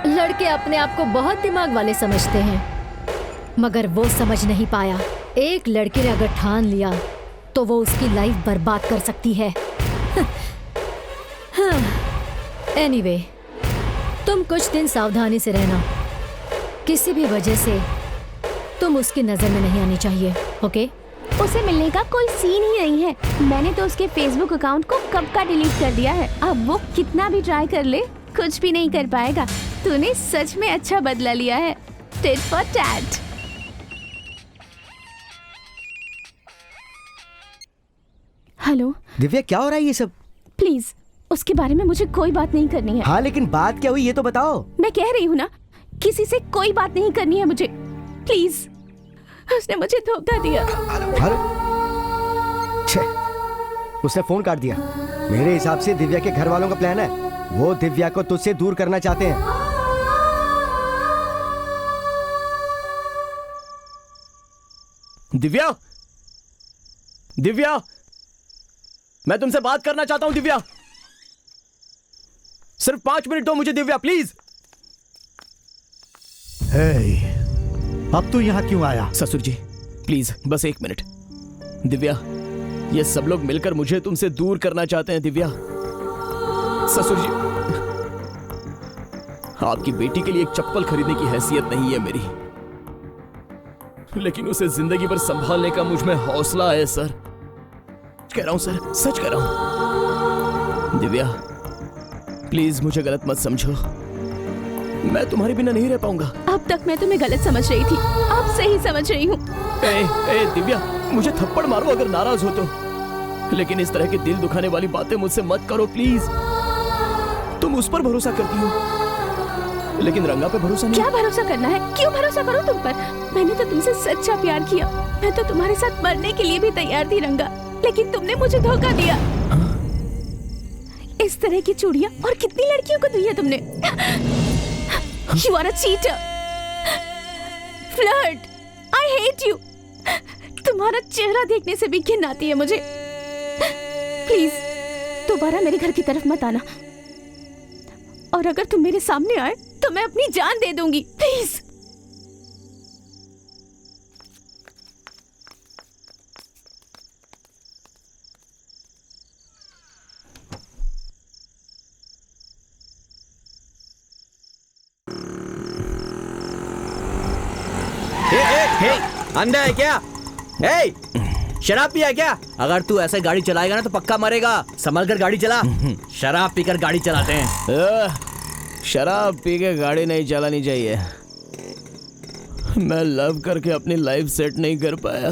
लड़के अपने आप को बहुत दिमाग वाले समझते हैं, मगर वो समझ नहीं पाया एक लड़के ने अगर ठान लिया तो वो उसकी लाइफ बर्बाद कर सकती है। एनीवे, तुम कुछ दिन सावधानी से रहना। किसी भी वजह से तुम उसकी नजर में नहीं आनी चाहिए, ओके? उसे मिलने का कोई सीन ही नहीं है। मैंने तो उसके फेसबुक अकाउंट को कब का डिलीट कर दिया है। अब वो कितना भी ट्राई कर ले, कुछ भी नहीं कर पाएगा। तूने सच में अच्छा बदला लिया है। Tit for tat. Hello Divya, क्या हो रहा है ये सब? प्लीज, उसके बारे में मुझे कोई बात नहीं करनी है। हाँ, लेकिन बात क्या हुई ये तो बताओ। मैं कह रही हूँ ना, किसी से कोई बात नहीं करनी है मुझे। प्लीज, उसने मुझे धोखा दिया। उसने फोन काट दिया। मेरे हिसाब से दिव्या के घर वालों का प्लान है। वो दिव्या को तुझसे दूर करना चाहते हैं। दिव्या, दिव्या, मैं तुमसे बात करना चाहता हूं। दिव्या, सिर्फ 5 मिनट दो मुझे दिव्या, प्लीज। अब तू यहाँ क्यों आया? ससुर जी, प्लीज बस 1 मिनट। दिव्या, ये सब लोग मिलकर मुझे तुमसे दूर करना चाहते हैं। दिव्या, ससुर जी, आपकी बेटी के लिए एक चप्पल खरीदने की हैसियत नहीं है मेरी, लेकिन उसे जिंदगी भर संभालने का मुझ में हौसला है सर। कह रहा हूं सर, सच कह रहा हूं। दिव्या, प्लीज मुझे गलत मत समझो। मैं तुम्हारे बिना नहीं रह पाऊंगा। अब तक मैं तुम्हें गलत समझ रही थी, अब सही समझ रही हूँ। ए दिव्या, मुझे थप्पड़ मारो अगर नाराज हो तो, लेकिन इस तरह की दिल दुखाने वाली बातें मुझसे मत करो प्लीज। तुम उस पर भरोसा करती हो, लेकिन रंगा पे भरोसा नहीं। क्या भरोसा करना है? क्यों भरोसा करूं तुम पर? मैंने तो तुमसे सच्चा प्यार किया। मैं तो तुम्हारे साथ मरने के लिए भी तैयार थी रंगा, लेकिन तुमने मुझे धोखा दिया। इस तरह की चूड़ियां और कितनी लड़कियों को दी है तुमने। You are a cheater, flirt. I hate you. तुम्हारा चेहरा देखने से भी घिन आती है मुझे। प्लीज दोबारा मेरे घर की तरफ मत आना, और अगर तुम मेरे सामने आए तो मैं अपनी जान दे दूंगी। प्लीज। अंधा है क्या? हे, शराब पिया क्या? अगर तू ऐसे गाड़ी चलाएगा ना तो पक्का मरेगा। संभल कर गाड़ी चला। शराब पीकर गाड़ी चलाते हैं। शराब पी के गाड़ी नहीं चलानी चाहिए। मैं लव करके अपनी लाइफ सेट नहीं कर पाया।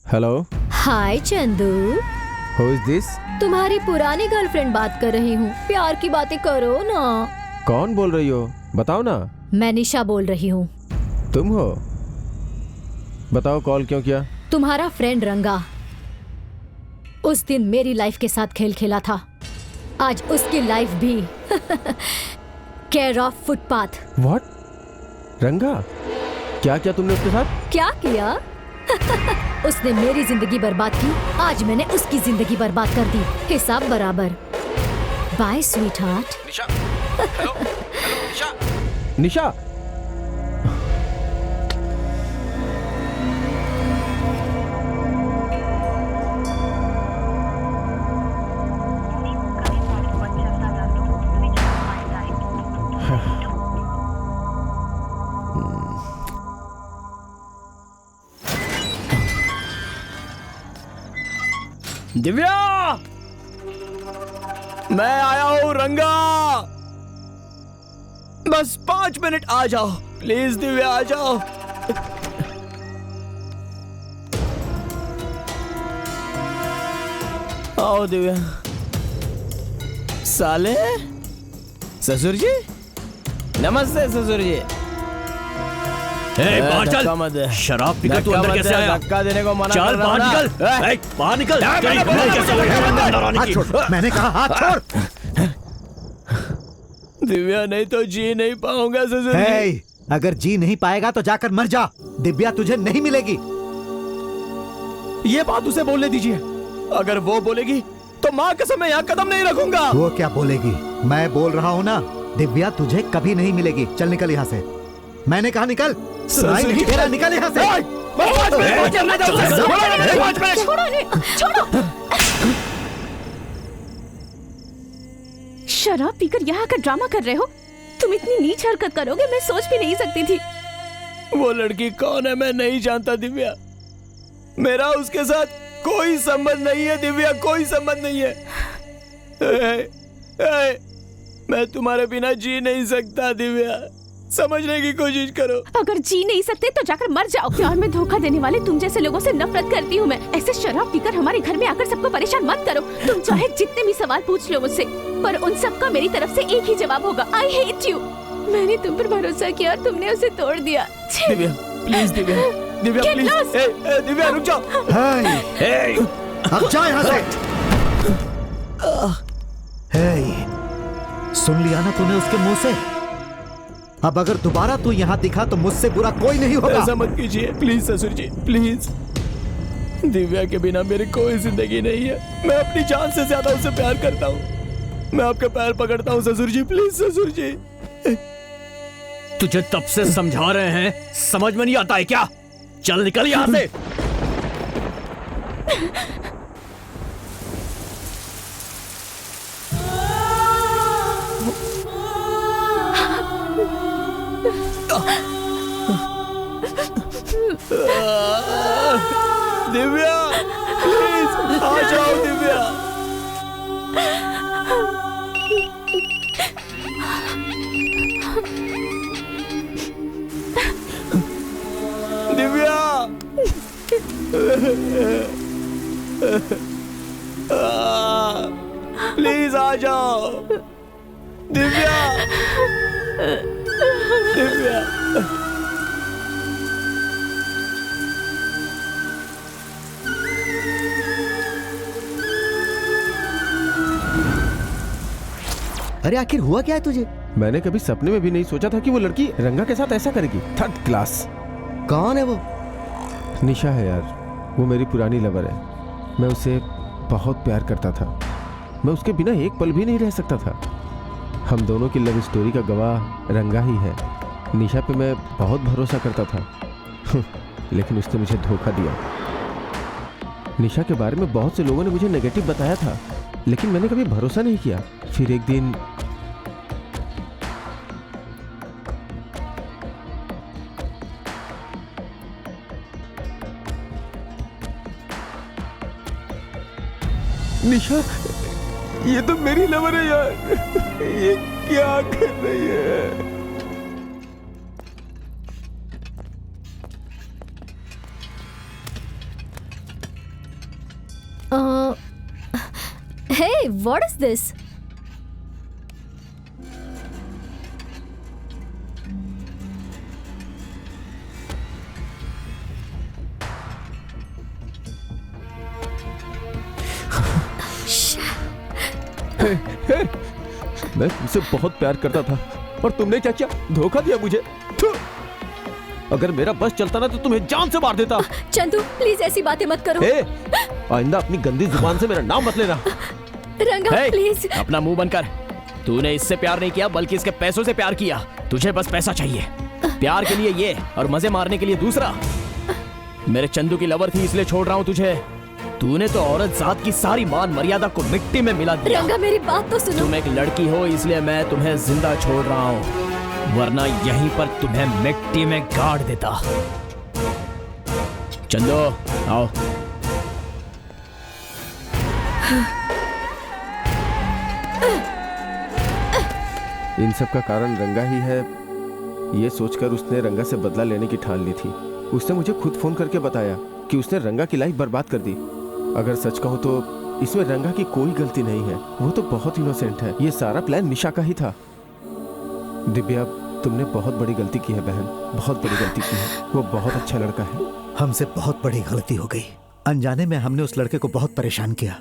Hello. Hi Chandu. Who is this? तुम्हारी पुरानी गर्लफ्रेंड बात कर रही हूँ। प्यार की बातें करो ना। कौन बोल रही हो? बताओ ना। मैं निशा बोल रही हूँ। तुम हो? बताओ कॉल क्यों किया? तुम्हारा फ्रेंड रंगा उस दिन मेरी लाइफ के साथ खेल खेला था। आज उसकी लाइफ भी केयर ऑफ फुटपाथ। व्हाट? रंगा? क्या किया तुमने उसके साथ? क्या किया? उसने मेरी जिंदगी बर्बाद की, आज मैंने उसकी जिंदगी बर्बाद कर दी। हिसाब बराबर। Bye sweetheart. Nisha. Hello, Nisha. Nisha. Divya, मैं आया हूं रंगा। बस 5 मिनट आ जाओ प्लीज दिव्या, आ जाओ। आओ दिव्या। साले, ससुर जी, नमस्ते ससुर जी। बाहर चल। धक्का मत दे। शराब पीकर तू अंदर कैसे आया? धक्का देने को मना चल कर रहा हूं बाहर ना। निकल, बाहर निकल। हाथ छोड़, मैंने कहा हाथ छोड़। दिव्या नहीं तो जी नहीं पाऊंगा ससुर जी। हे, अगर जी नहीं पाएगा तो जाकर मर जा। दिव्या तुझे नहीं मिलेगी। ये बात उसे बोलने दीजिए। अगर वो बोलेगी तो माँ कसम मैं यहाँ कदम नहीं रखूंगा। वो क्या बोलेगी? मैं बोल रहा हूँ ना, दिव्या तुझे कभी नहीं मिलेगी। चल निकल यहाँ से। मैंने कहा निकल। सुनाई नहीं दे रहा? निकल यहाँ से। छोड़ो। शराब पीकर यहाँ का ड्रामा कर रहे हो? तुम इतनी नीच हरकत करोगे मैं सोच भी नहीं सकती थी। वो लड़की कौन है मैं नहीं जानता दिव्या। मेरा उसके साथ कोई संबंध नहीं है दिव्या, कोई संबंध नहीं है। मैं तुम्हारे बिना जी नहीं सकता दिव्या, समझने की कोशिश करो। अगर जी नहीं सकते तो जाकर मर जाओ। प्यार में धोखा देने वाले तुम जैसे लोगों से नफरत करती हूँ मैं। ऐसे शराब पीकर हमारे घर में आकर सबको परेशान मत करो। तुम चाहे जितने भी सवाल पूछ लो मुझसे, पर उन सब का मेरी तरफ से एक ही जवाब होगा, आई हेट यू। मैंने तुम पर भरोसा किया और तुमने उसे तोड़ दिया। Divya please, Divya please. दिव्या रुक जाओ। अब जा यहाँ से। सुन लिया ना तूने उसके मुंह से? अब अगर दोबारा तू यहाँ दिखा तो मुझसे बुरा कोई नहीं होगा। ऐसा मत कीजिए प्लीज ससुर जी, प्लीज। दिव्या के बिना मेरी कोई जिंदगी नहीं है। मैं अपनी जान से ज्यादा उसे प्यार करता हूँ। मैं आपके पैर पकड़ता हूँ ससुर जी, प्लीज ससुर जी। तुझे तब से समझा रहे हैं, समझ में नहीं आता है क्या? चल निकल यहाँ से। दिव्या प्लीज आ जाओ दिव्या। दिव्या प्लीज आ जाओ दिव्या। दिव्या अरे आखिर हुआ क्या है तुझे? मैंने कभी सपने में भी नहीं सोचा था कि वो लड़की रंगा के साथ ऐसा करेगी। 3rd class. कौन है वो? निशा है यार, वो मेरी पुरानी लवर है। मैं उसे बहुत प्यार करता था। मैं उसके बिना एक पल भी नहीं रह सकता था। हम दोनों की लव स्टोरी का गवाह रंगा ही है। निशा पे मैं बहुत भरोसा करता था लेकिन उसने मुझे धोखा दिया। निशा के बारे में बहुत से लोगों ने मुझे नेगेटिव बताया था, लेकिन मैंने कभी भरोसा नहीं किया। फिर एक दिन निशा, ये तो मेरी लवर है यार। ये क्या कर रही है? Hey, what is this? मैं तुमसे बहुत प्यार करता था और तुमने क्या किया? धोखा दिया मुझे। अगर मेरा बस चलता ना तो तुम्हें जान से मार देता। चंदू प्लीज ऐसी बातें मत करो। आइंदा अपनी गंदी जुबान से मेरा नाम मत लेना। रंगा प्लीज। अपना मुंह बंद कर। तूने इससे प्यार नहीं किया बल्कि इसके पैसों से प्यार किया। तुझे बस पैसा चाहिए। प्यार के लिए ये और मजे मारने के लिए दूसरा। मेरे चंदू की लवर थी इसलिए छोड़ रहा हूँ तुझे। तूने तो औरत जात की सारी मान मर्यादा को मिट्टी में मिला दिया। रंगा मेरी बात तो सुनो। तुम एक लड़की हो इसलिए मैं तुम्हें जिंदा छोड़ रहा हूँ, वरना यहीं पर तुम्हें मिट्टी में गाड़ देता। चंदू आओ। इन सब का कारण रंगा ही है, ये सोचकर उसने रंगा से बदला लेने की ठान ली थी। उसने मुझे खुद फोन करके बताया कि उसने रंगा की लाइफ बर्बाद कर दी। अगर सच कहूं तो इसमें रंगा की कोई गलती नहीं है, वो तो बहुत इनोसेंट है। ये सारा प्लान निशा का ही था। दिव्या, तुमने बहुत बड़ी गलती की है बहन, बहुत बड़ी गलती की है। वो बहुत अच्छा लड़का है। हमसे बहुत बड़ी गलती हो गई। अनजाने में हमने उस लड़के को बहुत परेशान किया।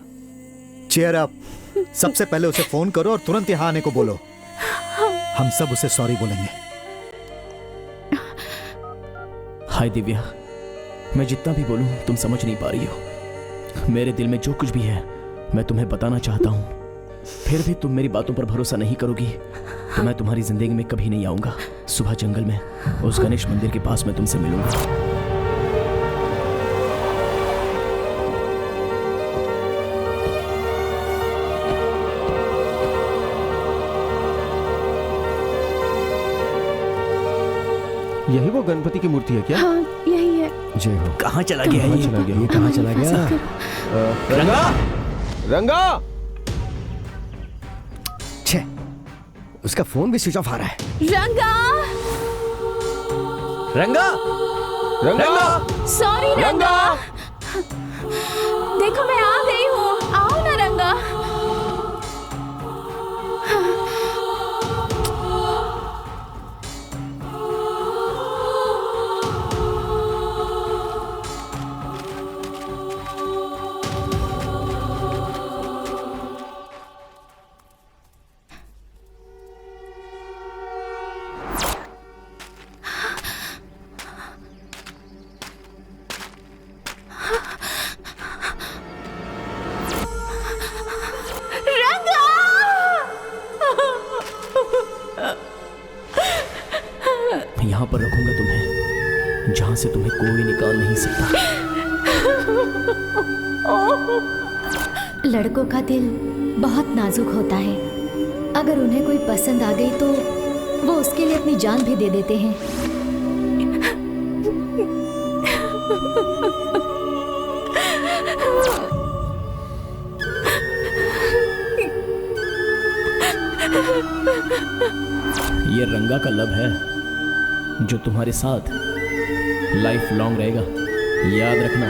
Cheer up. सबसे पहले उसे फोन करो और तुरंत यहाँ आने को बोलो। हम सब उसे सॉरी बोलेंगे। हाय दिव्या, मैं जितना भी बोलूं तुम समझ नहीं पा रही हो। मेरे दिल में जो कुछ भी है मैं तुम्हें बताना चाहता हूं, फिर भी तुम मेरी बातों पर भरोसा नहीं करोगी तो मैं तुम्हारी जिंदगी में कभी नहीं आऊंगा। सुबह जंगल में उस गणेश मंदिर के पास मैं तुमसे मिलूंगा। यही वो गणपति की मूर्ति है क्या? हाँ, यही है। जय हो। कहाँ चला गया ये? ये कहाँ चला गया? रंगा, रंगा! छे, उसका फोन भी स्विच ऑफ आ रहा है। रंगा! रंगा! रंगा! सॉरी रंगा! देखो मैं आ गई हूँ, आओ ना रंगा। यहाँ पर रखूंगा तुम्हें, जहाँ से तुम्हें कोई निकाल नहीं सकता। लड़कों का दिल बहुत नाजुक होता है। अगर उन्हें कोई पसंद आ गई तो वो उसके लिए अपनी जान भी दे देते हैं। ये रंगा का लव है जो तुम्हारे साथ लाइफ लॉन्ग रहेगा, याद रखना।